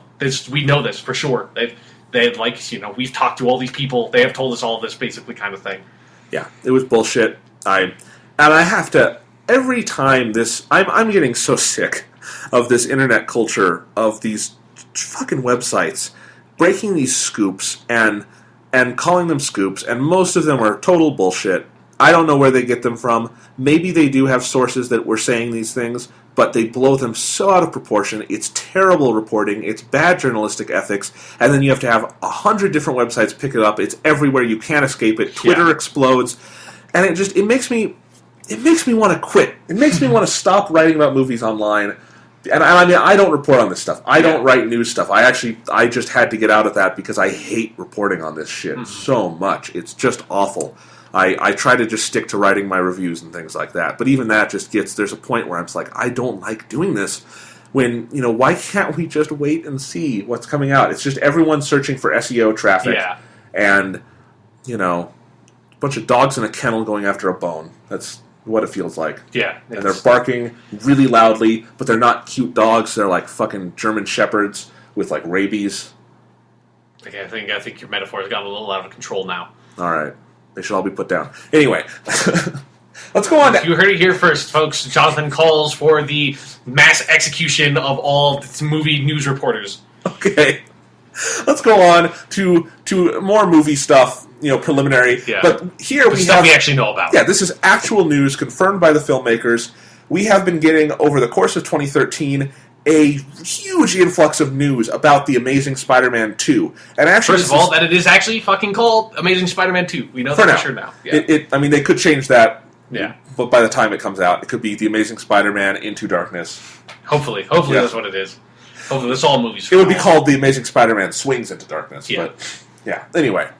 we know this for sure. They like, we've talked to all these people. They have told us all of this, basically, kind of thing. Yeah, it was bullshit. I have to, every time I'm getting so sick of this internet culture of these fucking websites breaking these scoops and calling them scoops, and most of them are total bullshit. I don't know where they get them from. Maybe they do have sources that were saying these things, but they blow them so out of proportion. It's terrible reporting. It's bad journalistic ethics. And then you have to have 100 different websites pick it up. It's everywhere. You can't escape it. Twitter explodes. And it makes me want to quit. It makes me want to stop writing about movies online. And I mean, I don't report on this stuff. I don't write news stuff. I just had to get out of that because I hate reporting on this shit so much. It's just awful. I try to just stick to writing my reviews and things like that. But even that just there's a point where I'm just like, I don't like doing this. When, why can't we just wait and see what's coming out? It's just everyone searching for SEO traffic. Yeah. And, a bunch of dogs in a kennel going after a bone. That's what it feels like. Yeah. And they're barking really loudly, but they're not cute dogs. They're like fucking German shepherds with, like, rabies. I think your metaphor has gotten a little out of control now. All right. They should all be put down. Anyway, let's go on. You heard it here first, folks. Jonathan calls for the mass execution of all movie news reporters. Okay. Let's go on to more movie stuff, preliminary. Yeah. But here we actually know about. Yeah, this is actual news confirmed by the filmmakers. We have been getting, over the course of 2013, a huge influx of news about The Amazing Spider-Man 2. And actually, first of all, that it is actually fucking called Amazing Spider-Man 2. We know that for sure now. Yeah. I mean, they could change that. Yeah. But by the time it comes out, it could be The Amazing Spider-Man Into Darkness. Hopefully that's what it is. Hopefully that's all movies. It would be called The Amazing Spider-Man Swings Into Darkness. Yeah. But, yeah. Anyway.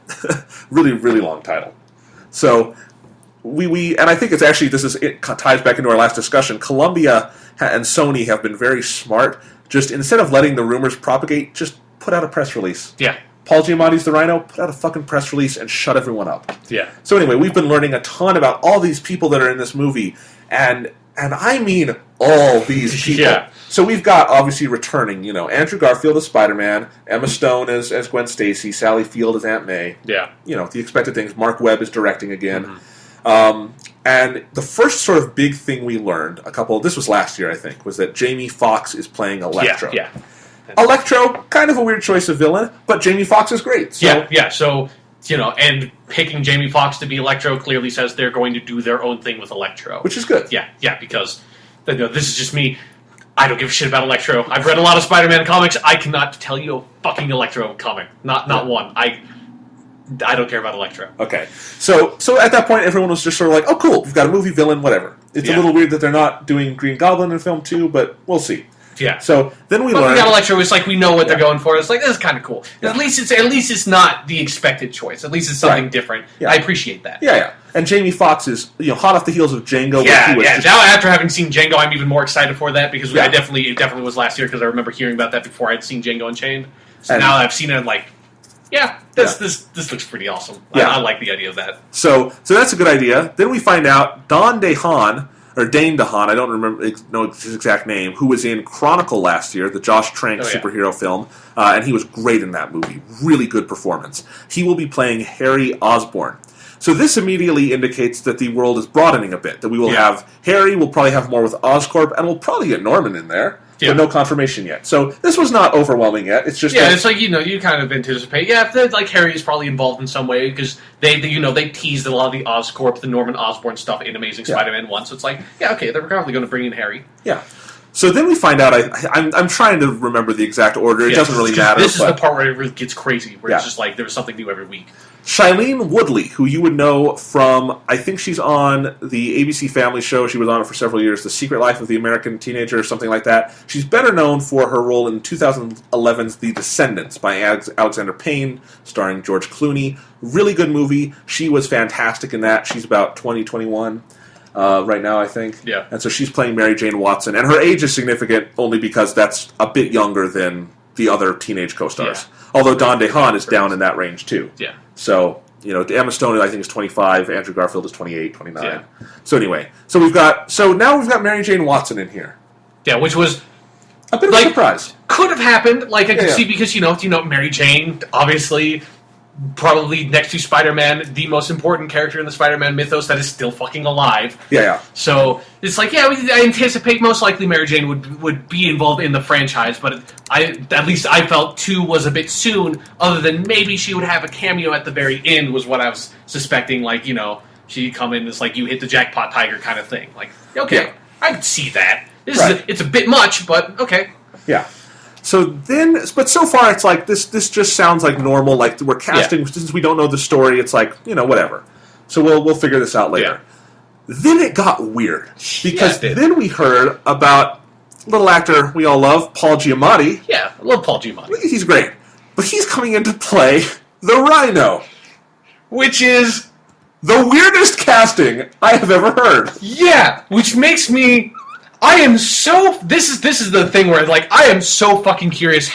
Really, really long title. So, and I think it's actually, it ties back into our last discussion. Columbia and Sony have been very smart. Just instead of letting the rumors propagate, just put out a press release. Yeah. Paul Giamatti's The Rhino, put out a fucking press release and shut everyone up. Yeah. So anyway, we've been learning a ton about all these people that are in this movie, and I mean all these people. Yeah. So we've got, obviously, returning, Andrew Garfield as Spider-Man, Emma Stone as Gwen Stacy, Sally Field as Aunt May. Yeah. The expected things. Marc Webb is directing again. Mm-hmm. And the first sort of big thing we learned, this was last year, I think, was that Jamie Foxx is playing Electro. Yeah. Electro, kind of a weird choice of villain, but Jamie Foxx is great. So. Yeah. So, and picking Jamie Foxx to be Electro clearly says they're going to do their own thing with Electro. Which is good. Yeah, because this is just me. I don't give a shit about Electro. I've read a lot of Spider-Man comics. I cannot tell you a fucking Electro comic. Not one. I don't care about Electro. Okay. So at that point, everyone was just sort of like, oh, cool, we've got a movie villain, whatever. It's a little weird that they're not doing Green Goblin in film 2, but we'll see. Yeah. So then we learned... we got Electro. It's like we know what they're going for. It's like, this is kind of cool. Yeah. At least it's not the expected choice. At least it's something different. Yeah. I appreciate that. Yeah. And Jamie Foxx is hot off the heels of Django. Yeah. Now after having seen Django, I'm even more excited for that because it definitely was last year because I remember hearing about that before I'd seen Django Unchained. So now I've seen it and like, this looks pretty awesome. Yeah. I like the idea of that. So that's a good idea. Then we find out Dane DeHaan, I don't know his exact name, who was in Chronicle last year, the Josh Trank superhero film, and he was great in that movie. Really good performance. He will be playing Harry Osborn. So this immediately indicates that the world is broadening a bit, that we will have Harry, we'll probably have more with Oscorp, and we'll probably get Norman in there. But no confirmation yet. So this was not overwhelming yet. It's just it's like you kind of anticipate. Yeah, like Harry is probably involved in some way because they teased a lot of the Oscorp, the Norman Osborn stuff in Amazing Spider-Man 1. So it's like, okay, they're probably going to bring in Harry. Yeah. So then we find out. I'm trying to remember the exact order. It doesn't really matter. This is the part where it really gets crazy, where it's just like there's something new every week. Shailene Woodley, who you would know from, I think she's on the ABC Family show. She was on it for several years, The Secret Life of the American Teenager, or something like that. She's better known for her role in 2011's The Descendants by Alexander Payne, starring George Clooney. Really good movie. She was fantastic in that. She's about 21 right now, I think. Yeah. And so she's playing Mary Jane Watson. And her age is significant only because that's a bit younger than the other teenage co-stars. Yeah. Although Dane DeHaan is down in that range, too. Yeah. So, Emma Stone, I think, is 25. Andrew Garfield is 28, 29. Yeah. So anyway, now we've got Mary Jane Watson in here. Yeah, which was a bit of a surprise. Could have happened. Like I could see because Mary Jane, obviously, probably next to Spider-Man, the most important character in the Spider-Man mythos that is still fucking alive. Yeah. So it's like, I anticipate most likely Mary Jane would be involved in the franchise, but at least I felt 2 was a bit soon, other than maybe she would have a cameo at the very end was what I was suspecting, like, she'd come in as like, you hit the jackpot tiger kind of thing. Like, okay, I could see that. It's a bit much, but okay. Yeah. But so far it's like, this just sounds like normal, like we're casting, since we don't know the story, it's like, whatever. So we'll figure this out later. Yeah. Then it got weird, because then we heard about little actor we all love, Paul Giamatti. Yeah, I love Paul Giamatti. He's great. But he's coming in to play the Rhino. Which is the weirdest casting I have ever heard. Yeah, which makes me... This is the thing where, like, I am so fucking curious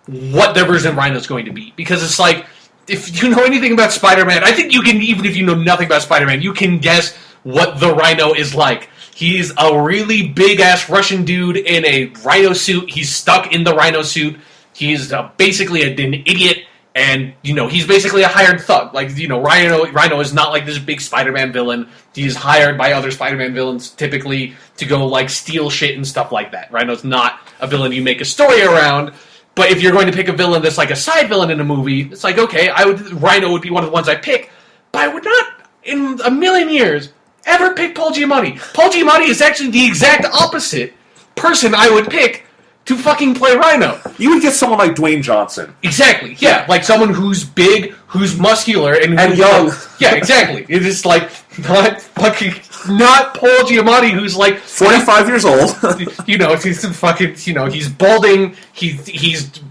what their version of Rhino is going to be. Because it's like, if you know anything about Spider-Man, I think you can, even if you know nothing about Spider-Man, you can guess what the Rhino is like. He's a really big-ass Russian dude in a Rhino suit. He's stuck in the Rhino suit. He's basically an idiot, and, he's basically a hired thug. Like, Rhino is not like this big Spider-Man villain. He's hired by other Spider-Man villains, typically, to go, like, steal shit and stuff like that. Rhino's not a villain you make a story around, but if you're going to pick a villain that's like a side villain in a movie, it's like, okay, Rhino would be one of the ones I pick, but I would not, in a million years, ever pick Paul Giamatti. Paul Giamatti is actually the exact opposite person I would pick to fucking play Rhino. You would get someone like Dwayne Johnson. Exactly, yeah. Like someone who's big, who's muscular, and young. Yeah, exactly. It's just like, not Paul Giamatti, who's like 45 years old. He's fucking, he's balding.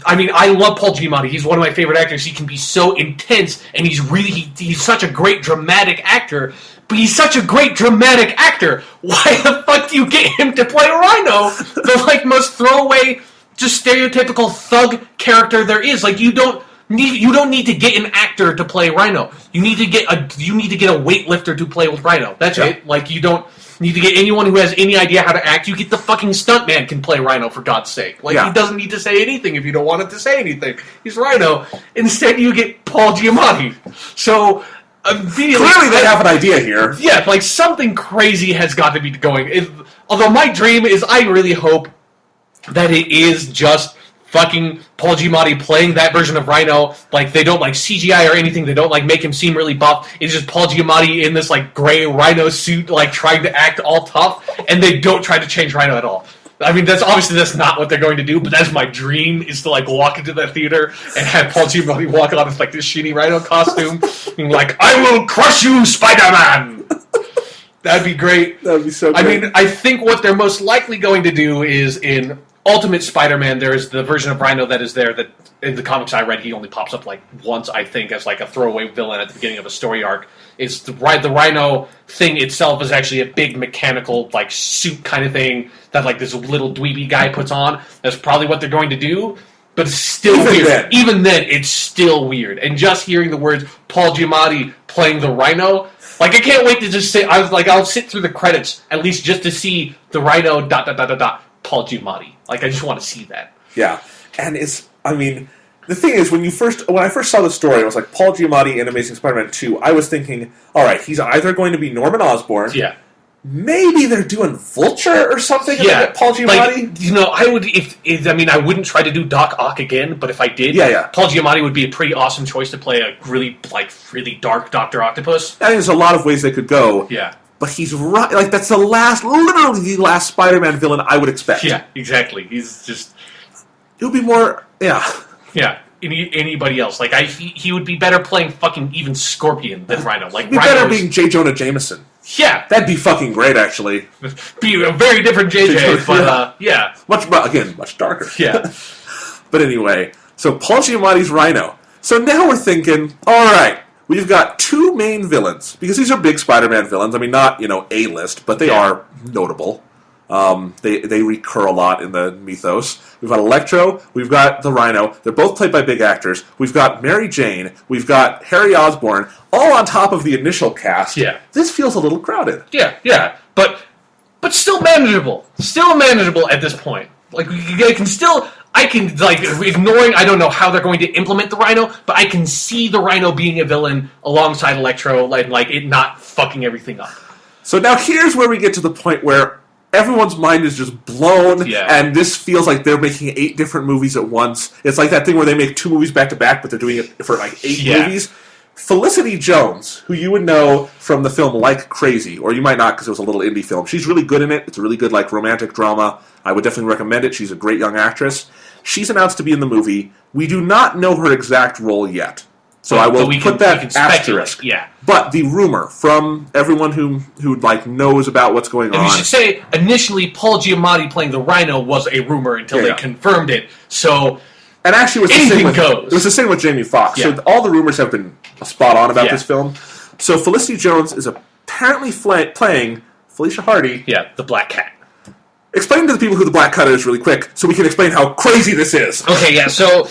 I love Paul Giamatti. He's one of my favorite actors. He can be so intense, and he's such a great dramatic actor. But he's such a great dramatic actor. Why the fuck do you get him to play Rhino? The most throwaway, just stereotypical thug character there is. Like you don't need to get an actor to play Rhino. You need to get a weightlifter to play with Rhino. That's it. Like you don't need to get anyone who has any idea how to act. You get the fucking stuntman can play Rhino, for God's sake. Like he doesn't need to say anything if you don't want him to say anything. He's Rhino. Instead, you get Paul Giamatti. So immediately... Clearly they have an idea here. Yeah, like, something crazy has got to be going. Although my dream is, I really hope that it is just fucking Paul Giamatti playing that version of Rhino. Like, they don't, like, CGI or anything. They don't, like, make him seem really buff. It's just Paul Giamatti in this, like, gray Rhino suit, like, trying to act all tough, and they don't try to change Rhino at all. I mean, that's not what they're going to do, but that's my dream, is to, like, walk into that theater and have Paul Giamatti walk on with, like, this shitty Rhino costume, and like, I will crush you, Spider-Man! That'd be great. That'd be so great. I mean, I think what they're most likely going to do is, in Ultimate Spider-Man, there's the version of Rhino that is there that, in the comics I read, he only pops up, like, once, I think, as, like, a throwaway villain at the beginning of a story arc. It's the Rhino thing itself is actually a big mechanical, like, suit kind of thing that, like, this little dweeby guy puts on. That's probably what they're going to do, but it's still weird. Even then, it's still weird. And just hearing the words Paul Giamatti playing the Rhino, like, I can't wait to just sit. I'll sit through the credits at least just to see the Rhino ... Paul Giamatti. Like, I just want to see that. Yeah, and the thing is, when I first saw the story, I was like, Paul Giamatti in Amazing Spider-Man 2, I was thinking, alright, he's either going to be Norman Osborn, Yeah. maybe they're doing Vulture or something, and Yeah, they get Paul Giamatti. Like, I would, I wouldn't try to do Doc Ock again, but if I did, Paul Giamatti would be a pretty awesome choice to play a really dark Dr. Octopus. I think there's a lot of ways they could go. Yeah. But he's right, like, that's literally the last Spider-Man villain I would expect. Yeah, exactly. He's just... It would be more, yeah. Yeah, anybody else. Like, he would be better playing fucking even Scorpion than Rhino. Like, He'd be better being J. Jonah Jameson. Yeah. That'd be fucking great, actually. Be a very different JJ, but, yeah. Much darker. Yeah. But anyway, so Paul Giamatti's Rhino. So now we're thinking, alright, we've got two main villains, because these are big Spider-Man villains. I mean, not, A-list, but they are notable. They recur a lot in the mythos. We've got Electro, we've got the Rhino. They're both played by big actors. We've got Mary Jane, we've got Harry Osborn, all on top of the initial cast. Yeah. This feels a little crowded. Yeah. But still manageable. Still manageable at this point. Like, I can, ignoring, I don't know how they're going to implement the Rhino, but I can see the Rhino being a villain alongside Electro, like it not fucking everything up. So now here's where we get to the point where everyone's mind is just blown, and this feels like they're making 8 different movies at once. It's like that thing where they make 2 movies back to back, but they're doing it for like 8 movies. Felicity Jones, who you would know from the film Like Crazy, or you might not because it was a little indie film. She's really good in it. It's a really good romantic drama. I would definitely recommend it. She's a great young actress. She's announced to be in the movie. We do not know her exact role yet. So I will put that asterisk. Yeah. But the rumor from everyone who knows about what's going on. You should say, initially, Paul Giamatti playing the Rhino was a rumor until they confirmed it. So, and actually, it was the same with Jamie Foxx. Yeah. So all the rumors have been spot on about this film. So Felicity Jones is apparently playing Felicia Hardy. Yeah, the Black Cat. Explain to the people who the Black Cat is really quick, so we can explain how crazy this is. Okay, yeah. So,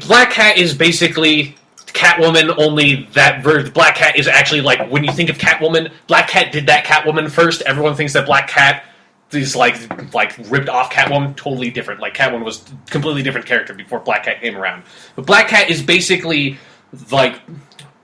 Black Cat is basically Catwoman, only that Black Cat is actually, when you think of Catwoman, Black Cat did that Catwoman first. Everyone thinks that Black Cat is, ripped off Catwoman. Totally different. Catwoman was a completely different character before Black Cat came around. But Black Cat is basically,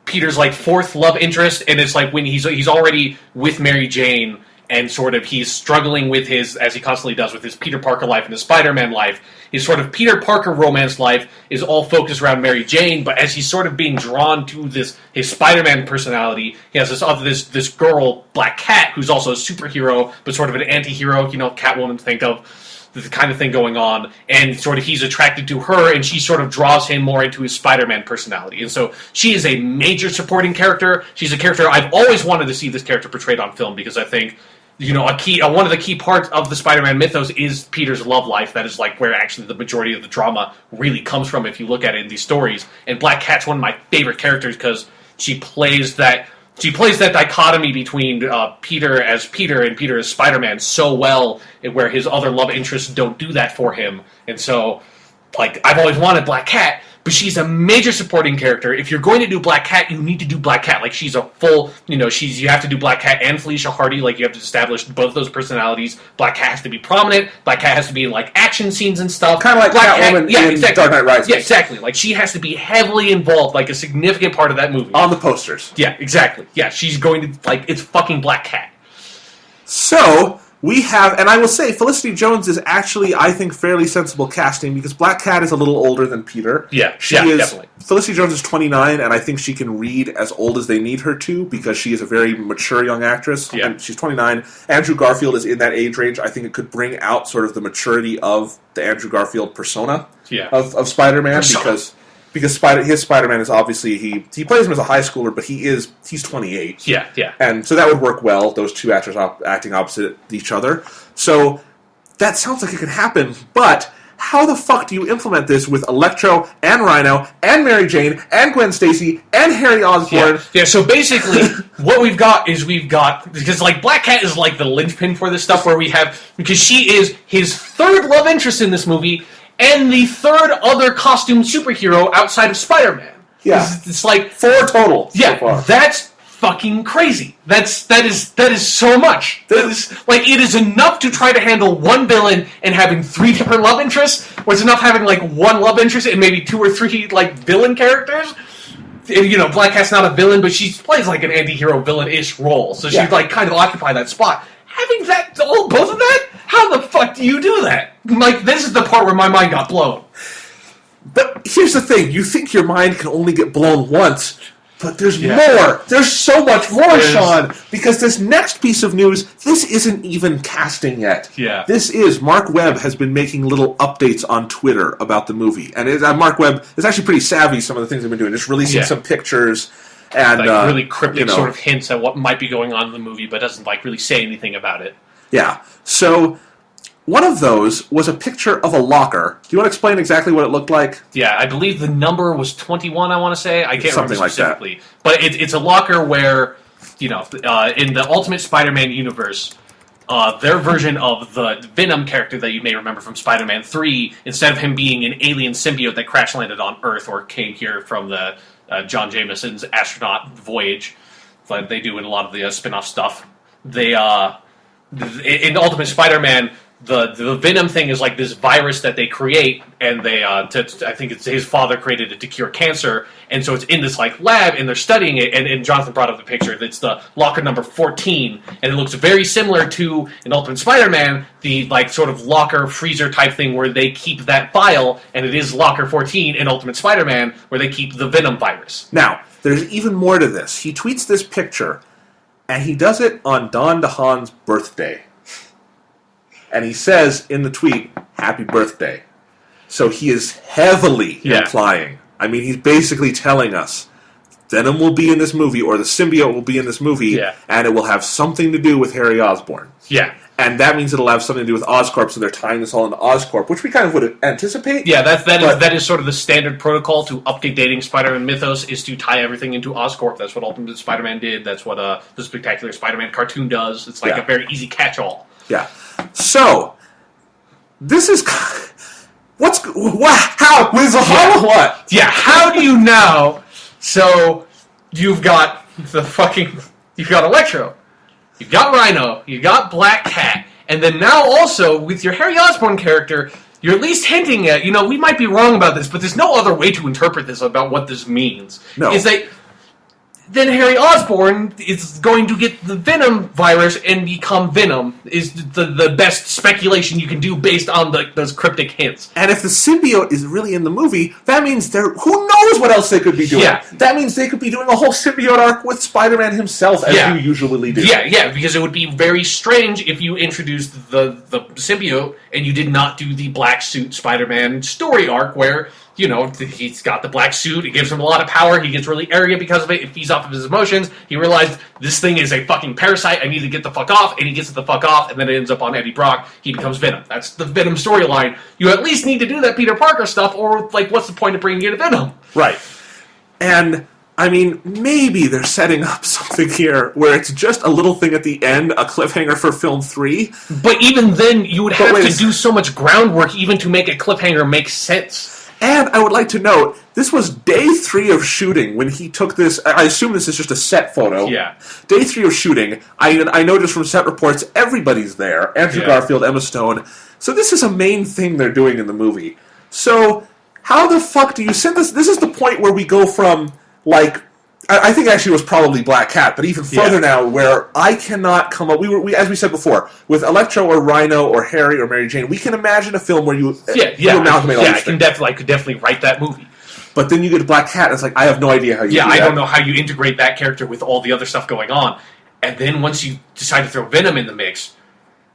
Peter's, 4th love interest, and it's, when he's already with Mary Jane, and sort of he's struggling with his, as he constantly does, with his Peter Parker life and his Spider-Man life. His sort of Peter Parker romance life is all focused around Mary Jane, but as he's sort of being drawn to his Spider-Man personality, he has this girl, Black Cat, who's also a superhero, but sort of an anti-hero, Catwoman think of, the kind of thing going on, and sort of he's attracted to her, and she sort of draws him more into his Spider-Man personality. And so she is a major supporting character. She's a character I've always wanted to see this character portrayed on film, because I think one of the key parts of the Spider-Man mythos is Peter's love life. That is where actually the majority of the drama really comes from if you look at it in these stories. And Black Cat's one of my favorite characters because she plays that dichotomy between Peter as Peter and Peter as Spider-Man so well, where his other love interests don't do that for him. And so, I've always wanted Black Cat, but she's a major supporting character. If you're going to do Black Cat, you need to do Black Cat. Like, she's a full, you have to do Black Cat and Felicia Hardy. Like, you have to establish both those personalities. Black Cat has to be prominent. Black Cat has to be in, like, action scenes and stuff. Kind of like Black Catwoman in Dark Knight Rises. Yeah, exactly. Like, she has to be heavily involved, like, a significant part of that movie. On the posters. Yeah, exactly. Yeah, she's going to, like, it's fucking Black Cat. So, we have, and I will say, Felicity Jones is actually, I think, fairly sensible casting, because Black Cat is a little older than Peter. Definitely. Felicity Jones is 29, and I think she can read as old as they need her to, because she is a very mature young actress. Yeah. And she's 29. Andrew Garfield is in that age range. I think it could bring out sort of the maturity of the Andrew Garfield persona of Spider-Man, because his Spider-Man is obviously, he plays him as a high schooler, but he's 28. Yeah. And so that would work well, those two actors acting opposite each other. So that sounds like it could happen, but how the fuck do you implement this with Electro and Rhino and Mary Jane and Gwen Stacy and Harry Osborn? Yeah, so basically what we've got, because like Black Cat is like the linchpin for this stuff, because she is his third love interest in this movie, and the third other costume superhero outside of Spider-Man. Yeah. It's like 4 total so far. That's fucking crazy. That is so much. It is enough to try to handle one villain and having 3 different love interests, or it's enough having like one love interest and maybe 2 or 3 like villain characters. And, Black Cat's not a villain, but she plays like an anti-hero villain-ish role, so she like kind of occupy that spot. Having both of that? How the fuck do you do that? Like, this is the part where my mind got blown. But here's the thing. You think your mind can only get blown once, but there's more. There's so much more, Sean. Because this next piece of news, this isn't even casting yet. Yeah. This is, Marc Webb has been making little updates on Twitter about the movie. And Marc Webb is actually pretty savvy, some of the things they've been doing. Just releasing some pictures. And, like really cryptic sort of hints at what might be going on in the movie, but doesn't like really say anything about it. Yeah. So one of those was a picture of a locker. Do you want to explain exactly what it looked like? Yeah, I believe the number was 21, I want to say. I can't remember specifically. Like that. But it's a locker where, in the Ultimate Spider-Man universe, their version of the Venom character that you may remember from Spider-Man 3, instead of him being an alien symbiote that crash-landed on Earth or came here from the John Jameson's astronaut voyage, like they do in a lot of the spin-off stuff, they in Ultimate Spider-Man, the Venom thing is like this virus that they create, and they I think it's his father created it to cure cancer, and so it's in this like lab, and they're studying it, and Jonathan brought up the picture. It's the locker number 14, and it looks very similar to in Ultimate Spider-Man, the like sort of locker freezer type thing where they keep that file, and it is locker 14 in Ultimate Spider-Man where they keep the Venom virus. Now, there's even more to this. He tweets this picture, and he does it on Don DeHaan's birthday. And he says in the tweet, "Happy birthday." So he is heavily implying. I mean, he's basically telling us Venom will be in this movie, or the symbiote will be in this movie, and it will have something to do with Harry Osborn. Yeah. And that means it'll have something to do with Oscorp, so they're tying this all into Oscorp, which we kind of would anticipate. Yeah, that is sort of the standard protocol to updating Spider-Man mythos, is to tie everything into Oscorp. That's what Ultimate Spider-Man did. That's what the Spectacular Spider-Man cartoon does. It's like a very easy catch-all. Yeah. So, this is... what? Yeah, how do you now... So, you've got Electro, you've got Rhino, you've got Black Cat, and then now also, with your Harry Osborn character, you're at least hinting at, we might be wrong about this, but there's no other way to interpret this about what this means. No. Is that then Harry Osborn is going to get the Venom virus and become Venom, is the best speculation you can do based on those cryptic hints. And if the symbiote is really in the movie, that means who knows what else they could be doing. Yeah. That means they could be doing a whole symbiote arc with Spider-Man himself, as you usually do. Yeah, because it would be very strange if you introduced the symbiote and you did not do the black suit Spider-Man story arc where... he's got the black suit, it gives him a lot of power, he gets really arrogant because of it, it feeds off of his emotions, he realized, this thing is a fucking parasite, I need to get the fuck off, and he gets the fuck off, and then it ends up on Eddie Brock, he becomes Venom. That's the Venom storyline. You at least need to do that Peter Parker stuff, or, what's the point of bringing in Venom? Right. And... I mean, maybe they're setting up something here where it's just a little thing at the end, a cliffhanger for film 3. But even then, you would have to do so much groundwork even to make a cliffhanger make sense. And I would like to note, This was day 3 of shooting when he took this. I assume this is just a set photo. Yeah. Day 3 of shooting. I noticed from set reports, everybody's there. Andrew Garfield, Emma Stone. So this is a main thing they're doing in the movie. So how the fuck do you send this? This is the point where we go from, like, I think actually it was probably Black Cat, but even further now, where I cannot come up. We as we said before, with Electro or Rhino or Harry or Mary Jane, we can imagine a film where you amalgamate all these things. I could definitely write that movie. But then you get to Black Cat, and it's like, I have no idea how you do that. I don't know how you integrate that character with all the other stuff going on. And then once you decide to throw Venom in the mix,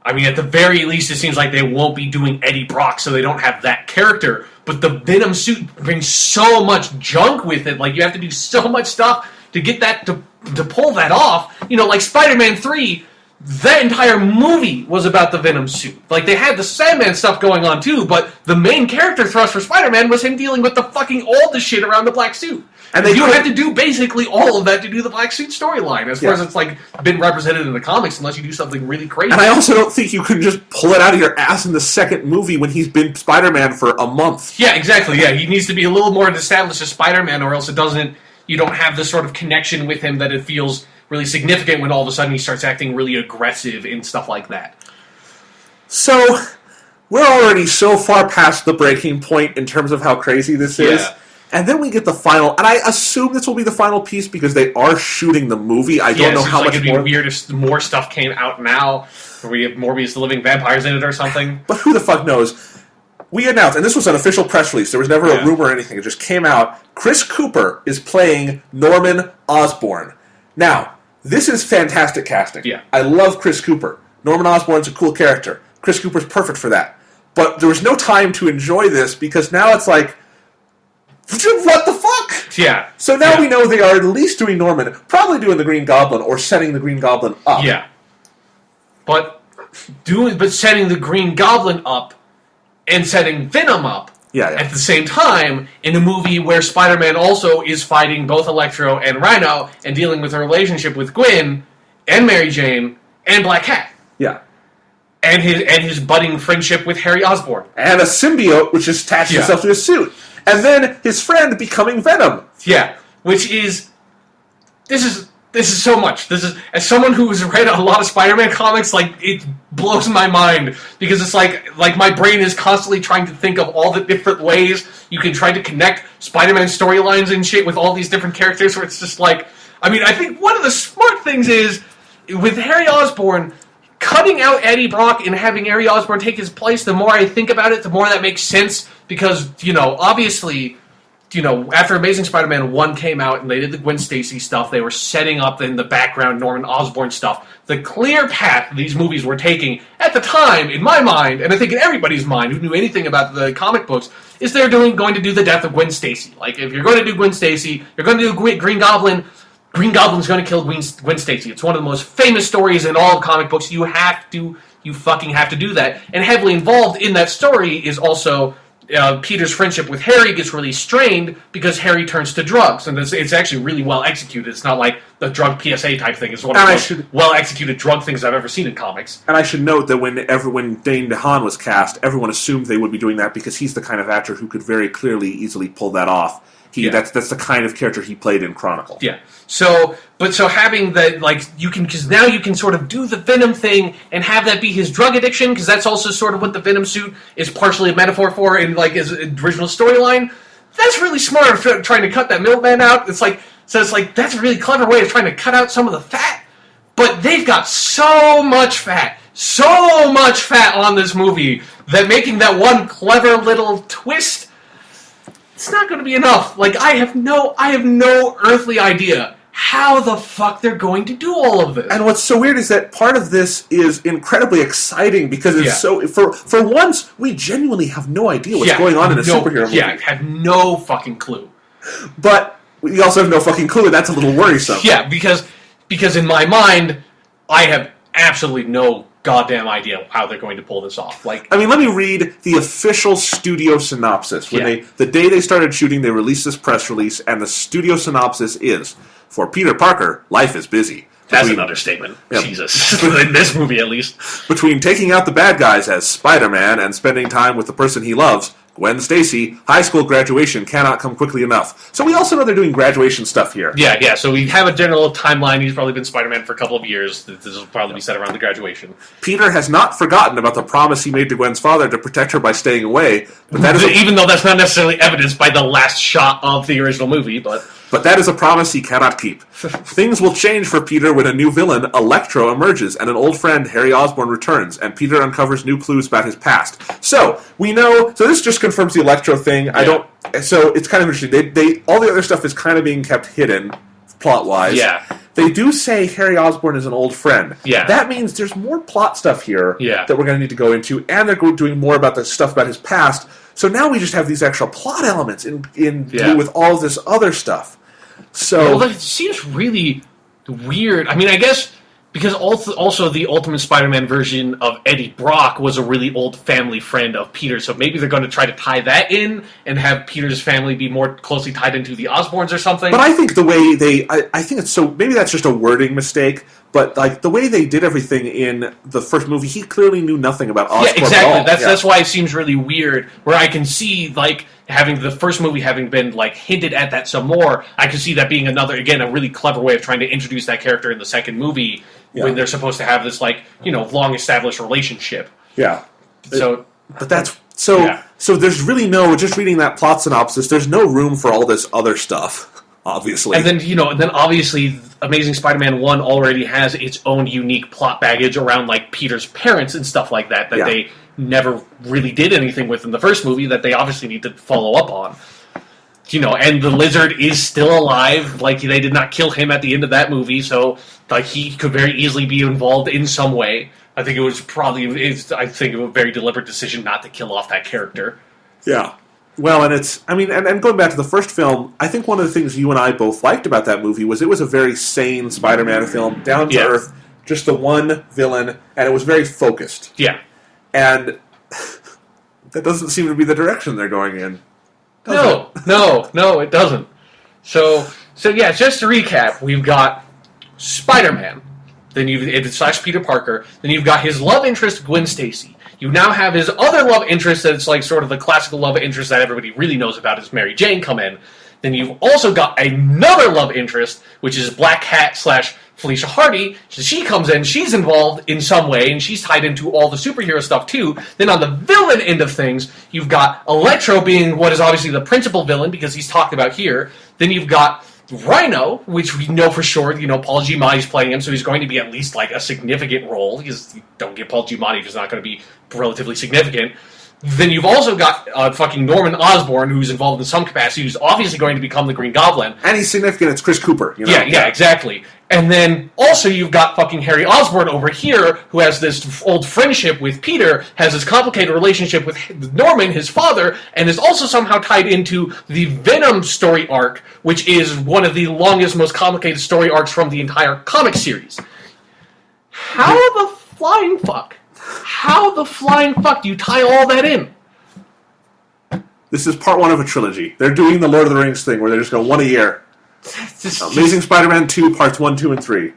I mean, at the very least, it seems like they won't be doing Eddie Brock, so they don't have that character. But the Venom suit brings so much junk with it. Like, you have to do so much stuff to get that, to pull that off. You know, like Spider-Man 3... that entire movie was about the Venom suit. Like, they had the Sandman stuff going on, too, but the main character thrust for Spider-Man was him dealing with the fucking all the shit around the black suit. And you have to do basically all of that to do the black suit storyline, as far as it's, like, been represented in the comics, unless you do something really crazy. And I also don't think you can just pull it out of your ass in the second movie when he's been Spider-Man for a month. Yeah, exactly, yeah. He needs to be a little more established as Spider-Man, or else you don't have the sort of connection with him that it feels really significant when all of a sudden he starts acting really aggressive and stuff like that. So, we're already so far past the breaking point in terms of how crazy this is. And then we get the final, and I assume this will be the final piece because they are shooting the movie. I don't know how much it'd more. It'd be weird if more stuff came out now, where we have Morbius the Living Vampires in it or something. But who the fuck knows? We announced, and this was an official press release, there was never a rumor or anything, it just came out, Chris Cooper is playing Norman Osborn. Now, this is fantastic casting. Yeah. I love Chris Cooper. Norman Osborn's a cool character. Chris Cooper's perfect for that. But there was no time to enjoy this because now it's like, what the fuck? Yeah. So now we know they are at least doing Norman, probably doing the Green Goblin or setting the Green Goblin up. Yeah. But setting the Green Goblin up and setting Venom up at the same time in a movie where Spider-Man also is fighting both Electro and Rhino and dealing with a relationship with Gwen and Mary Jane and Black Cat. Yeah. And his budding friendship with Harry Osborn. And a symbiote which is attached itself to his suit. And then his friend becoming Venom. Yeah. Which is... This is so much. This is, as someone who has read a lot of Spider-Man comics, like, it blows my mind because it's like my brain is constantly trying to think of all the different ways you can try to connect Spider-Man storylines and shit with all these different characters. Where it's just like, I mean, I think one of the smart things is with Harry Osborn cutting out Eddie Brock and having Harry Osborn take his place. The more I think about it, the more that makes sense because obviously. After Amazing Spider-Man 1 came out and they did the Gwen Stacy stuff, they were setting up in the background Norman Osborn stuff. The clear path these movies were taking at the time, in my mind, and I think in everybody's mind who knew anything about the comic books, is they're going to do the death of Gwen Stacy. Like, if you're going to do Gwen Stacy, you're going to do Green Goblin, Green Goblin's going to kill Gwen Stacy. It's one of the most famous stories in all of comic books. You fucking have to do that. And heavily involved in that story is also... Peter's friendship with Harry gets really strained because Harry turns to drugs, and it's actually really well executed. It's not like the drug PSA type thing. It's one of the most well executed drug things I've ever seen in comics. And I should note that when Dane DeHaan was cast, everyone assumed they would be doing that because he's the kind of actor who could very clearly, easily pull that off. That's the kind of character he played in Chronicle. Yeah. So having that, like, because now you can sort of do the Venom thing and have that be his drug addiction, because that's also sort of what the Venom suit is partially a metaphor for in, like, his original storyline. That's really smart of trying to cut that middleman out. It's like that's a really clever way of trying to cut out some of the fat. But they've got so much fat on this movie that making that one clever little twist, it's not going to be enough. Like, I have no earthly idea how the fuck they're going to do all of this. And what's so weird is that part of this is incredibly exciting because it's so... For once, we genuinely have no idea what's going on in a superhero movie. Yeah, I have no fucking clue. But we also have no fucking clue, and that's a little worrisome. Yeah, because in my mind, I have absolutely no goddamn idea how they're going to pull this off. Like, I mean, let me read the official studio synopsis. The day they started shooting, they released this press release, and the studio synopsis is, for Peter Parker, life is busy. That's an understatement. Yep. Jesus. In this movie, at least. Between taking out the bad guys as Spider-Man and spending time with the person he loves, Gwen Stacy, high school graduation cannot come quickly enough. So we also know they're doing graduation stuff here. Yeah, so we have a general timeline. He's probably been Spider-Man for a couple of years. This will probably be set around the graduation. Peter has not forgotten about the promise he made to Gwen's father to protect her by staying away, but that is even though that's not necessarily evidenced by the last shot of the original movie, but that is a promise he cannot keep. Things will change for Peter when a new villain, Electro, emerges, and an old friend, Harry Osborn, returns, and Peter uncovers new clues about his past. So, we know, so this just confirms the Electro thing. Yeah. So it's kind of interesting. They all the other stuff is kind of being kept hidden, plot-wise. Yeah. They do say Harry Osborn is an old friend. Yeah. That means there's more plot stuff here that we're going to need to go into, and they're doing more about the stuff about his past. So now we just have these extra plot elements in with all this other stuff. So it seems really weird. I mean, I guess because also the Ultimate Spider-Man version of Eddie Brock was a really old family friend of Peter, so maybe they're going to try to tie that in and have Peter's family be more closely tied into the Osborns or something. But I think the way I think it's so, maybe that's just a wording mistake, but like the way they did everything in the first movie, he clearly knew nothing about Osborn Yeah, exactly. at all. That's why it seems really weird, where I can see, like, having the first movie having been, like, hinted at that some more, I can see that being another, again, a really clever way of trying to introduce that character in the second movie when they're supposed to have this, like, long-established relationship. Yeah. So... But that's... So there's really just reading that plot synopsis, there's no room for all this other stuff, obviously. And then, obviously, Amazing Spider-Man 1 already has its own unique plot baggage around, like, Peter's parents and stuff like that they never really did anything with in the first movie that they obviously need to follow up on. And the Lizard is still alive. Like, they did not kill him at the end of that movie, so, like, he could very easily be involved in some way. I think it was a very deliberate decision not to kill off that character. Yeah. Well, and going back to the first film, I think one of the things you and I both liked about that movie was it was a very sane Spider-Man film, down to earth, just the one villain, and it was very focused. Yeah. And that doesn't seem to be the direction they're going in. No, it doesn't. So yeah, just to recap, we've got Spider-Man, then / Peter Parker, then you've got his love interest, Gwen Stacy. You now have his other love interest that's like sort of the classical love interest that everybody really knows about is Mary Jane come in. Then you've also got another love interest, which is Black Cat / Felicia Hardy. She comes in, she's involved in some way, and she's tied into all the superhero stuff too. Then on the villain end of things, you've got Electro being what is obviously the principal villain, because he's talked about here. Then you've got Rhino, which we know for sure, Paul Giamatti's playing him, so he's going to be at least like a significant role, because you don't get Paul Giamatti if he's not going to be relatively significant. Then you've also got fucking Norman Osborn, who's involved in some capacity, who's obviously going to become the Green Goblin. And he's significant, it's Chris Cooper. Yeah, exactly. And then also you've got fucking Harry Osborn over here, who has this old friendship with Peter, has this complicated relationship with Norman, his father, and is also somehow tied into the Venom story arc, which is one of the longest, most complicated story arcs from the entire comic series. How the flying fuck do you tie all that in? This is part one of a trilogy. They're doing the Lord of the Rings thing, where they're just going one a year. Amazing Spider-Man 2, parts 1, 2, and 3.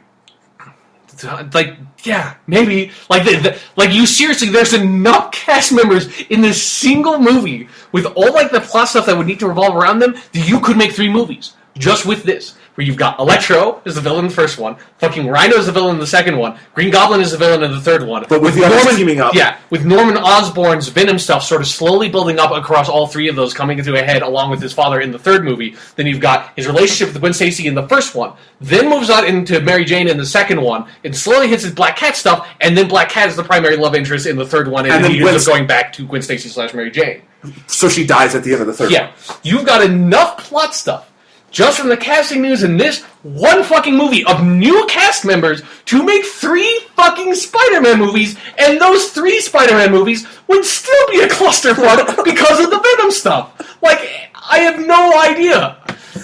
Like, yeah, maybe. Like you seriously, there's enough cast members in this single movie with all, like, the plot stuff that would need to revolve around them that you could make 3 movies just with this. Where you've got Electro is the villain in the first one, fucking Rhino is the villain in the second one, Green Goblin is the villain in the third one. But with the others teaming up. Yeah, with Norman Osborn's Venom stuff sort of slowly building up across all 3 of those, coming into a head along with his father in the third movie. Then you've got his relationship with Gwen Stacy in the first one, then moves on into Mary Jane in the second one, and slowly hits his Black Cat stuff, and then Black Cat is the primary love interest in the third one, and then he ends up going back to Gwen Stacy / Mary Jane. So she dies at the end of the third one. Yeah, you've got enough plot stuff just from the casting news in this one fucking movie of new cast members to make 3 fucking Spider-Man movies, and those 3 Spider-Man movies would still be a clusterfuck because of the Venom stuff. Like, I have no idea.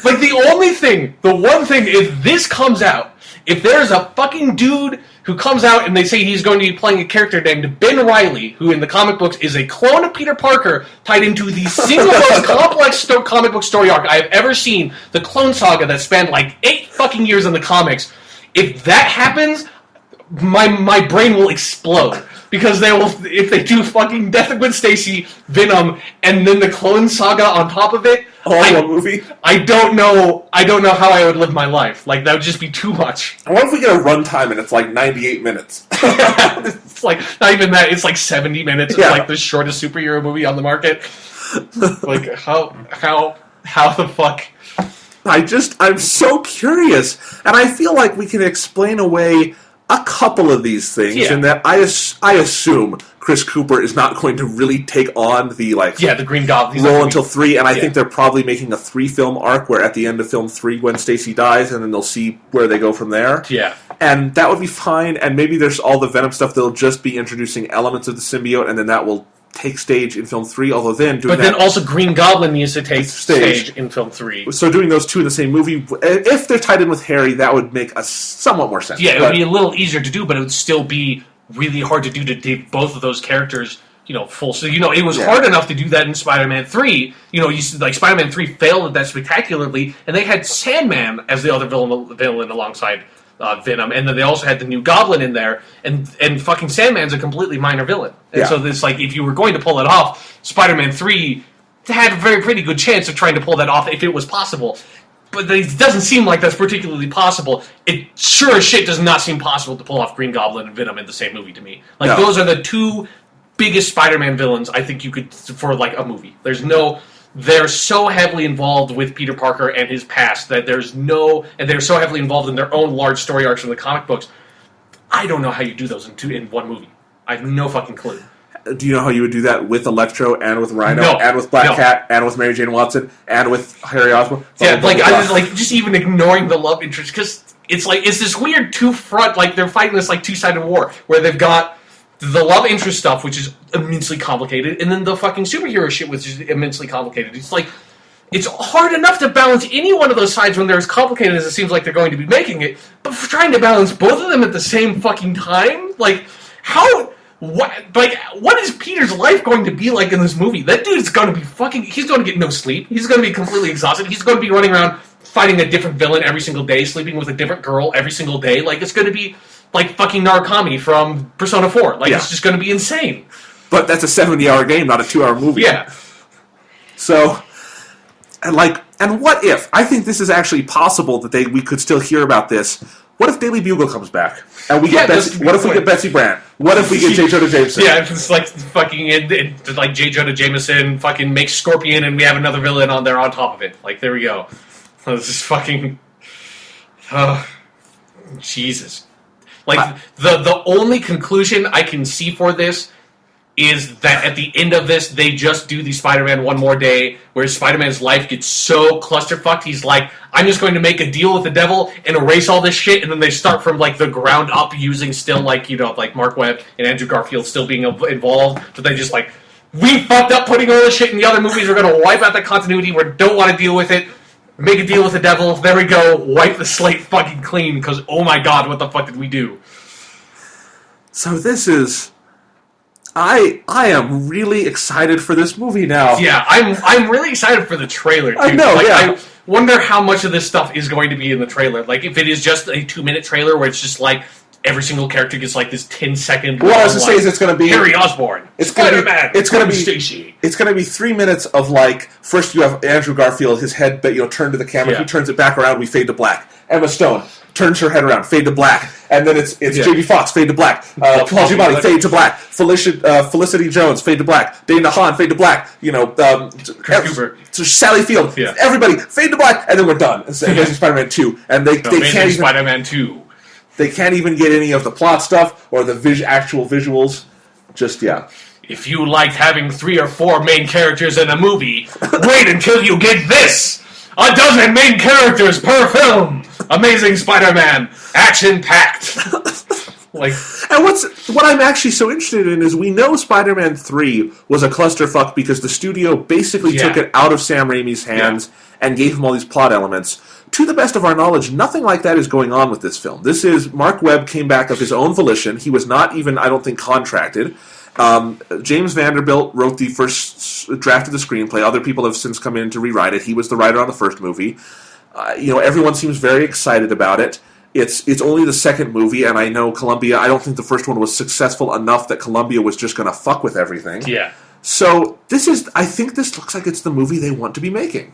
Like, the one thing, if this comes out, if there's a fucking dude who comes out and they say he's going to be playing a character named Ben Reilly, who in the comic books is a clone of Peter Parker, tied into the single most complex comic book story arc I have ever seen, the Clone Saga that spanned like 8 fucking years in the comics. If that happens, my brain will explode. because they will, if they do fucking Death of Gwen Stacy, Venom, and then the Clone Saga on top of it, one movie. I don't know how I would live my life. Like, that would just be too much. What if we get a runtime and it's like 98 minutes? It's like, not even that, it's like 70 minutes. It's Yeah. like the shortest superhero movie on the market. Like, how the fuck? I'm so curious, and I feel like we can explain away a couple of these things, in that I assume Chris Cooper is not going to really take on the the Green Goblin role until 3, and I think they're probably making a 3-film arc where at the end of film 3, Gwen Stacy dies, and then they'll see where they go from there. Yeah. And that would be fine, and maybe there's all the Venom stuff, they'll just be introducing elements of the symbiote, and then that will take stage in film 3, although then doing then also Green Goblin needs to take stage in film 3. So doing those two in the same movie, if they're tied in with Harry, that would make a somewhat more sense. Yeah, it would be a little easier to do, but it would still be really hard to do to take both of those characters, full. So, it was hard enough to do that in Spider-Man 3. Spider-Man 3 failed at that spectacularly, and they had Sandman as the other villain alongside Venom, and then they also had the new Goblin in there, and fucking Sandman's a completely minor villain. And so it's like, if you were going to pull it off, Spider-Man 3 had a pretty good chance of trying to pull that off if it was possible. But it doesn't seem like that's particularly possible. It sure as shit does not seem possible to pull off Green Goblin and Venom in the same movie to me. Those are the two biggest Spider-Man villains I think you could, for a movie. They're so heavily involved with Peter Parker and his past that and they're so heavily involved in their own large story arcs from the comic books. I don't know how you do those in one movie. I have no fucking clue. Do you know how you would do that with Electro and with Rhino and with Black Cat and with Mary Jane Watson and with Harry Osborn? Yeah, I was just even ignoring the love interest, because it's this weird two-front, they're fighting this two-sided war where they've got the love interest stuff, which is immensely complicated, and then the fucking superhero shit, which is immensely complicated. It's hard enough to balance any one of those sides when they're as complicated as it seems like they're going to be making it, but for trying to balance both of them at the same fucking time, what is Peter's life going to be like in this movie? That dude's going to be he's going to get no sleep. He's going to be completely exhausted. He's going to be running around fighting a different villain every single day, sleeping with a different girl every single day. It's going to be like fucking Narukami from Persona 4. It's just going to be insane. But that's a 70-hour game, not a 2-hour movie. Yeah. So, and what if? I think this is actually possible that we could still hear about this. What if Daily Bugle comes back and we get Betsy? What if we get Betsy Brandt? What if we get J. Jonah Jameson? Yeah, if it's fucking J. Jonah Jameson fucking makes Scorpion, and we have another villain on there on top of it. There we go. This is fucking. Jesus. The only conclusion I can see for this is that at the end of this, they just do the Spider-Man One More Day, where Spider-Man's life gets so clusterfucked, he's like, I'm just going to make a deal with the devil and erase all this shit, and then they start from, the ground up, using still, Marc Webb and Andrew Garfield still being involved, but they just, we fucked up putting all this shit in the other movies, we're going to wipe out the continuity, we don't want to deal with it, make a deal with the devil, there we go, wipe the slate fucking clean, because, oh my god, what the fuck did we do? So this is... I am really excited for this movie now. Yeah, I'm really excited for the trailer, too. I know, I wonder how much of this stuff is going to be in the trailer. If it is just a 2-minute trailer where it's just every single character gets this 10-second... What I was going to say is it's going to be... Harry Osborn, Spider-Man, it's going to be Stacy. It's going to be 3 minutes of first you have Andrew Garfield, his head turned to the camera, he turns it back around, we fade to black. Emma Stone turns her head around, fade to black, and then it's Jamie Foxx, fade to black. Paul Giamatti, fade to black. Felicity Jones, fade to black. Dana Hahn, fade to black. Chris Cooper, Sally Field, everybody, fade to black, and then we're done. It's Amazing Spider-Man 2, and they can't even Spider-Man 2. They can't even get any of the plot stuff or the actual visuals. If you liked having 3 or 4 main characters in a movie, wait until you get this. 12 main characters per film. Amazing Spider-Man, action-packed. And what I'm actually so interested in is we know Spider-Man 3 was a clusterfuck because the studio basically took it out of Sam Raimi's hands and gave him all these plot elements. To the best of our knowledge, nothing like that is going on with this film. This is Marc Webb came back of his own volition. He was not even, I don't think, contracted. James Vanderbilt wrote the first draft of the screenplay. Other people have since come in to rewrite it. He was the writer on the first movie. Everyone seems very excited about it. It's only the second movie, and I know Columbia, I don't think the first one was successful enough that Columbia was just going to fuck with everything. Yeah. So I think this looks like it's the movie they want to be making.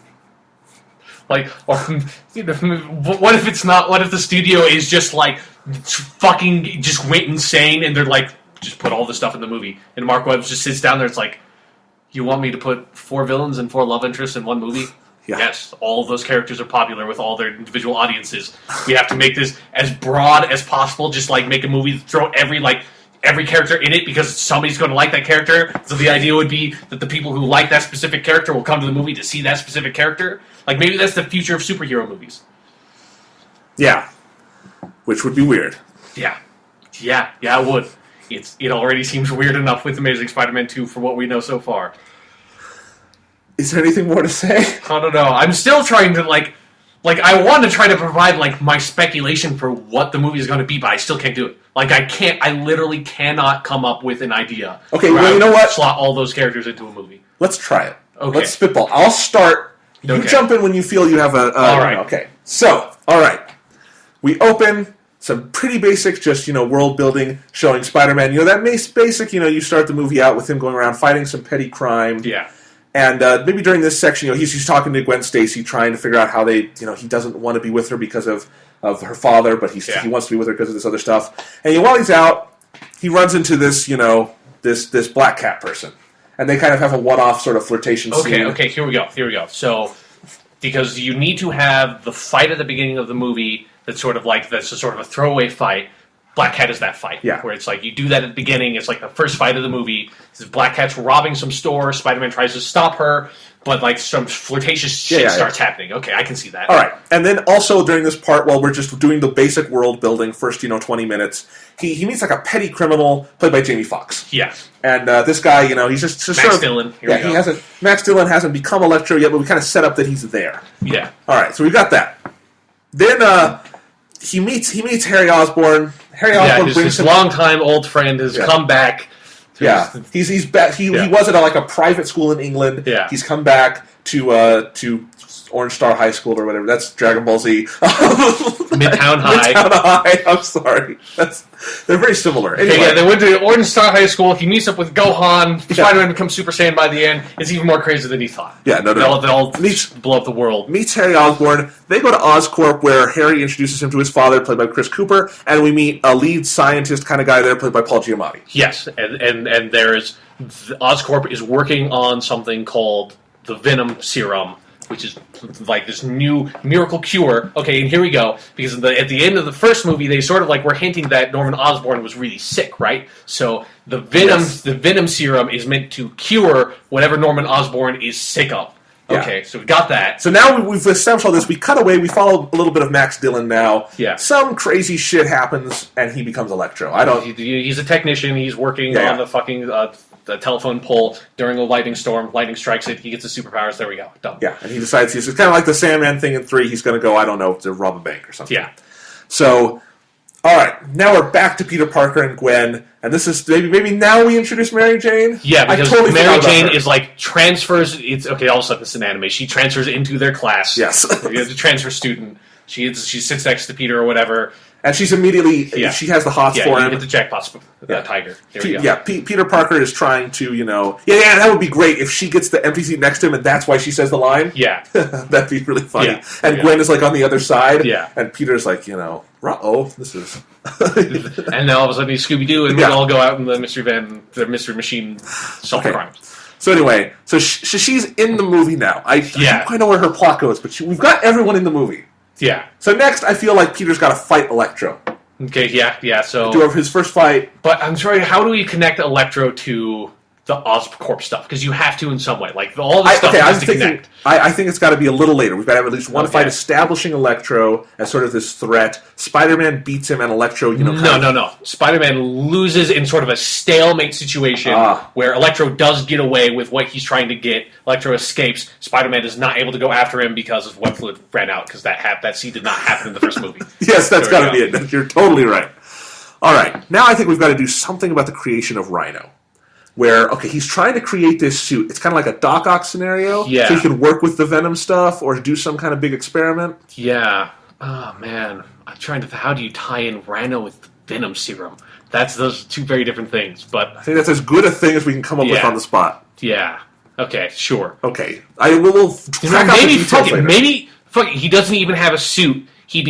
Like, or what if it's not? What if the studio is just like fucking just went insane, and they're like, just put all this stuff in the movie, and Marc Webb just sits down there. It's like, you want me to put 4 villains and 4 love interests in one movie? Yeah. Yes, all of those characters are popular with all their individual audiences. We have to make this as broad as possible. Just like make a movie, throw every character in it because somebody's going to like that character. So the idea would be that the people who like that specific character will come to the movie to see that specific character. Like maybe that's the future of superhero movies. Yeah, which would be weird. Yeah, it would. It already seems weird enough with Amazing Spider-Man 2 for what we know so far. Is there anything more to say? I don't know. I'm still trying to like I want to try to provide like my speculation for what the movie is going to be, but I still can't do it. Like I literally cannot come up with an idea. Okay, well, you know what? Slot all those characters into a movie. Let's try it. Okay. Let's spitball. I'll start. You jump in when you feel you have a... all right. Okay. So, all right. We open some pretty basic, just, world building, showing Spider-Man. That basic, you start the movie out with him going around fighting some petty crime. Yeah. And maybe during this section, he's talking to Gwen Stacy, trying to figure out how they, he doesn't want to be with her because of her father, but he wants to be with her because of this other stuff. And while he's out, he runs into this, this black cat person. And they kind of have a one-off sort of flirtation scene. Okay, here we go. So, because you need to have the fight at the beginning of the movie that's sort of a throwaway fight. Black Cat is that fight. Yeah. Where it's like, you do that at the beginning, it's like the first fight of the movie. Black Cat's robbing some store, Spider-Man tries to stop her, but like some flirtatious shit starts happening. Okay, I can see that. All right. And then also during this part, while we're just doing the basic world building, first, 20 minutes, he meets like a petty criminal played by Jamie Foxx. Yeah. And this guy, he's just Max Dillon. Max Dillon hasn't become Electro yet, but we kind of set up that he's there. Yeah. All right, so we've got that. Then he meets Harry Osborn. Harry Osborn brings his longtime old friend has come back. Yeah, he's back. He was at a private school in England. Yeah. He's come back to Orange Star High School or whatever. That's Dragon Ball Z. Midtown High. Midtown High. I'm sorry. They're very similar. Anyway. They went to Orange Star High School. He meets up with Gohan. Spider-Man becomes Super Saiyan by the end. It's even more crazy than he thought. Yeah, no. They all blow up the world. Meets Harry Osborn. They go to Oscorp, where Harry introduces him to his father, played by Chris Cooper, and we meet a lead scientist kind of guy there, played by Paul Giamatti. Yes, and there's Oscorp is working on something called the Venom Serum, which is like this new miracle cure. Okay, and here we go. Because at the end of the first movie, they sort of were hinting that Norman Osborn was really sick, right? So the Venom Serum is meant to cure whatever Norman Osborn is sick of. Yeah. Okay, so we got that. So now we've established all this. We cut away. We follow a little bit of Max Dillon now. Yeah. Some crazy shit happens, and he becomes Electro. He's a technician. He's working on the fucking the telephone pole during a lightning storm. Lightning strikes it. He gets his superpowers. There we go. Done. Yeah, and he decides it's kind of like the Sandman thing in 3. He's going to go, I don't know, to rob a bank or something. Yeah. So, all right, now we're back to Peter Parker and Gwen, and this is maybe now we introduce Mary Jane. Yeah, because Mary Jane is transfers. It's okay. All of a sudden, it's an anime. She transfers into their class. Yes, the transfer student. She sits next to Peter or whatever. And she's immediately, she has the hots for him. Yeah, hit the jackpot, tiger. Here we go. Yeah, Peter Parker is trying to, that would be great if she gets the empty seat next to him and that's why she says the line. Yeah. That'd be really funny. Yeah. And Gwen is on the other side. Yeah. And Peter's this is... And then all of a sudden he's Scooby-Doo and we all go out in the Mystery Machine solve crimes. So anyway, she's in the movie now. I don't quite know where her plot goes, but we've got everyone in the movie. Yeah. So next, I feel like Peter's got to fight Electro. Okay, yeah, so... Do his first fight. But I'm sorry, how do we connect Electro to the Oscorp stuff? Because you have to in some way. All this stuff has to connect. I think it's got to be a little later. We've got to have at least one fight establishing Electro as sort of this threat. Spider-Man beats him and Electro, No. Spider-Man loses in sort of a stalemate situation where Electro does get away with what he's trying to get. Electro escapes. Spider-Man is not able to go after him because his web fluid ran out, because that scene did not happen in the first movie. Yes, that's got to be it. You're totally right. All right, now I think we've got to do something about the creation of Rhino. Where, he's trying to create this suit. It's kind of like a Doc Ock scenario. Yeah. So he can work with the Venom stuff or do some kind of big experiment. Yeah. Oh, man. I'm trying to. How do you tie in Rhino with the Venom serum? That's those two very different things. But I think that's as good a thing as we can come up with on the spot. Yeah. Okay. Sure. Okay. I will track out the details later. Maybe he doesn't even have a suit. He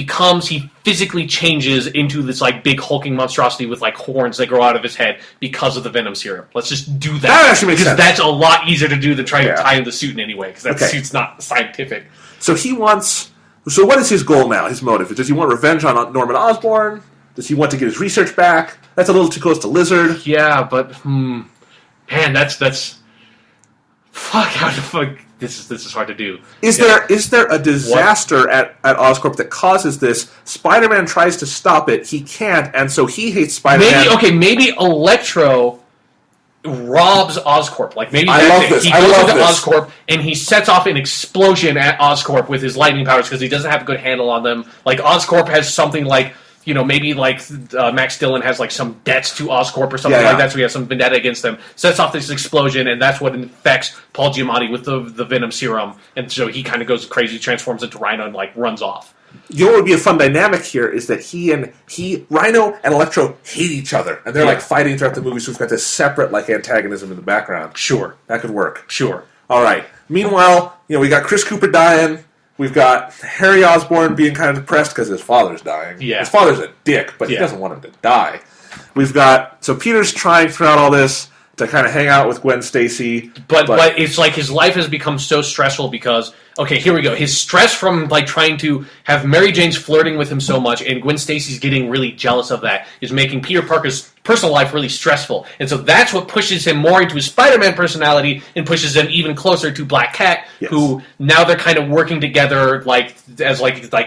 physically changes into this like big hulking monstrosity with like horns that grow out of his head because of the Venom serum. Let's just do that. That actually makes sense. Because that's a lot easier to do than trying to tie in the suit in any way, because that suit's not scientific. So he wants... So what is his goal now, his motive? Does he want revenge on Norman Osborn? Does he want to get his research back? That's a little too close to Lizard. Yeah, but... Man, that's... Fuck, how the fuck... This is hard to do. Is there a disaster at Oscorp that causes this? Spider-Man tries to stop it. He can't, and so he hates Spider-Man. Maybe Electro robs Oscorp. Like maybe I love this. He goes into Oscorp and he sets off an explosion at Oscorp with his lightning powers because he doesn't have a good handle on them. Like Oscorp has something like, maybe like Max Dillon has like some debts to Oscorp or something like that, so he has some vendetta against them. Sets off this explosion, and that's what infects Paul Giamatti with the Venom serum, and so he kind of goes crazy, transforms into Rhino, and like runs off. You know what would be a fun dynamic here is that Rhino and Electro hate each other, and they're like fighting throughout the movie, so we've got this separate like antagonism in the background. Sure. That could work. Sure. All right. Meanwhile, we got Chris Cooper dying. We've got Harry Osborn being kind of depressed because his father's dying. Yeah. His father's a dick, but he doesn't want him to die. So Peter's trying throughout all this to kind of hang out with Gwen Stacy. But it's like his life has become so stressful because, okay, here we go. His stress from like trying to have Mary Jane's flirting with him so much and Gwen Stacy's getting really jealous of that is making Peter Parker's personal life really stressful. And so that's what pushes him more into his Spider-Man personality and pushes him even closer to Black Cat, who now they're kind of working together like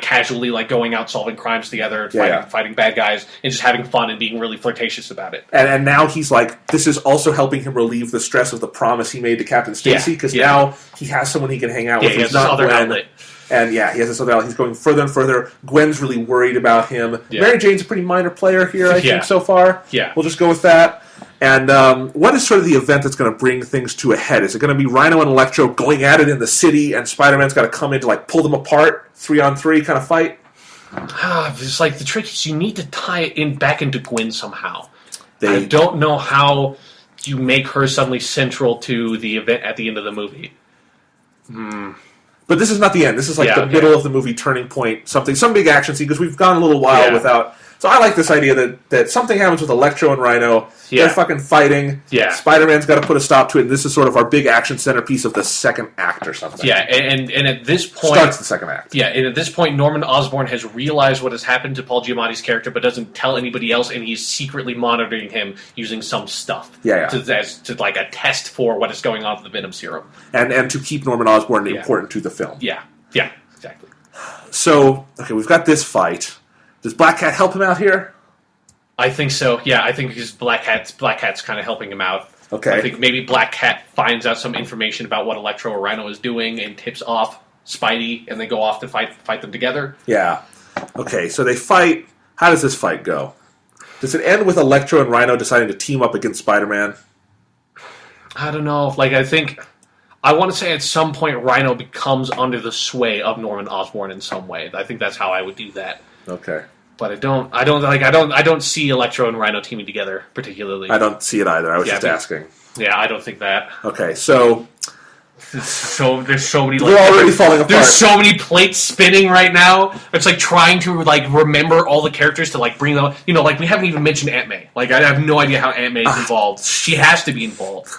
casually like going out solving crimes together, fighting bad guys and just having fun and being really flirtatious about it. And now he's like, this is also helping him relieve the stress of the promise he made to Captain Stacy because now he has someone he can hang out with. He has this other outlet. And he has this other outlet. He's going further and further. Gwen's really worried about him. Yeah. Mary Jane's a pretty minor player here, I think, so far. Yeah. We'll just go with that. And what is sort of the event that's going to bring things to a head? Is it going to be Rhino and Electro going at it in the city, and Spider-Man's got to come in to like pull them apart, 3-on-3 kind of fight? It's like the trick is you need to tie it back into Gwen somehow. I don't know how you make her suddenly central to the event at the end of the movie. But this is not the end. This is like the middle of the movie turning point, some big action scene, because we've gone a little while without... So I like this idea that something happens with Electro and Rhino. They're fucking fighting. Yeah. Spider-Man's got to put a stop to it, and this is sort of our big action centerpiece of the second act or something. Yeah, and at this point... Starts the second act. Yeah, and at this point, Norman Osborn has realized what has happened to Paul Giamatti's character, but doesn't tell anybody else, and he's secretly monitoring him using some stuff. To like a test for what is going on with the Venom serum. And to keep Norman Osborn important to the film. Yeah, exactly. So, okay, we've got this fight. Does Black Cat help him out here? I think so. Yeah, I think because Black Cat's kind of helping him out. Okay. I think maybe Black Cat finds out some information about what Electro or Rhino is doing and tips off Spidey, and they go off to fight them together. Yeah. Okay, so they fight. How does this fight go? Does it end with Electro and Rhino deciding to team up against Spider-Man? I don't know. Like, I want to say at some point Rhino becomes under the sway of Norman Osborn in some way. I think that's how I would do that. Okay. But I don't see Electro and Rhino teaming together particularly. I don't see it either. I was just asking. Yeah, I don't think that. Okay, so there's so many. We're already falling apart. There's so many plates spinning right now. It's like trying to like remember all the characters to like bring them. Like we haven't even mentioned Aunt May. Like I have no idea how Aunt May is involved. She has to be involved.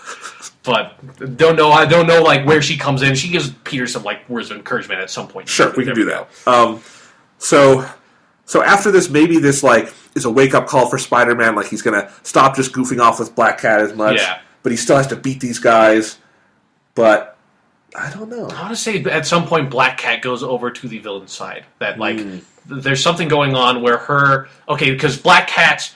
But I don't know like where she comes in. She gives Peter some like words of encouragement at some point. Sure, we can do that. So after this, maybe this like is a wake-up call for Spider-Man. Like he's going to stop just goofing off with Black Cat as much. Yeah. But he still has to beat these guys. But I don't know. I want to say at some point Black Cat goes over to the villain's side. That like there's something going on where because Black Cat's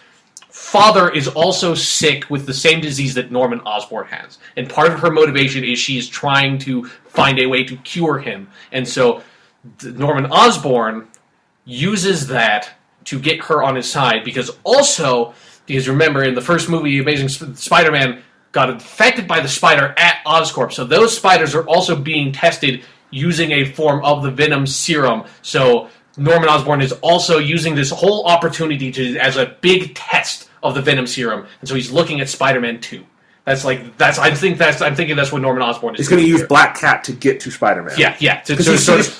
father is also sick with the same disease that Norman Osborn has. And part of her motivation is she is trying to find a way to cure him. And so Norman Osborn uses that to get her on his side because remember in the first movie, Amazing Spider-Man got infected by the spider at Oscorp. So those spiders are also being tested using a form of the Venom serum. So Norman Osborn is also using this whole opportunity as a big test of the Venom serum, and so he's looking at Spider-Man 2. I'm thinking that's what Norman Osborn is. He's going to use Black Cat to get to Spider-Man. Yeah.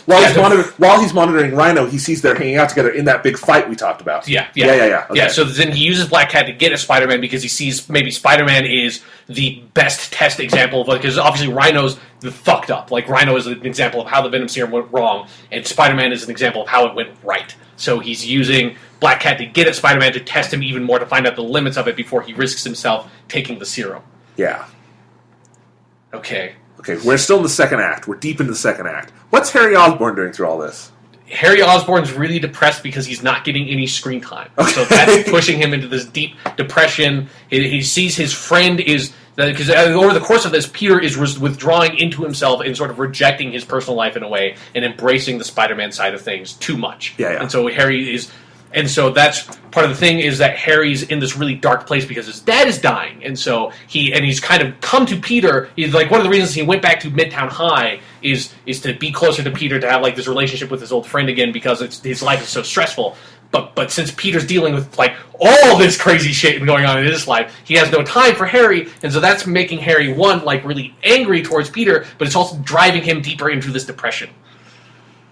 While he's monitoring Rhino, he sees they're hanging out together in that big fight we talked about. Yeah. Okay. Yeah, so then he uses Black Cat to get at Spider-Man because he sees maybe Spider-Man is the best test example of because obviously Rhino's fucked up. Like Rhino is an example of how the Venom serum went wrong, and Spider-Man is an example of how it went right. So he's using Black Cat to get at Spider-Man to test him even more to find out the limits of it before he risks himself taking the serum. Yeah. Okay, we're still in the second act. We're deep into the second act. What's Harry Osborn doing through all this? Harry Osborn's really depressed because he's not getting any screen time. Okay. So that's pushing him into this deep depression. He sees his friend is... Because over the course of this, Peter is withdrawing into himself and sort of rejecting his personal life in a way and embracing the Spider-Man side of things too much. Yeah. And so Harry is... And so that's part of the thing is that Harry's in this really dark place because his dad is dying. And so he's kind of come to Peter. He's like, one of the reasons he went back to Midtown High is to be closer to Peter, to have like this relationship with his old friend again because his life is so stressful. But since Peter's dealing with like all this crazy shit going on in his life, he has no time for Harry, and so that's making Harry like really angry towards Peter, but it's also driving him deeper into this depression.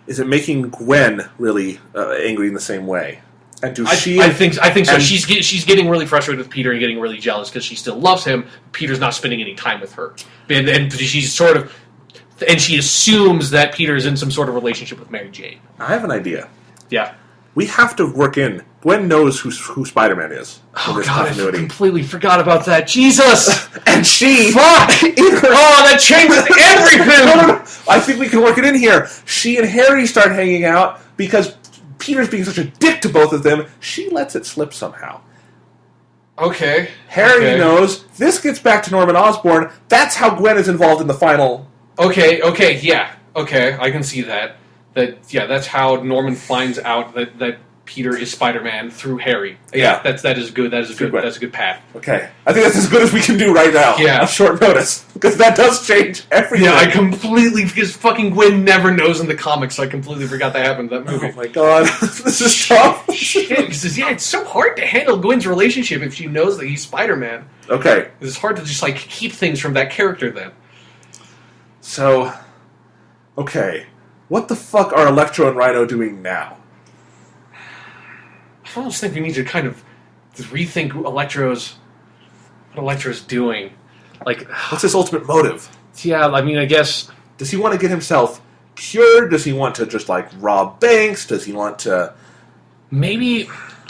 Is it making Gwen really angry in the same way? And I think so. She's getting really frustrated with Peter and getting really jealous because she still loves him. Peter's not spending any time with her, and she's sort of, and she assumes that Peter's in some sort of relationship with Mary Jane. I have an idea. Yeah. We have to work in... Gwen knows who Spider-Man is. Oh, God, I completely forgot about that. Jesus! And she... Fuck! That changes everything! No. I think we can work it in here. She and Harry start hanging out because Peter's being such a dick to both of them. She lets it slip somehow. Okay. Harry knows. This gets back to Norman Osborn. That's how Gwen is involved in the final... Okay, yeah. Okay, I can see that. That's how Norman finds out that Peter is Spider-Man through Harry. Yeah, that is good. That's a good path. Okay, I think that's as good as we can do right now. Yeah, on short notice because that does change everything. Yeah, I completely because fucking Gwen never knows in the comics. So I completely forgot that happened in that movie. Oh my god, this is tough. Shit, because it's so hard to handle Gwen's relationship if she knows that he's Spider-Man. Okay, it's hard to just like keep things from that character then. So, okay. What the fuck are Electro and Rhino doing now? I almost think we need to kind of rethink what Electro's doing. Like, what's his ultimate motive? Yeah, I mean, I guess... Does he want to get himself cured? Does he want to just, like, rob banks? Does he want to... Maybe...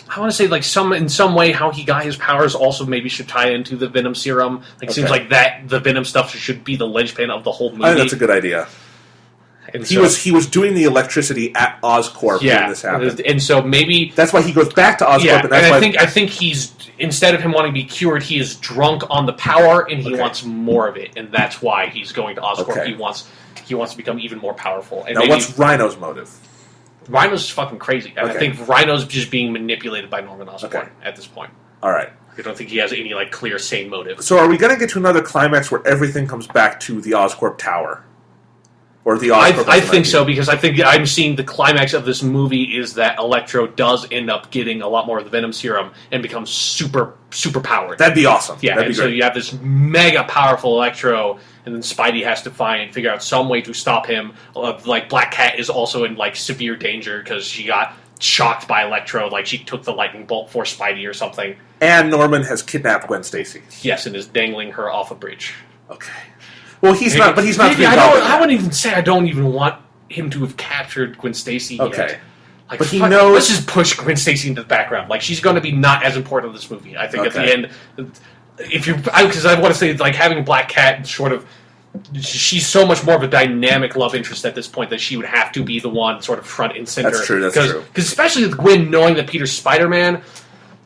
I want to say, like, in some way, how he got his powers also maybe should tie into the Venom serum. Like, Seems like that the Venom stuff should be the linchpin of the whole movie. I think that's a good idea. And he was doing the electricity at Oscorp when this happened, and so maybe that's why he goes back to Oscorp. Yeah, and that's why I think he's instead of him wanting to be cured, he is drunk on the power and he wants more of it, and that's why he's going to Oscorp. Okay. He wants to become even more powerful. And now, what's Rhino's motive? Rhino's fucking crazy. I think Rhino's just being manipulated by Norman Osborn at this point. All right. I don't think he has any like clear, sane motive. So, are we going to get to another climax where everything comes back to the Oscorp Tower? Or the Oscorp I think so, because I think I'm seeing the climax of this movie is that Electro does end up getting a lot more of the Venom serum and becomes super powered. That'd be awesome. Yeah, that'd be great. So you have this mega powerful Electro, and then Spidey has to figure out some way to stop him. Like Black Cat is also in like severe danger because she got shocked by Electro, like she took the lightning bolt for Spidey or something. And Norman has kidnapped Gwen Stacy. Yes, and is dangling her off a bridge. Okay. Well, he's not. But he's not. I wouldn't even say I don't even want him to have captured Gwen Stacy yet. Like, but he knows. Let's just push Gwen Stacy into the background. Like she's going to be not as important in this movie. I think at the end, because I want to say like having Black Cat sort of. She's so much more of a dynamic love interest at this point that she would have to be the one sort of front and center. That's true. That's true. Because especially with Gwen knowing that Peter's Spider-Man.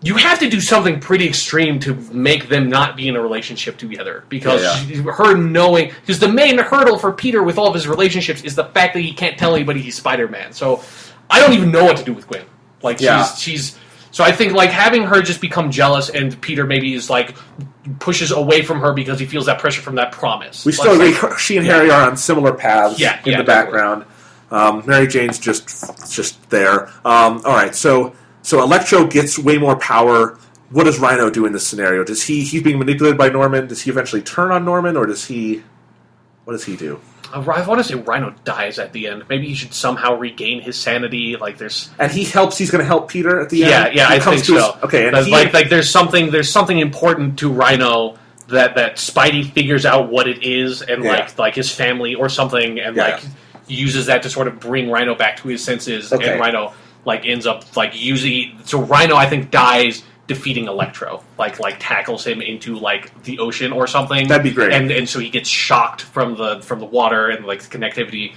You have to do something pretty extreme to make them not be in a relationship together. Because her knowing... Because the main hurdle for Peter with all of his relationships is the fact that he can't tell anybody he's Spider-Man. So, I don't even know what to do with Gwen. Like, she's... So I think, like, having her just become jealous and Peter maybe is, like, pushes away from her because he feels that pressure from that promise. We still agree she and Harry are on similar paths in the background. Mary Jane's just there. All right, so Electro gets way more power. What does Rhino do in this scenario? Does he's being manipulated by Norman? Does he eventually turn on Norman, or does he? What does he do? I want to say Rhino dies at the end. Maybe he should somehow regain his sanity. Like there's, and he helps. He's going to help Peter at the end. Yeah, I think so. Okay, and like there's something important to Rhino that Spidey figures out what it is, and like his family or something, and uses that to sort of bring Rhino back to his senses, and Rhino like ends up like using. So Rhino, I think, dies defeating Electro, like tackles him into like the ocean or something. That'd be great. And so he gets shocked from the water and like the conductivity,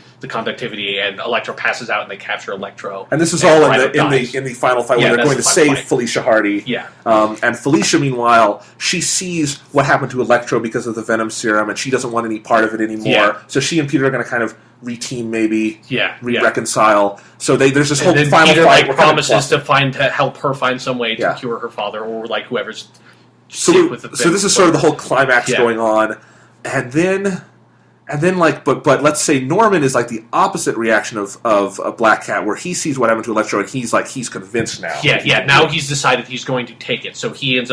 and Electro passes out, and they capture Electro. And this is all in the final fight where they're going to save Felicia Hardy. Yeah. And Felicia, meanwhile, she sees what happened to Electro because of the Venom serum, and she doesn't want any part of it anymore. Yeah. So she and Peter are going to kind of re-team, maybe reconcile. So there's this whole final Peter, fight. Like, promises to help her find some way to cure her father, or like whoever's sick with the So this is sort of the whole climax going on, and then like, but let's say Norman is like the opposite reaction of a Black Cat, where he sees what happened to Electro, and he's convinced now. Yeah. Now he's decided he's going to take it. So he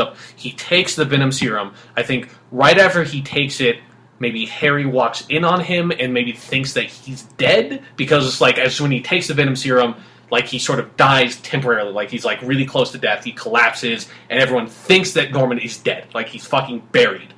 takes the Venom serum. I think right after he takes it, maybe Harry walks in on him and maybe thinks that he's dead, because it's like as when he takes the Venom serum, like he sort of dies temporarily, like he's like really close to death, he collapses, and everyone thinks that Norman is dead, like he's fucking buried.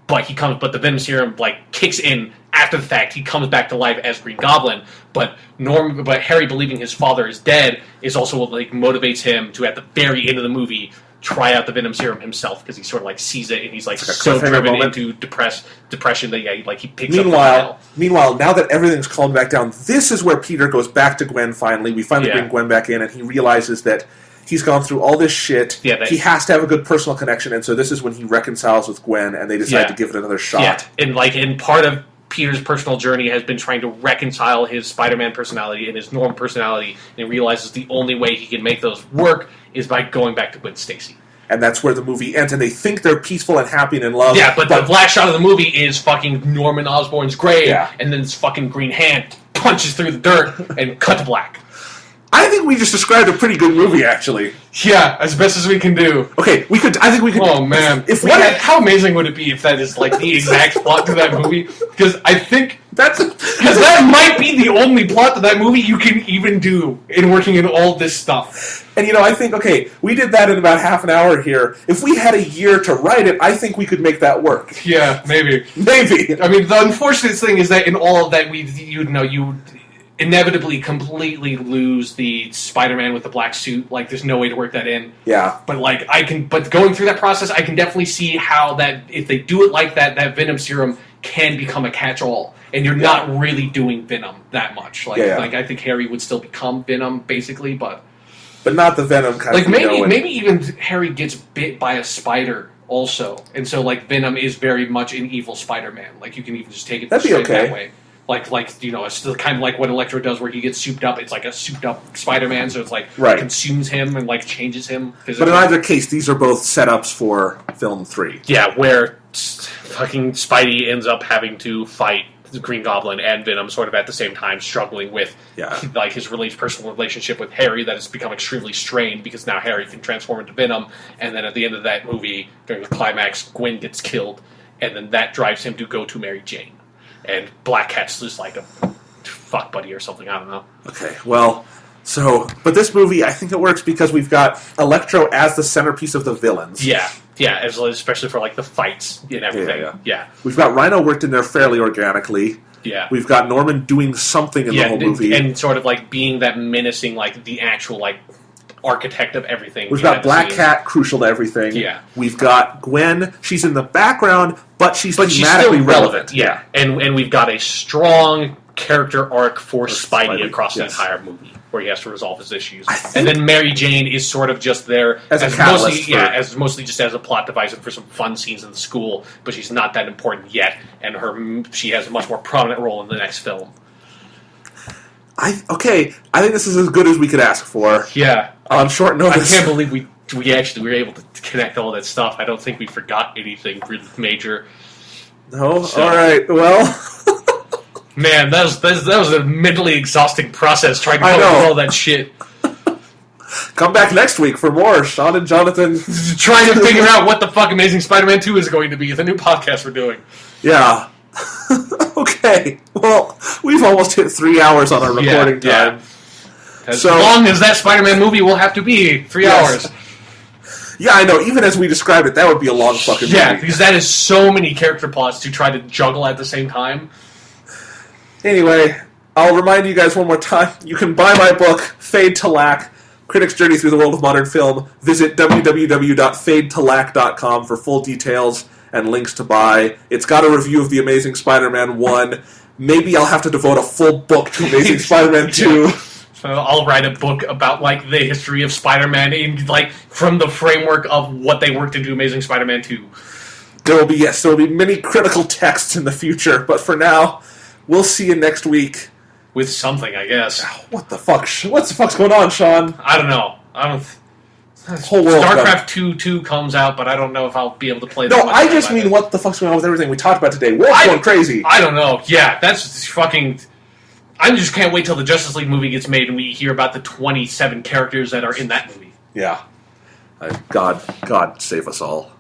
But the Venom serum like kicks in after the fact. He comes back to life as Green Goblin, but Harry believing his father is dead is also what like motivates him to, at the very end of the movie, try out the Venom serum himself, because he sort of like sees it and he's like so driven into depression that he picks up. Meanwhile, now that everything's calmed back down, this is where Peter goes back to Gwen. Finally, we finally bring Gwen back in, and he realizes that he's gone through all this shit. Yeah, he has to have a good personal connection, and so this is when he reconciles with Gwen, and they decide to give it another shot. Yeah, and part of Peter's personal journey has been trying to reconcile his Spider-Man personality and his Norman personality, and he realizes the only way he can make those work is by going back to Gwen Stacy. And that's where the movie ends, and they think they're peaceful and happy and in love. Yeah, but the last shot of the movie is fucking Norman Osborn's grave, and then this fucking green hand punches through the dirt and cut to black. I think we just described a pretty good movie, actually. Yeah, as best as we can do. Okay, I think we could. Oh man, how amazing would it be if that is like the exact plot to that movie? Because I think that might be the only plot to that movie you can even do in working in all this stuff. And I think we did that in about half an hour here. If we had a year to write it, I think we could make that work. Yeah, maybe. Maybe. I mean, the unfortunate thing is that in all of that, you inevitably completely lose the Spider-Man with the black suit. Like, there's no way to work that in. Yeah. But but going through that process, I can definitely see how that, if they do it like that, that Venom serum can become a catch-all, and you're not really doing Venom that much. Like, I think Harry would still become Venom, basically, but not the Venom kind of thing. Maybe even Harry gets bit by a spider also, and so, like, Venom is very much an evil Spider-Man. Like, you can even just take it straight that way. Like it's still kind of like what Electro does, where he gets souped up. It's like a souped up Spider-Man, so it's like consumes him and like changes him physically. But in either case, these are both setups for film 3. Yeah, where fucking Spidey ends up having to fight the Green Goblin and Venom sort of at the same time, struggling with like his personal relationship with Harry that has become extremely strained, because now Harry can transform into Venom, and then at the end of that movie, during the climax, Gwen gets killed, and then that drives him to go to Mary Jane. And Black Cat's just like a fuck buddy or something, I don't know. Okay, well, but this movie, I think it works because we've got Electro as the centerpiece of the villains. Yeah, especially for like the fights and everything. Yeah. We've got Rhino worked in there fairly organically. Yeah. We've got Norman doing something in the whole movie. And sort of like being that menacing, like the actual like architect of everything. We've got Black Cat, crucial to everything. Yeah. We've got Gwen, she's in the background, but she's thematically still relevant. Yeah. And we've got a strong character arc for Spidey across the entire movie, where he has to resolve his issues. And then Mary Jane is sort of just there as a catalyst mostly just as a plot device and for some fun scenes in the school, but she's not that important yet, and she has a much more prominent role in the next film. I think this is as good as we could ask for. Yeah. On short notice. I can't believe we actually were able to connect all that stuff. I don't think we forgot anything really major. No? So. All right. Well, Man, that was a mentally exhausting process trying to I come know. up with all that shit. Come back next week for more Sean and Jonathan. Trying to figure out what the fuck Amazing Spider-Man 2 is going to be. The new podcast we're doing. Yeah. Okay. Well, we've almost hit 3 hours on our recording time. As So- long as that Spider-Man movie will have to be 3 Yes. hours. Yeah, I know. Even as we described it, that would be a long fucking Yeah, movie. because that is so many character plots to try to juggle at the same time. Anyway, I'll remind you guys one more time. You can buy my book, Fade to Lack, Critics' Journey Through the World of Modern Film. Visit www.fadetolack.com for full details and links to buy. It's got a review of The Amazing Spider-Man 1. Maybe I'll have to devote a full book to Amazing Spider-Man 2. So I'll write a book about like the history of Spider-Man in like from the framework of what they worked into Amazing Spider-Man 2. There will be many critical texts in the future, but for now, we'll see you next week. With something, I guess. What the fuck? What the fuck's going on, Sean? I don't know. Whole world. StarCraft 2 comes out, but I don't know if I'll be able to play that. No, much I time just by mean then. what the fuck's going on with everything we talked about today. World's going crazy. I don't know. Yeah, that's fucking... I just can't wait till the Justice League movie gets made and we hear about the 27 characters that are in that movie. Yeah. God save us all.